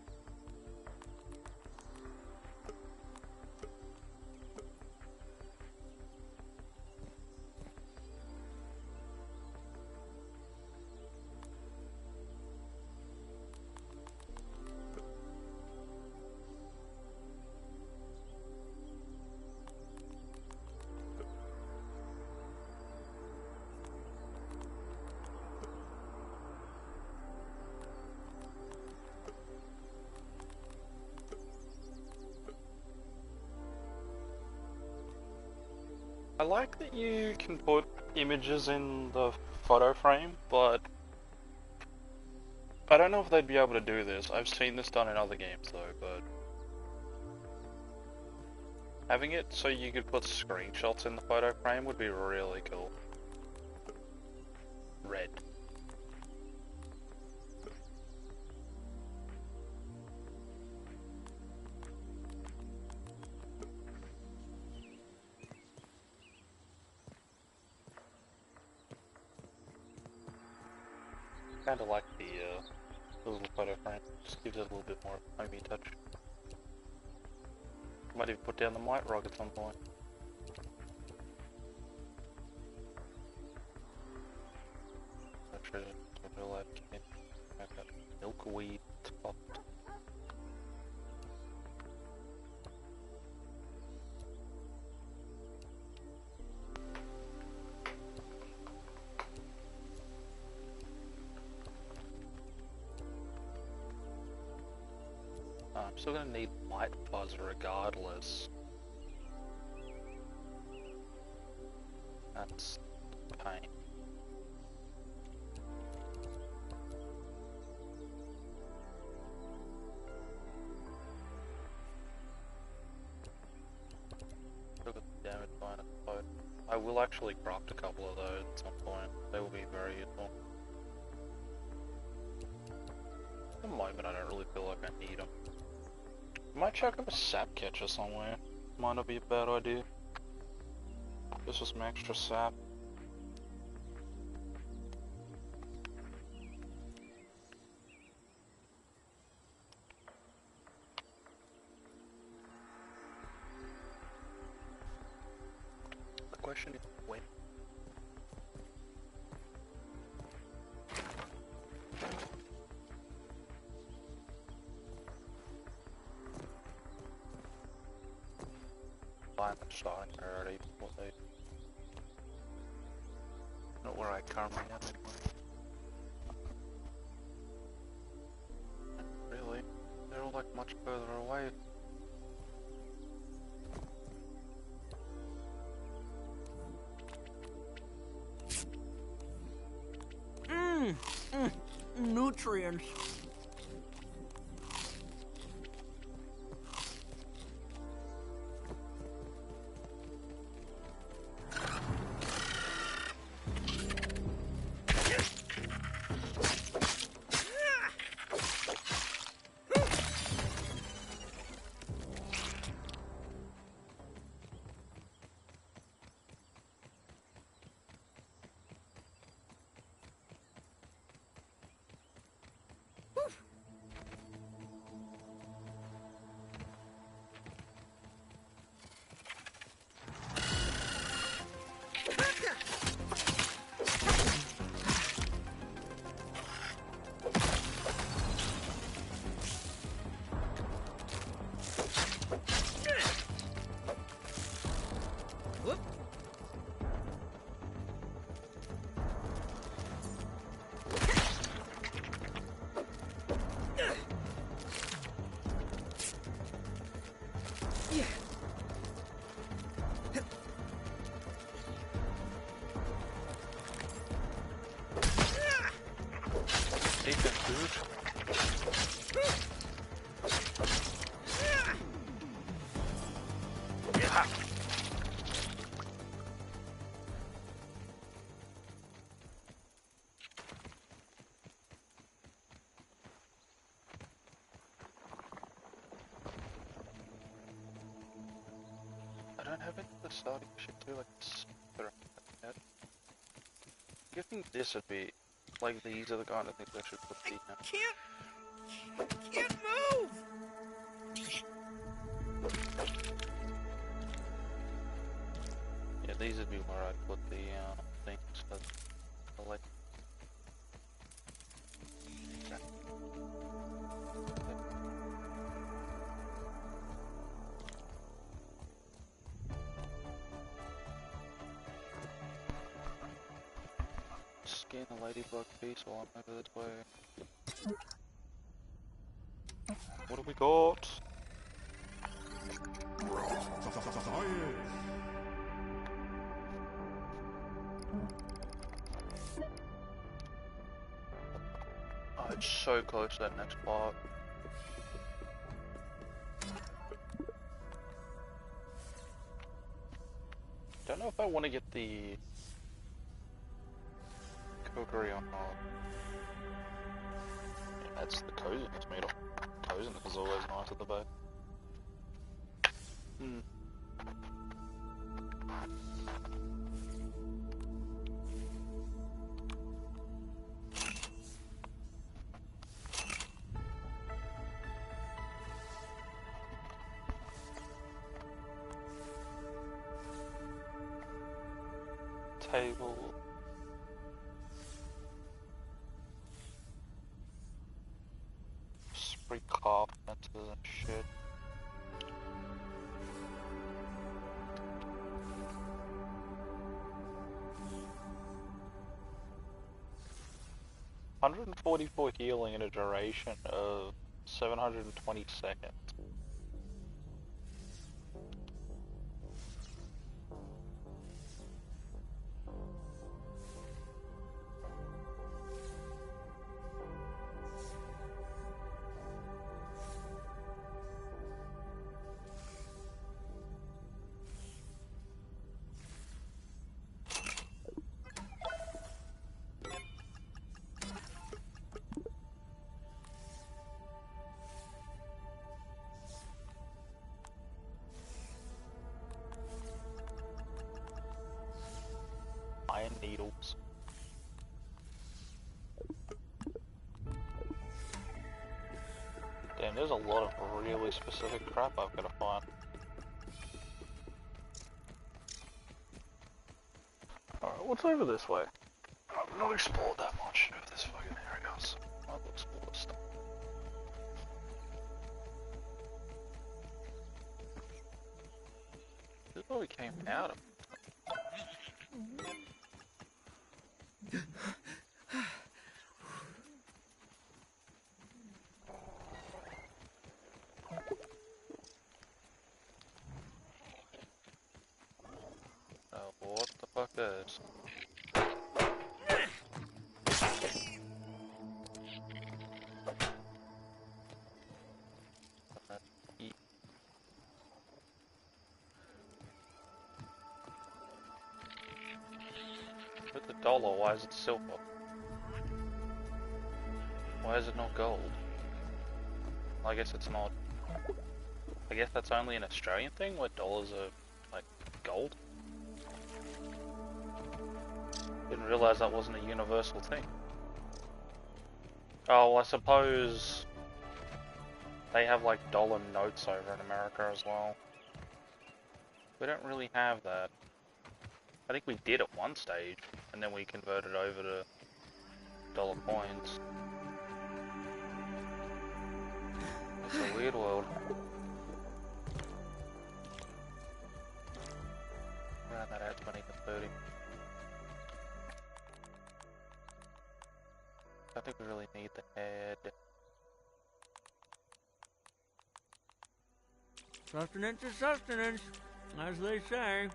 I like that you can put images in the photo frame, but I don't know if they'd be able to do this. I've seen this done in other games though, but having it so you could put screenshots in the photo frame would be really cool. Red. Kinda like the little photo frame. Just gives it a little bit more homey touch. Might even put down the Might Rock at some point. Milkweed top. I'm still gonna need Light Fuzz regardless. That's pain. Still got the damage minus both. I will actually craft a couple of those at some point. They will be very useful. At the moment I don't really feel like I need them. I might chuck up a sap catcher somewhere. Might not be a bad idea. This is some extra sap. The question is when. I'm starting already. Not where I currently am anyway. Really? They're all like much further away. Nutrients. I don't have any of the starting shit too, like this. I think this would be like these are the kind of things I should put the. Can't move! Yeah, these would be where I put the things for the like. Scan the ladybug piece while I'm over this way. What do we got? Oh, it's so close to that next part. Don't know if I want to get the cookery or not. Yeah, that's the coziness meter. Coziness is always nice at the back. Hmm. Table. Spray carpenters and shit. $144 healing in a duration of 720 seconds. Iron needles. Damn, there's a lot of really specific crap I've got to find. Alright, what's over this way? I've not explored that much of this fucking area, so I'll explore this stuff. This is where we came out of. What the fuck is? With the dollar, why is it silver? Why is it not gold? Well, I guess it's not. I guess that's only an Australian thing where dollars are like gold. Didn't realize that wasn't a universal thing. Oh, well, I suppose they have like dollar notes over in America as well. We don't really have that. I think we did at one stage, and then we converted over to dollar coins. It's a weird world. Around that out 20 to 30. I think we really need the head. Sustenance is sustenance, as they say.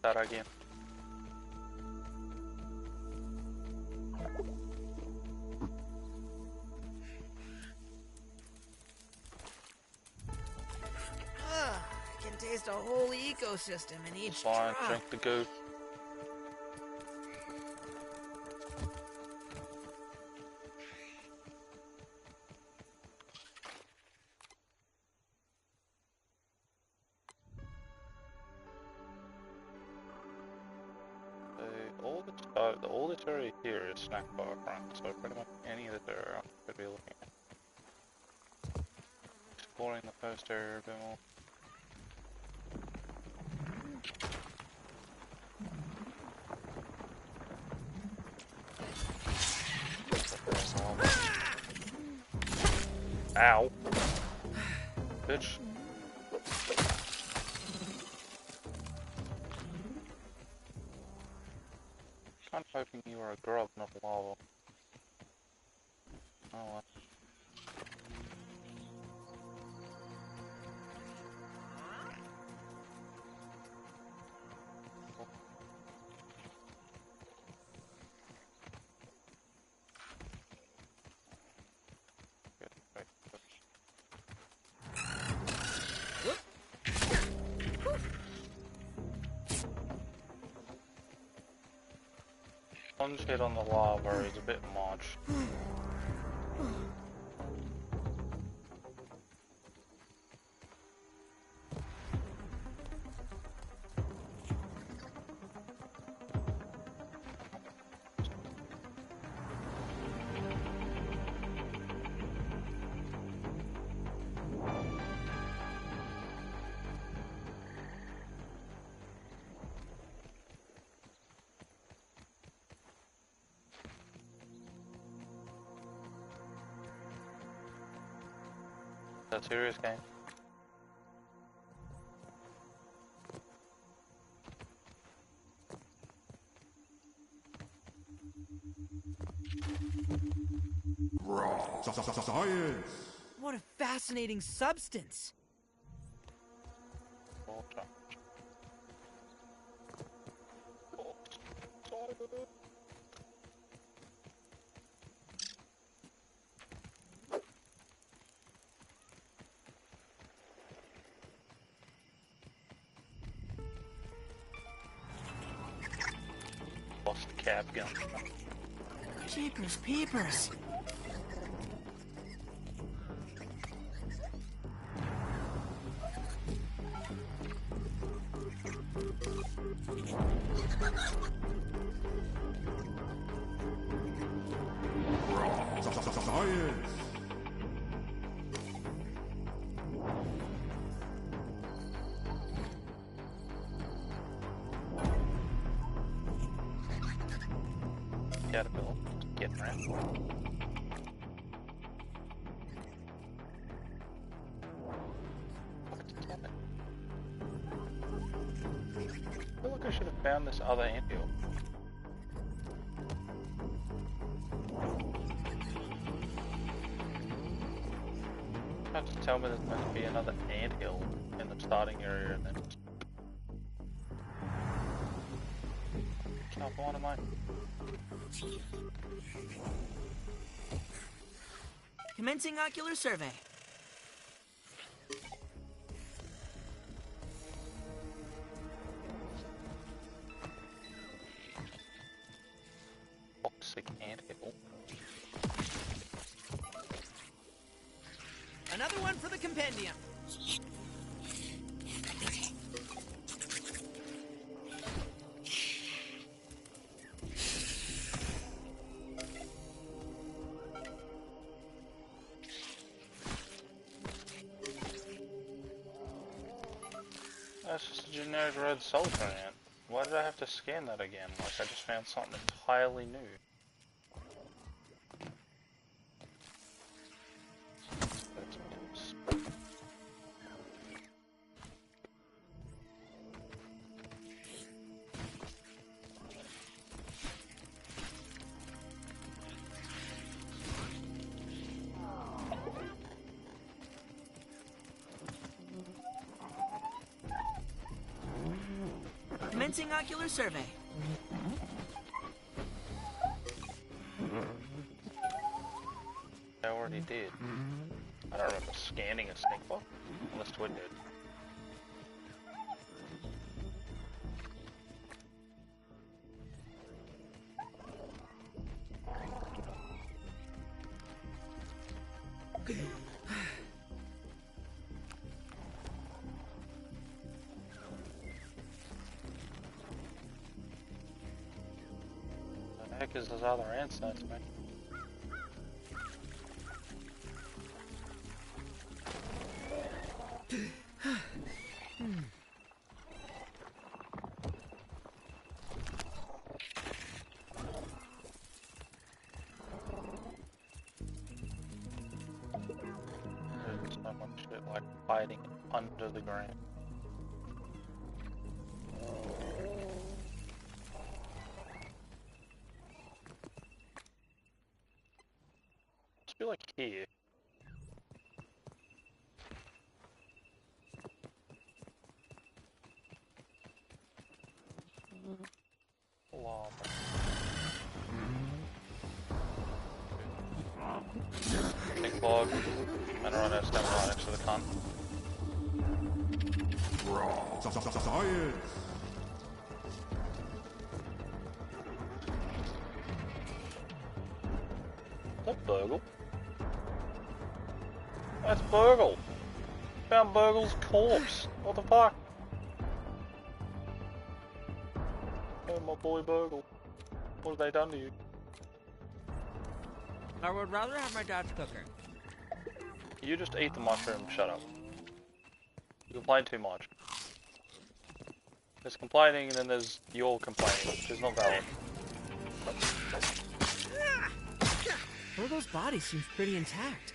That again. I can taste a whole ecosystem in each Fine, drop. drink the goo. So all this area here is snack bar front, so pretty much any of this area I could be looking at. Exploring the first area a bit more. Ow! Bitch. Kind of hoping you were a grub, not lava. Oh well. Good, right, good. Plunge hit on the lava is a bit much. That's a serious game. Science! What a fascinating substance. Water. Lost cab gun. Jeepers peepers. Science! Caterpillar. Getting around. Damn it. I feel like I should have found this other anthill. You have to tell me there's meant to be another anthill in the starting area and then can't find mine. Commencing ocular survey. Toxic anthill. Another one for the compendium. That's just a generic red sulfur ant. Why did I have to scan that again? Like I just found something entirely new. Commencing ocular survey. I already did. I don't remember scanning a snake bot, unless Twin did. is his other answer to me. There's so much shit like hiding under the ground. Must be like here. Lava. Pink log. And run out of stamina right next to the cunt. Science! Is that Burgle? That's Burgle! Found Burgle's corpse! What the fuck? Oh, my boy Burgle. What have they done to you? I would rather have my dad's cooker. You just eat the mushroom, shut up. You complain too much. There's complaining and then there's your complaining, which is not valid. Virgo's body seems pretty intact.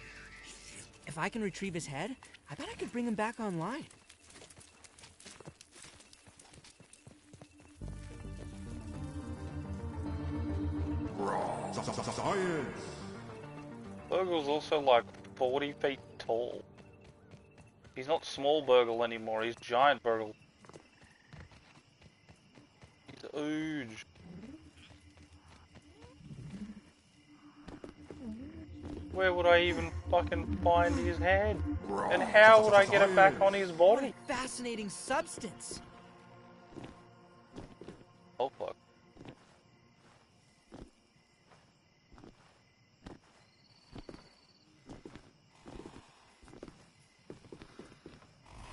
If I can retrieve his head, I bet I could bring him back online. Science! Burgle's also like 40 feet tall. He's not small Burgle anymore, he's giant Burgle. He's huge. Where would I even fucking find his head? And how would I get it back on his What body? a fascinating substance. Oh fuck.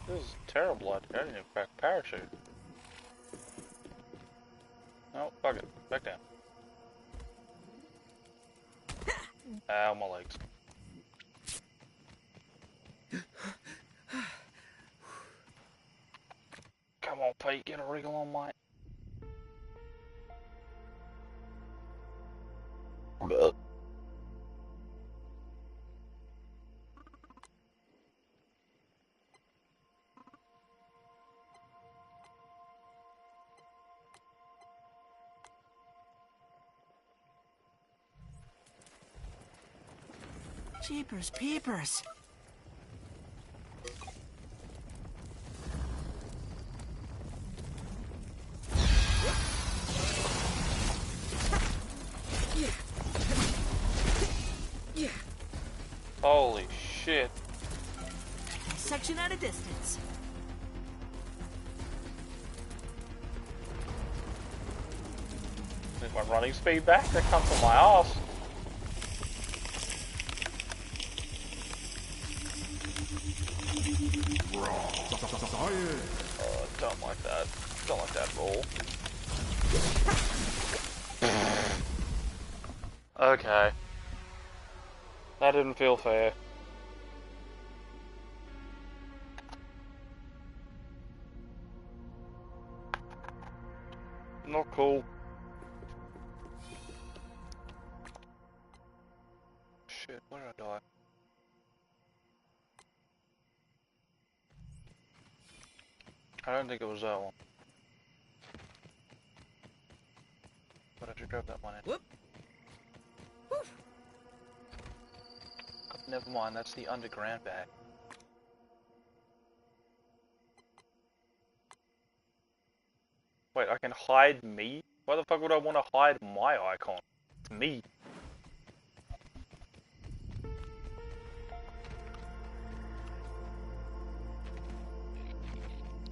This is terrible idea. I didn't even crack a parachute. Oh, fuck it. Back down. Ow, my legs. Come on, Pete, get a wriggle on, mate. Jeepers peepers. Holy shit. Section at a distance. Is my running speed back? That comes from my ass. Science! Oh, don't like that. Don't like that at all. Okay. That didn't feel fair. Not cool. Shit, where did I die? I don't think it was that one. But I should grab that one in. Whoop. Never mind, that's the underground bag. Wait, I can hide me? Why the fuck would I want to hide my icon? It's me.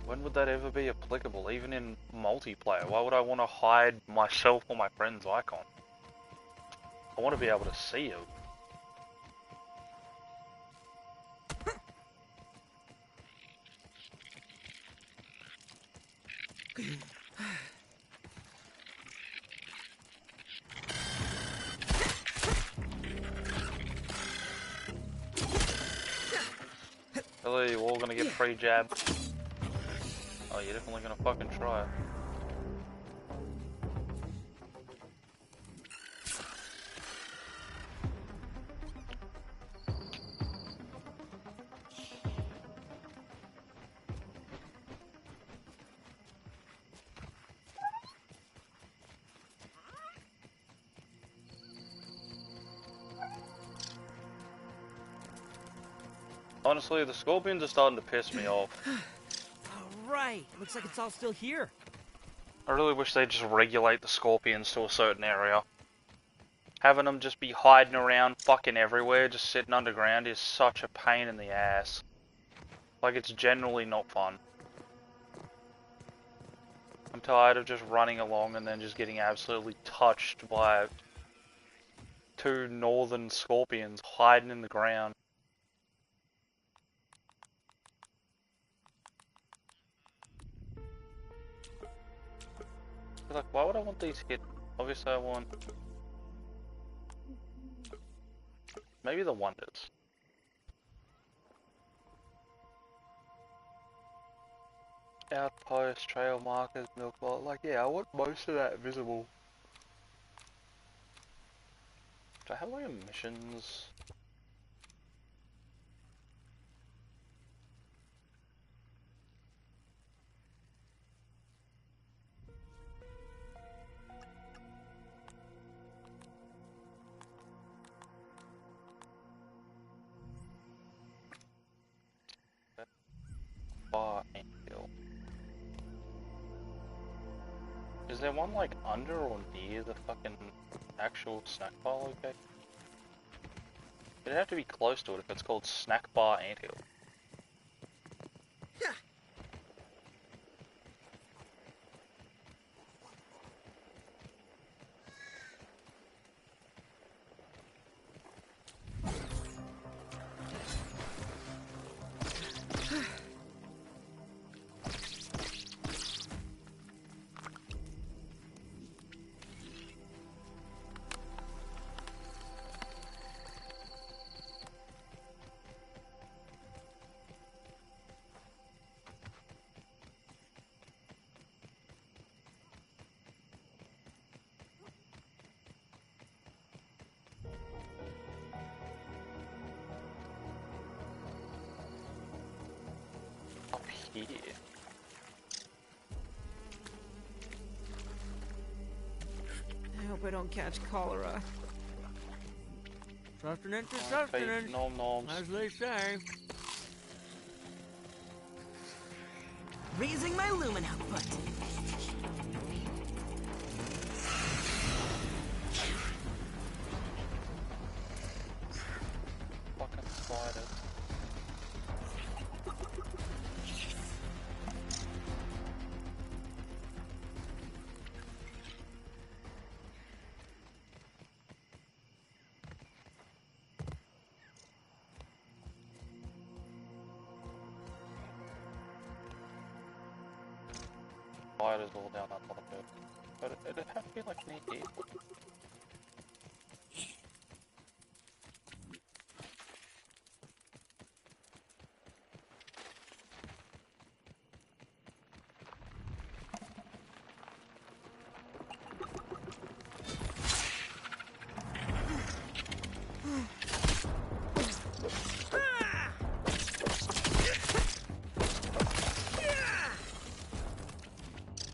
When would that ever be applicable, even in multiplayer? Why would I want to hide myself or my friend's icon? I want to be able to see it. Really, you're all gonna get free jab. Oh, you're definitely gonna fucking try it. Honestly, the scorpions are starting to piss me off. Alright, looks like it's all still here. I really wish they'd just regulate the scorpions to a certain area. Having them just be hiding around fucking everywhere, just sitting underground, is such a pain in the ass. Like, it's generally not fun. I'm tired of just running along and then just getting absolutely touched by 2 northern scorpions hiding in the ground. Like, why would I want these hidden? Obviously I want... maybe the wonders. Outpost, trail markers, milk vault. Like, yeah, I want most of that visible. Do I have like emissions? Anthill. Is there one like under or near the fucking actual snack bar location? It'd have to be close to it if it's called Snack Bar Anthill. Here. I hope I don't catch cholera. Sustenance is sustenance, Nom noms. as they say. Raising my lumen output. Fucking spiders. Spiders all down that bottom bit. But it'd have to be like near here.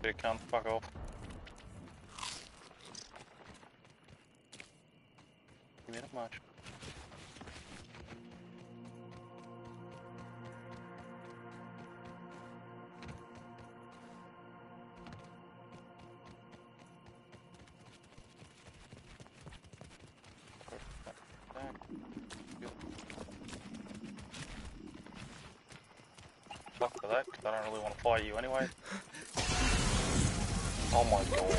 Dude, can't fuck off. Give me not much. Fuck for that, because I don't really want to fight you anyway. Oh my god.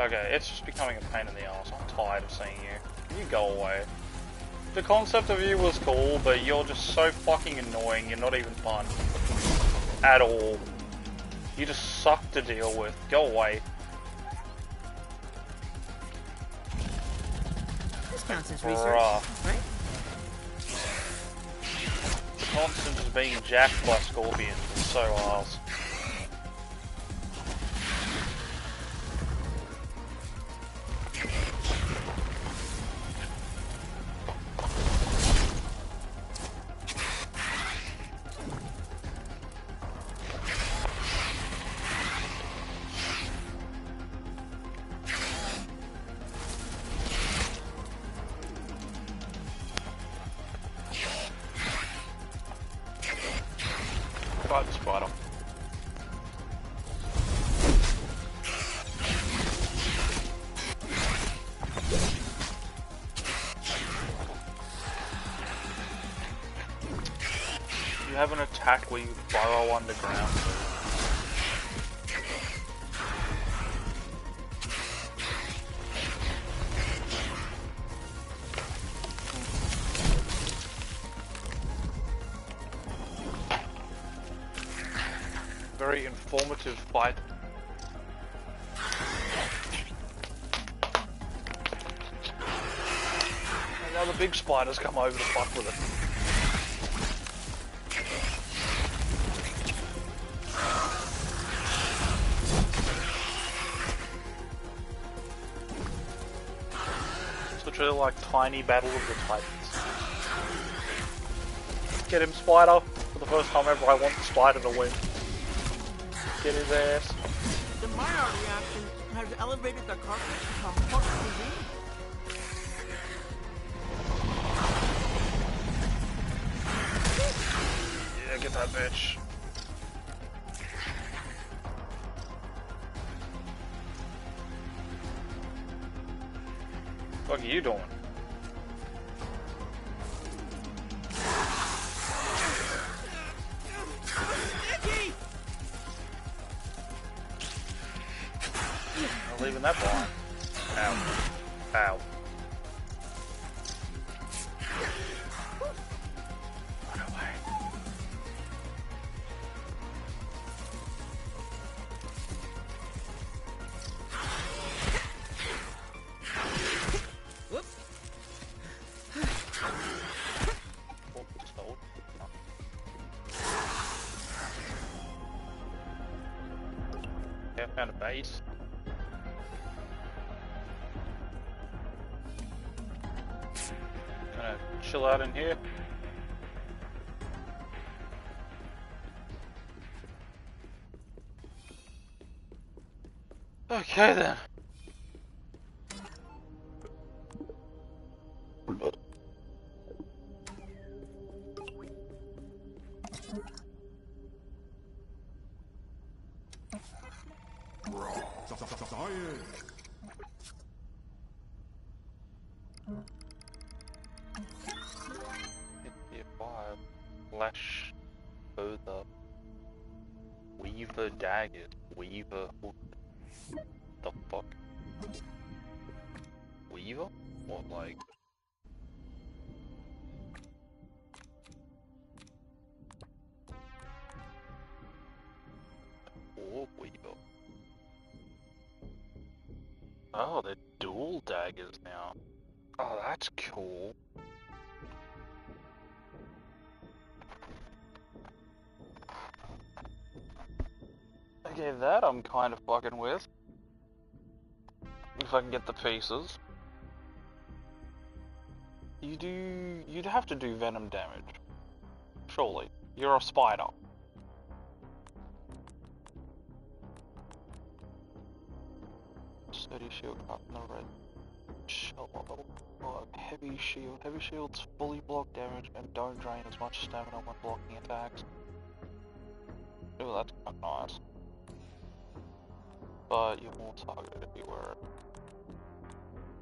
Okay, it's just becoming a pain in the ass. I'm tired of seeing you. Can you go away? The concept of you was cool, but you're just so fucking annoying. You're not even fun. At all. You just suck to deal with. Go away. This counts as research, Bruh. right? Constant is being jacked by scorpions. It's so arse. Fight the spider. You have an attack where you burrow underground. Very informative fight. And now the big spiders come over to fuck with it. It's literally like tiny battle of the titans. Get him, spider! For the first time ever, I want the spider to win. Get his ass. The Maillard reaction has elevated the carcass to haute cuisine. Yeah, get that bitch. What are you doing? I'm leaving that behind. Ow. Ow. Run away. Whoops. Oh, it's old. Yeah, I found a base. Gonna chill out in here. Okay then. Science. Hit fire. Flash. Further. Weaver daggers. Weaver hook. The fuck? Weaver? What, like? Or Weaver? Oh, they're dual daggers now. Oh, that's cool. Okay, that I'm kind of fucking with. If I can get the pieces. You'd have to do venom damage. Surely. You're a spider. Steady shield up in the red. Shell. Heavy shield. Heavy shields fully block damage and don't drain as much stamina when blocking attacks. Ooh, that's kind of nice. But you're more targeted if you wear it.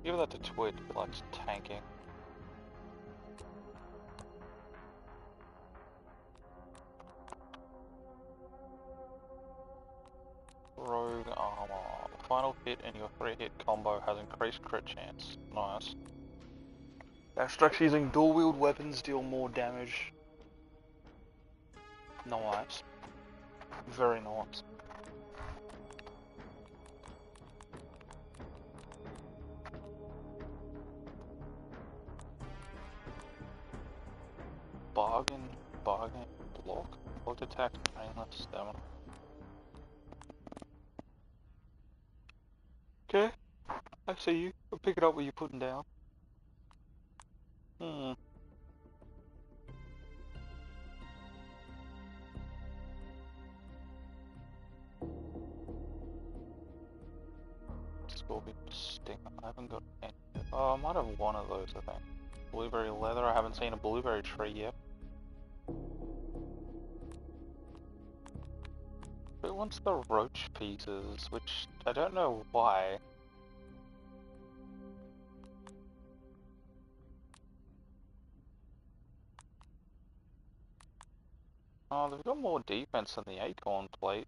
Give that to Twitch, who likes tanking. Rogue armor. Final hit in your 3-hit combo has increased crit chance. Nice. Dash strikes using dual wield weapons deal more damage. Nice. Very nice. bargain block. Block attack, brainless stamina. Okay, I see you. I'll pick it up what you're putting down. Scorpion Stinger. I haven't got any. Oh, I might have one of those, I think. Blueberry leather. I haven't seen a blueberry tree yet. Who wants the roach pieces? Which I don't know why. Oh, they've got more defense than the acorn plate.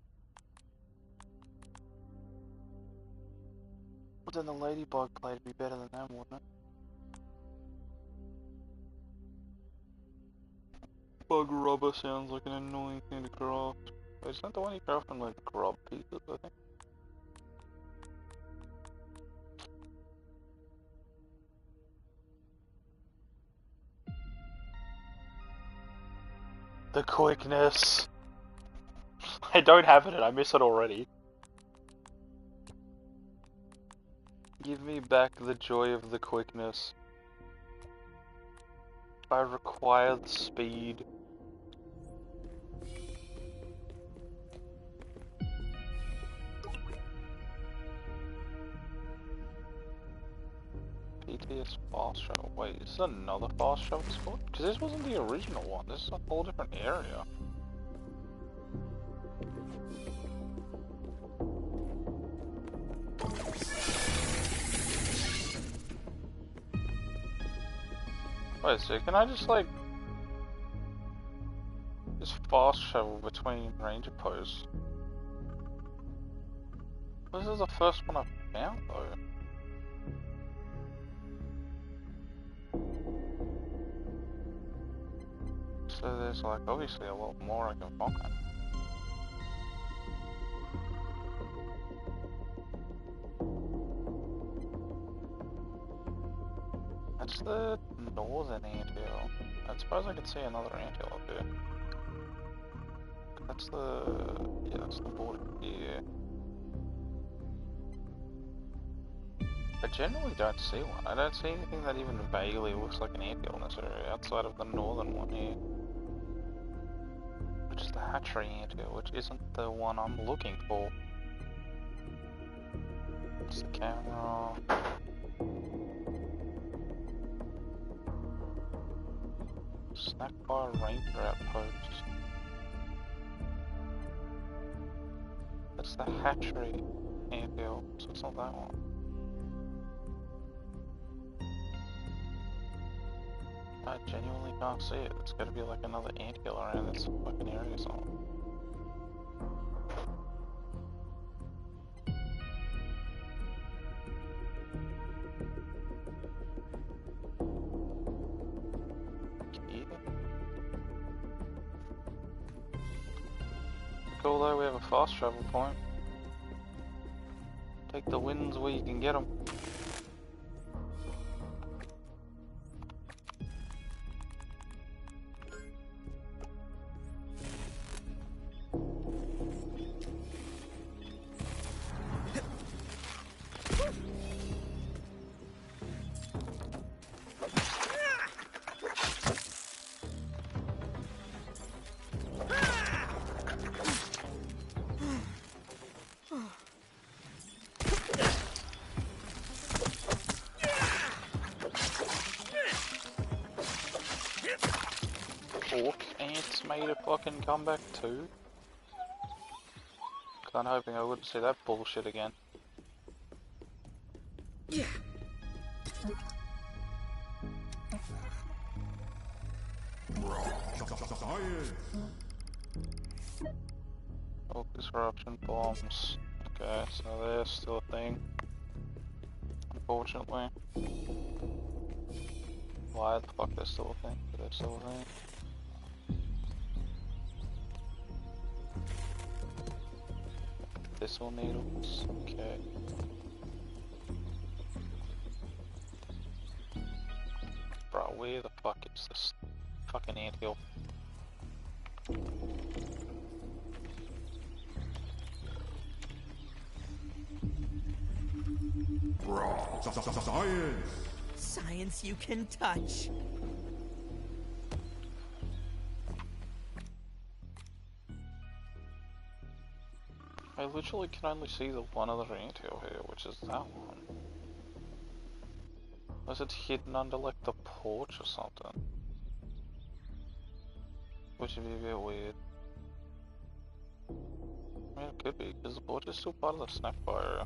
But then the ladybug plate would be better than them, wouldn't it? Bug rubber sounds like an annoying thing to craft. Wait, isn't that the one you craft from like grub pieces, I think? The quickness! I don't have it and I miss it already. Give me back the joy of the quickness. I require the speed. PTS fast shuttle. Wait, is this another fast shuttle spot? Because this wasn't the original one. This is a whole different area. Wait, so can I just like just fast travel between ranger posts? This is the first one I've found though. So there's like obviously a lot more I can find. That's the northern anthill. I suppose I could see another anthill up there. That's the... yeah, that's the border here. I generally don't see one. I don't see anything that even vaguely looks like an anthill in this area outside of the northern one here. Which is the hatchery anthill, which isn't the one I'm looking for. It's the camera. Snack bar ranger outpost. That's the hatchery anthill, so it's not that one. I genuinely can't see it. It's gotta be like another anthill around this fucking area or something. Cool though, we have a fast travel point. Take the wins where you can get them. Orc ants made a fucking comeback too? I'm hoping I wouldn't see that bullshit again. Yeah. Science. Orc disruption bombs. Okay, so they're still a thing. Unfortunately. Why the fuck they're still a thing? They're still a thing. Thistle needles, okay. Bro, where the fuck is this Fucking anthill. Raw. Science. Science you can touch. I literally can only see the one other anthill here, which is that one. Unless it's hidden under like the porch or something. Which would be a bit weird. I mean, it could be, because the porch is still part of the snack bar area.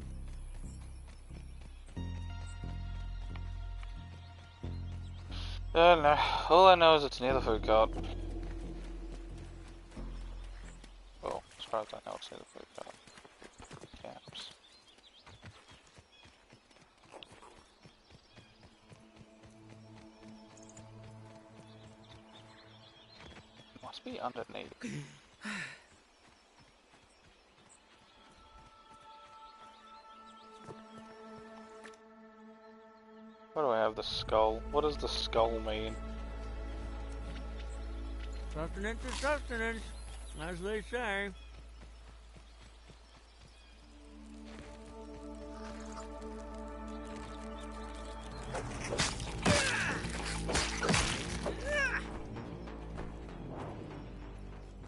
I don't know. All I know is it's near the food cart. Well, as far as I know, it's near the food cart. Camps. Must be underneath. Why do I have the skull? What does the skull mean? Sustenance is sustenance, as they say.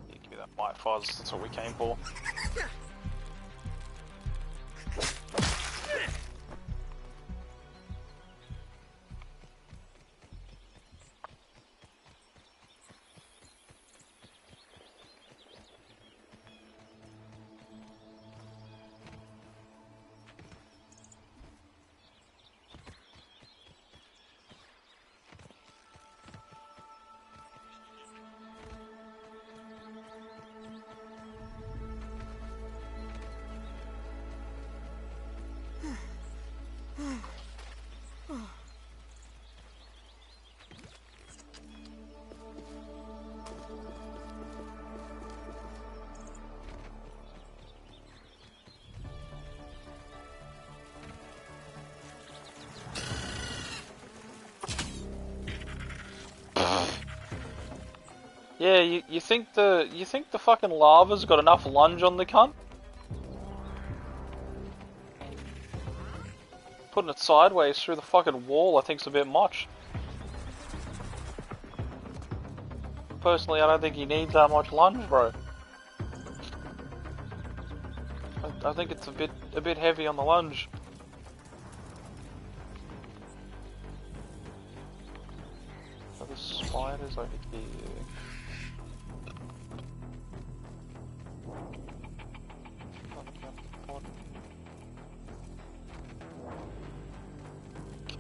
Yeah, give me that white fuzz, that's what we came for. Yeah, you think the fucking lava's got enough lunge on the cunt? Putting it sideways through the fucking wall I think's a bit much. Personally, I don't think he needs that much lunge, bro. I think it's a bit heavy on the lunge. So the spider's over here.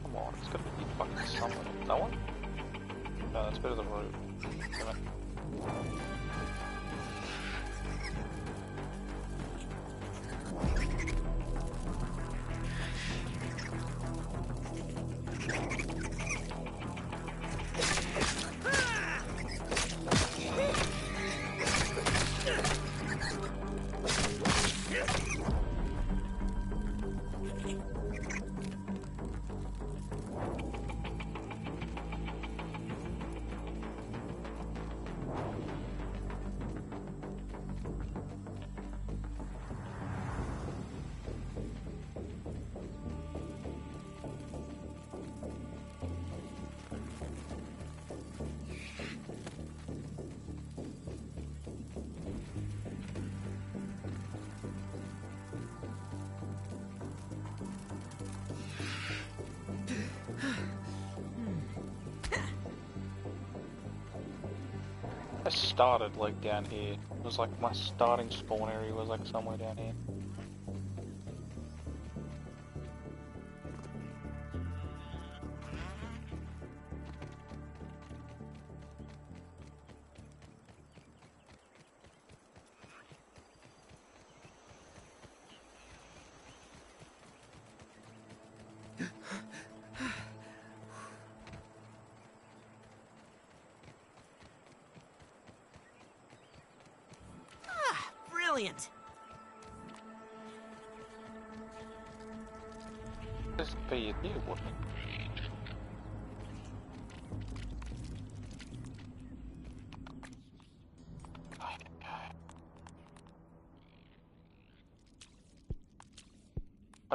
Come on, it's gotta be fucking somewhere. That one? No, that's better than the road. Damn it. I started like down here. It was like my starting spawn area was like somewhere down here. Brilliant. This would be a deal, wouldn't it?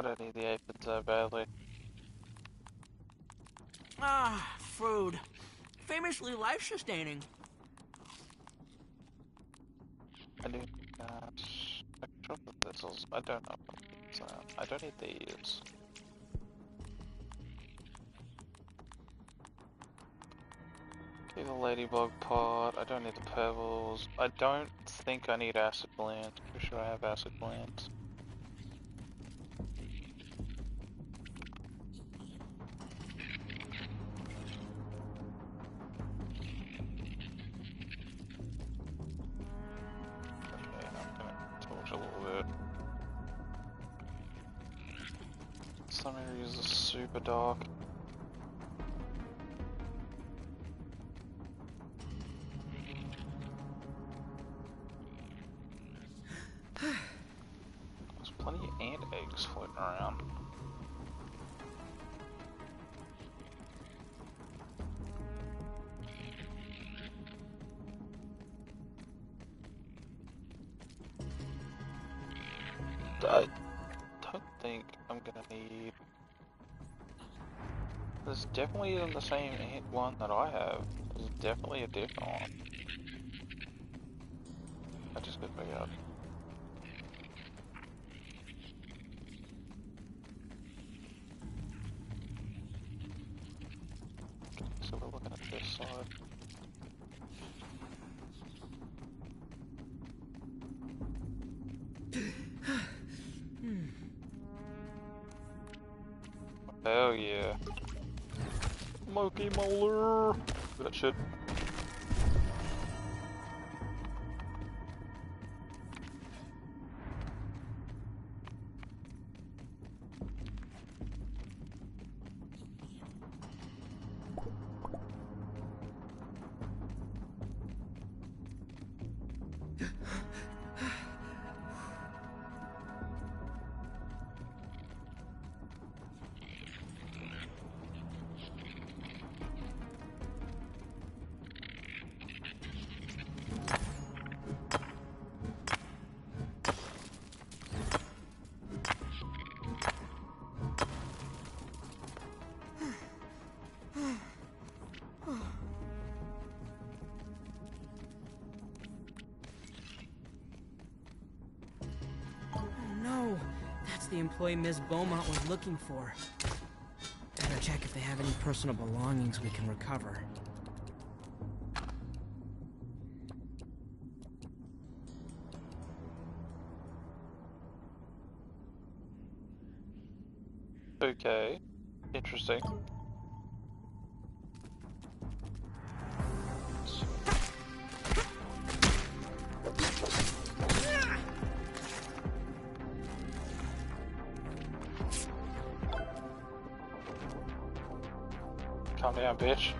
I don't need the aphids so badly. Ah, food. Famously life-sustaining. I do chocolate thistles. I don't know. So I don't need these. Okay, the ladybug pot. I don't need the pebbles. I don't think I need acid glands. Pretty sure I have acid glands. Okay, I'm gonna torch a little bit. Some areas are super dark. There's plenty of ant eggs floating around. I don't think I'm gonna need... This definitely isn't the same ant one that I have. There's definitely a different one. I just gotta figure out. Okay, so we're looking at this side. Hell yeah. Monkey molar! That shit. The employee Ms. Beaumont was looking for. Better check if they have any personal belongings we can recover. Okay. Interesting. Calm down, bitch.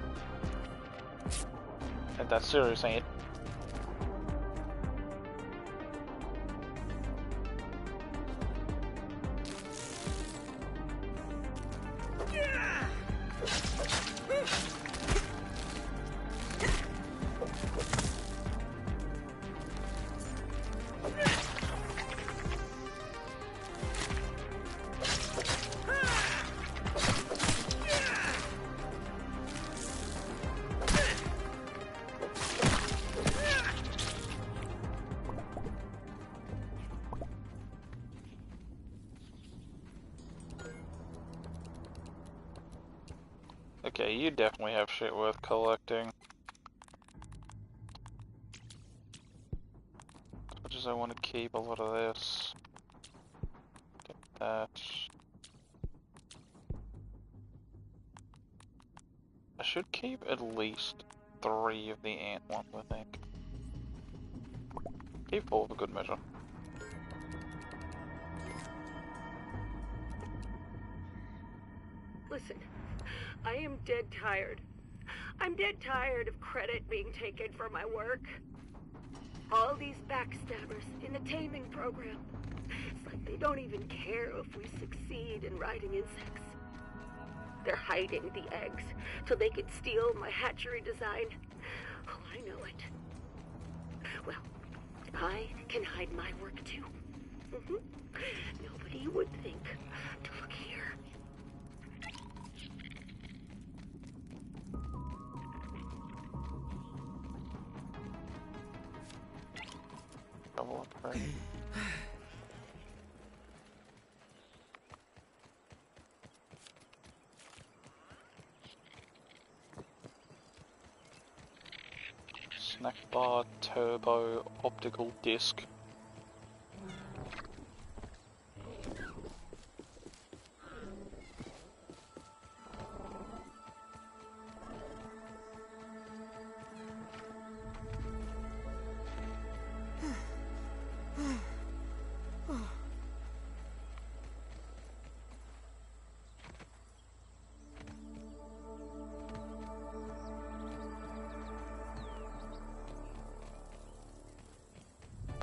And that's serious, ain't it? Okay, you definitely have shit worth collecting. As much as I want to keep a lot of this. Get that. I should keep at least 3 of the ant ones, I think. Keep 4 for good measure. Listen, I am dead tired. I'm dead tired of credit being taken for my work. All these backstabbers in the taming program. It's like they don't even care if we succeed in riding insects. They're hiding the eggs so they could steal my hatchery design. Oh, I know it. Well, I can hide my work too. Nobody would think to look here. Double upgrade. Snack bar turbo optical disc.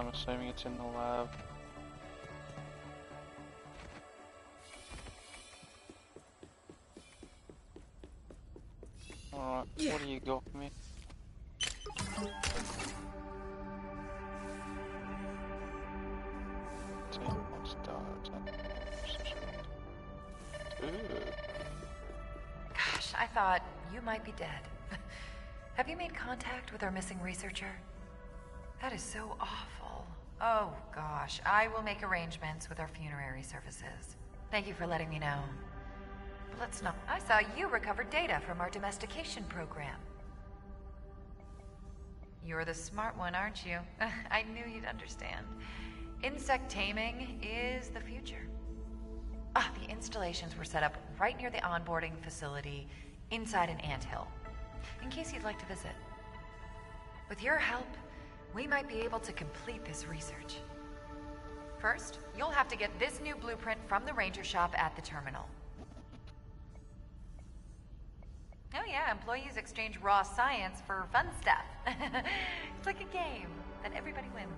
I'm assuming it's in the lab. Alright, what do you got for me? Ooh. Gosh, I thought you might be dead. Have you made contact with our missing researcher? That is so awful. Oh gosh, I will make arrangements with our funerary services. Thank you for letting me know. But let's not. I saw you recovered data from our domestication program. You're the smart one, aren't you? I knew you'd understand. Insect taming is the future. The installations were set up right near the onboarding facility inside an anthill, in case you'd like to visit. With your help, we might be able to complete this research. First, you'll have to get this new blueprint from the ranger shop at the terminal. Oh yeah, employees exchange raw science for fun stuff. It's like a game, and everybody wins.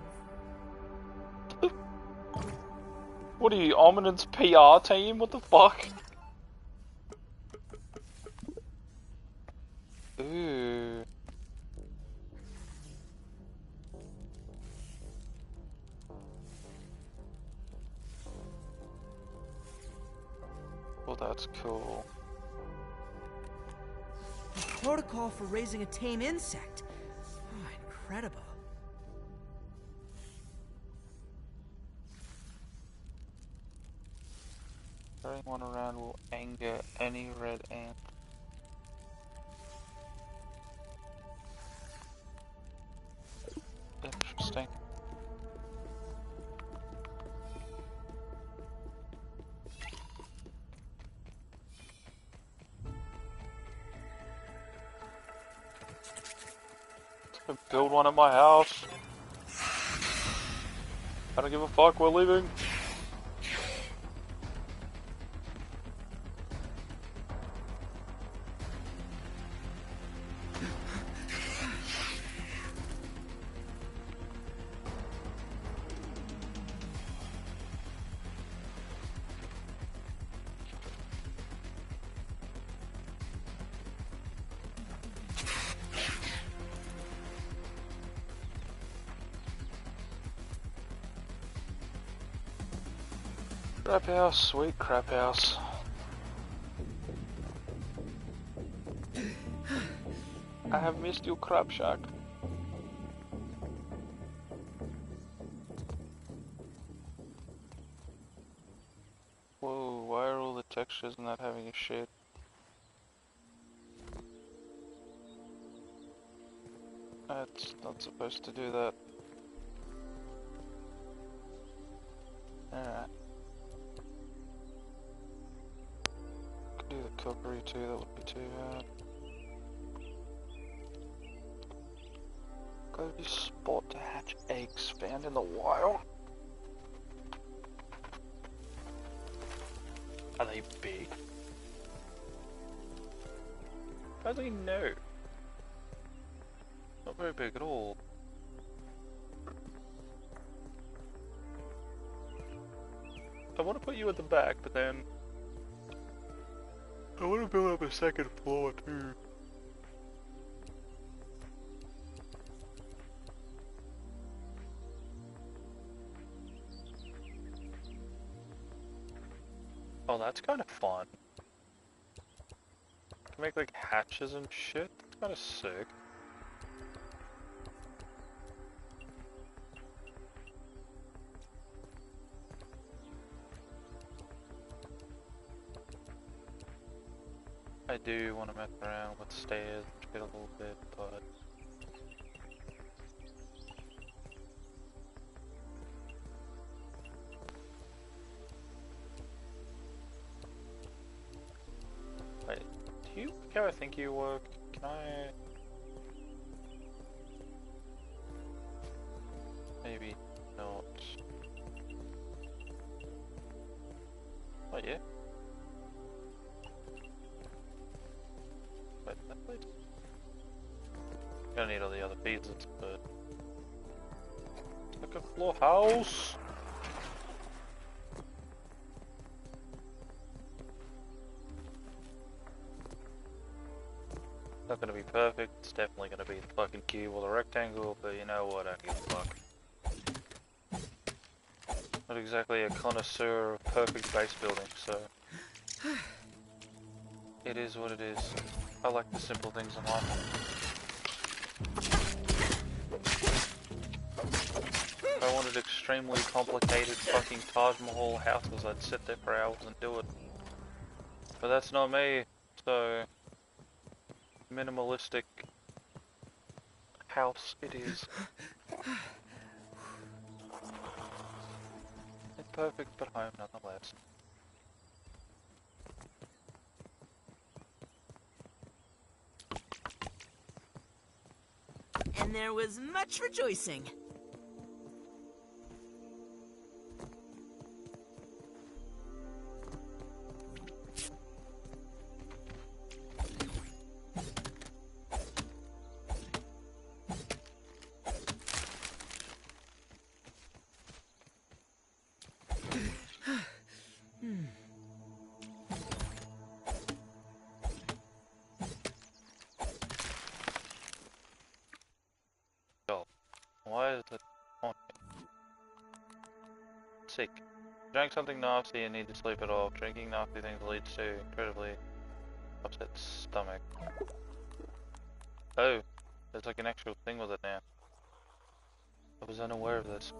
What are you, Ominent's PR team? What the fuck? Ooh. Well, that's cool. A protocol for raising a tame insect. Oh, incredible. Carrying one around will anger any red ant. Interesting. Build one at my house. I don't give a fuck, we're leaving. Crap house, sweet crap house. I have missed your crap shack. Whoa, why are all the textures not having a shit? That's not supposed to do that. Alright. Do the cookery too, that would be too bad. Go to this spot to hatch eggs found in the wild. Are they big? How do they know? Not very big at all. I want to put you at the back, but then I want to build up a second floor too. Oh, that's kind of fun. Can make like hatches and shit. That's kind of sick. I do want to mess around with stairs a little bit, but wait, do you work how I think you work? Can I maybe not? Oh yeah. Wait, that place? Gonna need all the other pieces, but it's like a floor house. Not gonna be perfect. It's definitely gonna be the fucking cube or the rectangle, but you know what? I don't give a fuck. Not exactly a connoisseur of perfect base building, so it is what it is. I like the simple things in life. If I wanted extremely complicated fucking Taj Mahal houses, I'd sit there for hours and do it. But that's not me, so minimalistic house it is. Imperfect, but home nonetheless. And there was much rejoicing. Why is it on? Sick. Drank something nasty and need to sleep it off. Drinking nasty things leads to incredibly upset stomach. Oh, there's like an actual thing with it now. I was unaware of this.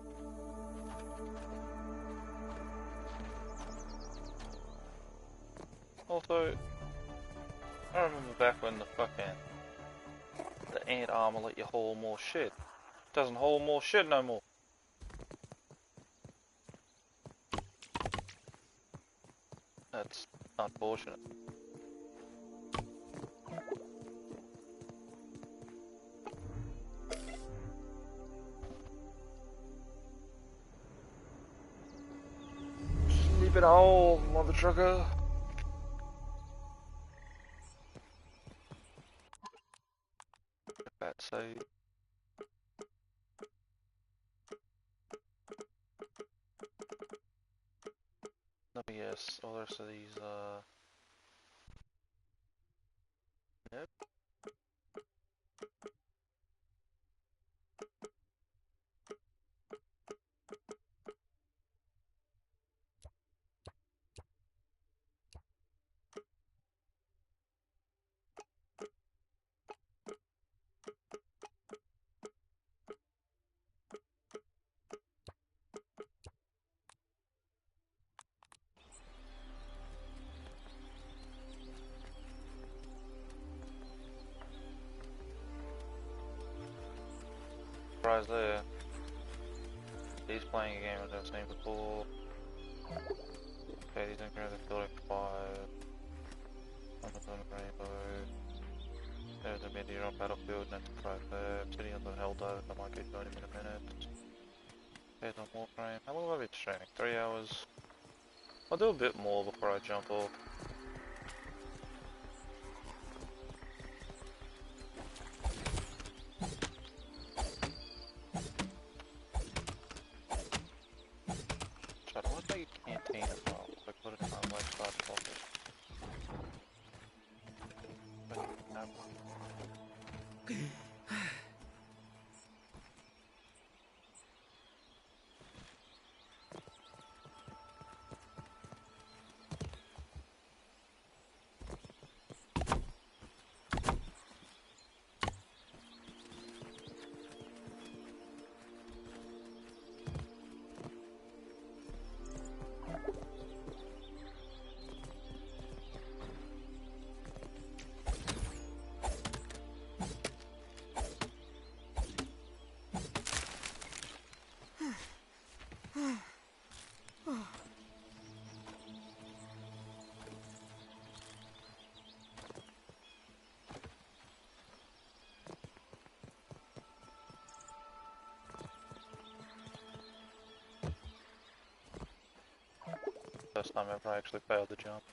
Also, I remember back when the ant armor let you haul more shit. Doesn't hold more shit no more. That's unfortunate. Sleep it all, mother trucker. Bad save. Let me guess, all the rest of these, nope. Surprise there. He's playing a game I've never seen before. Okay, he's in the Field X5. On the Rainbow. There's a meteor on Battlefield, and that's right there. I'm sitting on the Helldive, I might get 90 in a minute. There's on Warframe. How long have I been streaming? 3 hours? I'll do a bit more before I jump off. I want to make a canteen as well. I put it in my lifestyle pocket. first time ever I actually failed the jump.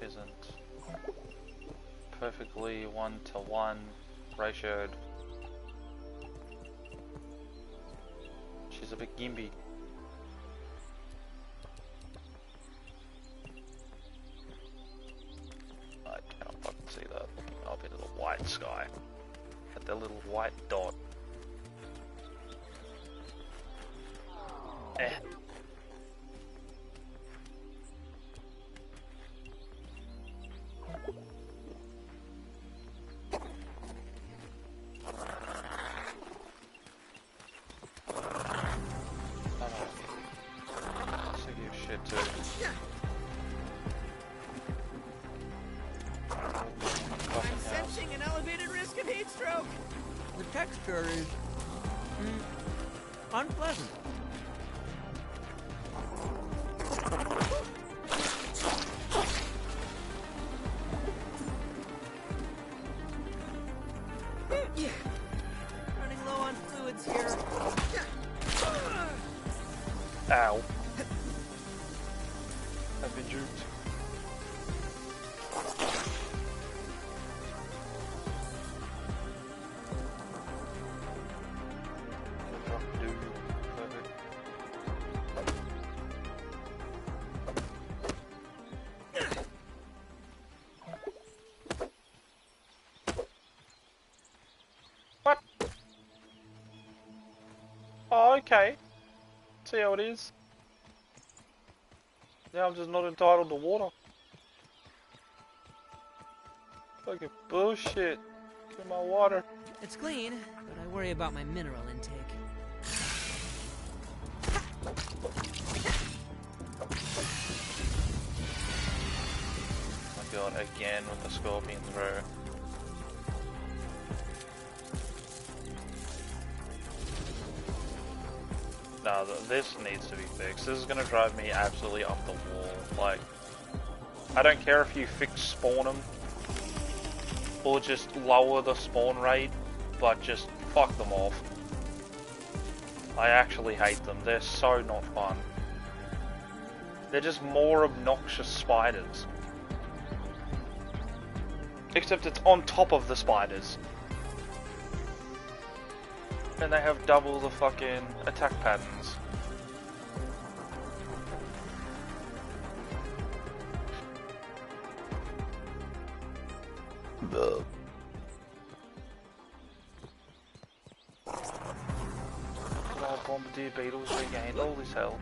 Isn't perfectly 1-to-1 ratioed. She's a big Gimby. I cannot fucking see that looking up into the white sky at the little white dot. Eh. I'm sensing an elevated risk of heat stroke. The texture is unpleasant. Running low on fluids here. Ow. I've been juked. What? Oh, okay. See how it is. Now I'm just not entitled to water. Fucking bullshit. Get my water. It's clean, but I worry about my mineral intake. Oh my god, again with the scorpion throw. No, this needs to be fixed. This is gonna drive me absolutely up the wall. Like, I don't care if you fix spawn them or just lower the spawn rate, but just fuck them off. I actually hate them. They're so not fun. They're just more obnoxious spiders. Except it's on top of the spiders. And they have double the fucking attack patterns. Oh, bombardier beetles regained. Holy hell.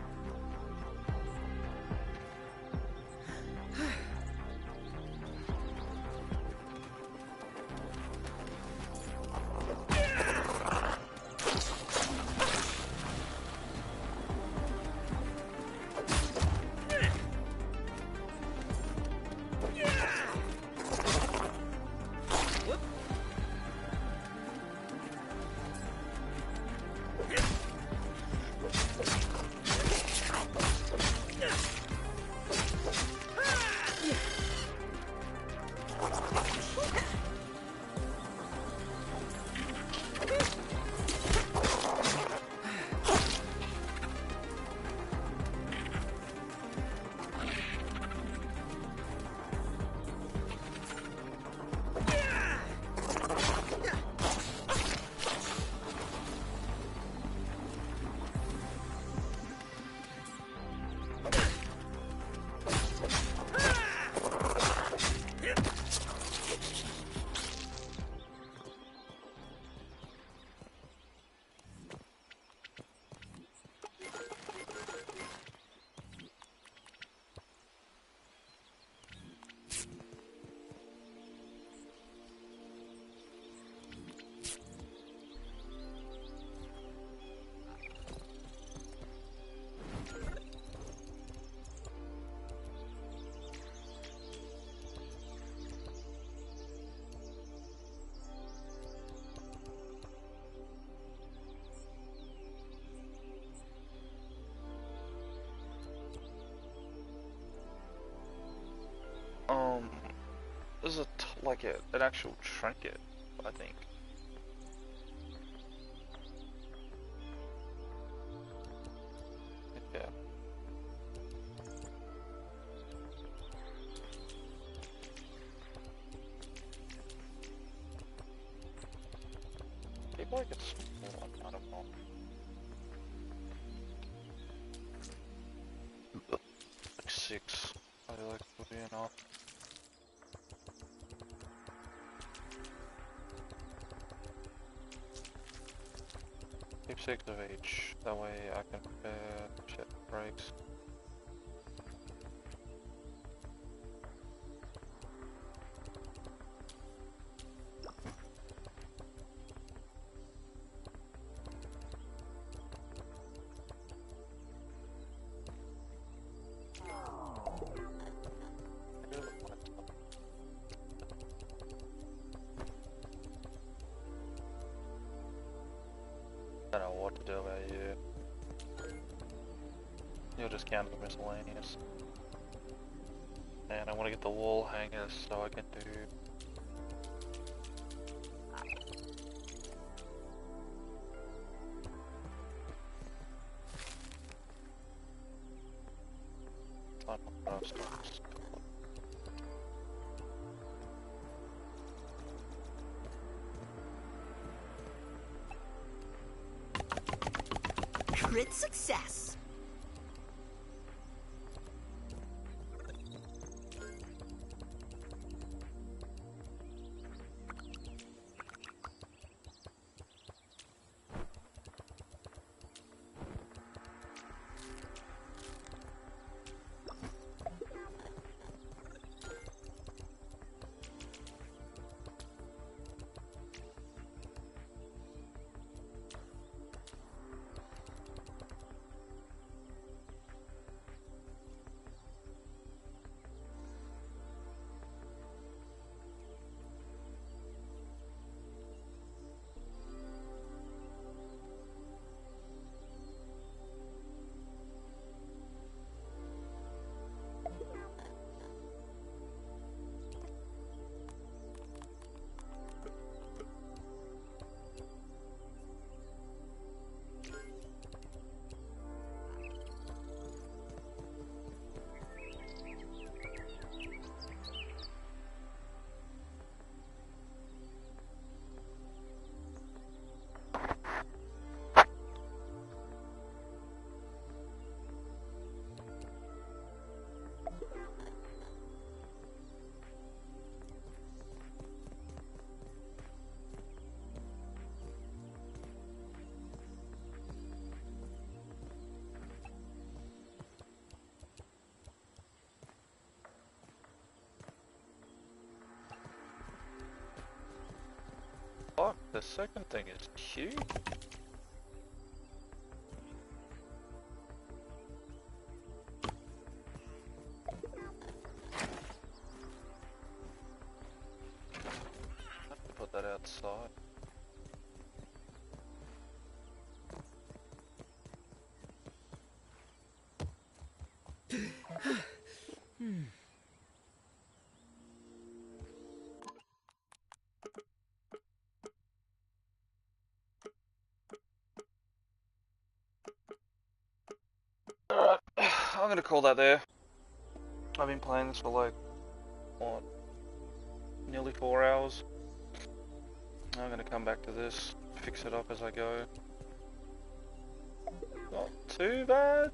was like an actual trinket, I think. Yeah. People like it's small, I don't know. Like 6. I like would be enough. Keep 6 of each. That way I can prepare shit breaks. I don't know what to do about you. You'll just count the miscellaneous. And I want to get the wall hangers so I can do... Crit success. Fuck, the second thing is huge. I have to put that outside. Alright, I'm gonna call that there. I've been playing this for like, what, nearly 4 hours. I'm gonna come back to this, fix it up as I go. Not too bad.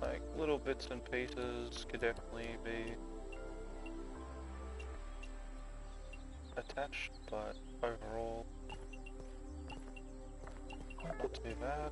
Like, little bits and pieces could definitely be attached, but overall, not too bad.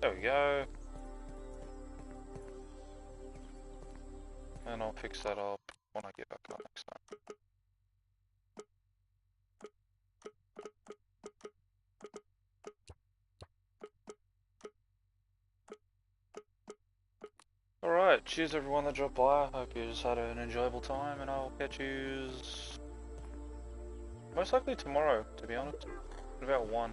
There we go. And I'll fix that up when I get back on next time. Alright, cheers everyone that dropped by. Hope you just had an enjoyable time, and I'll catch you most likely tomorrow, to be honest. At about 1.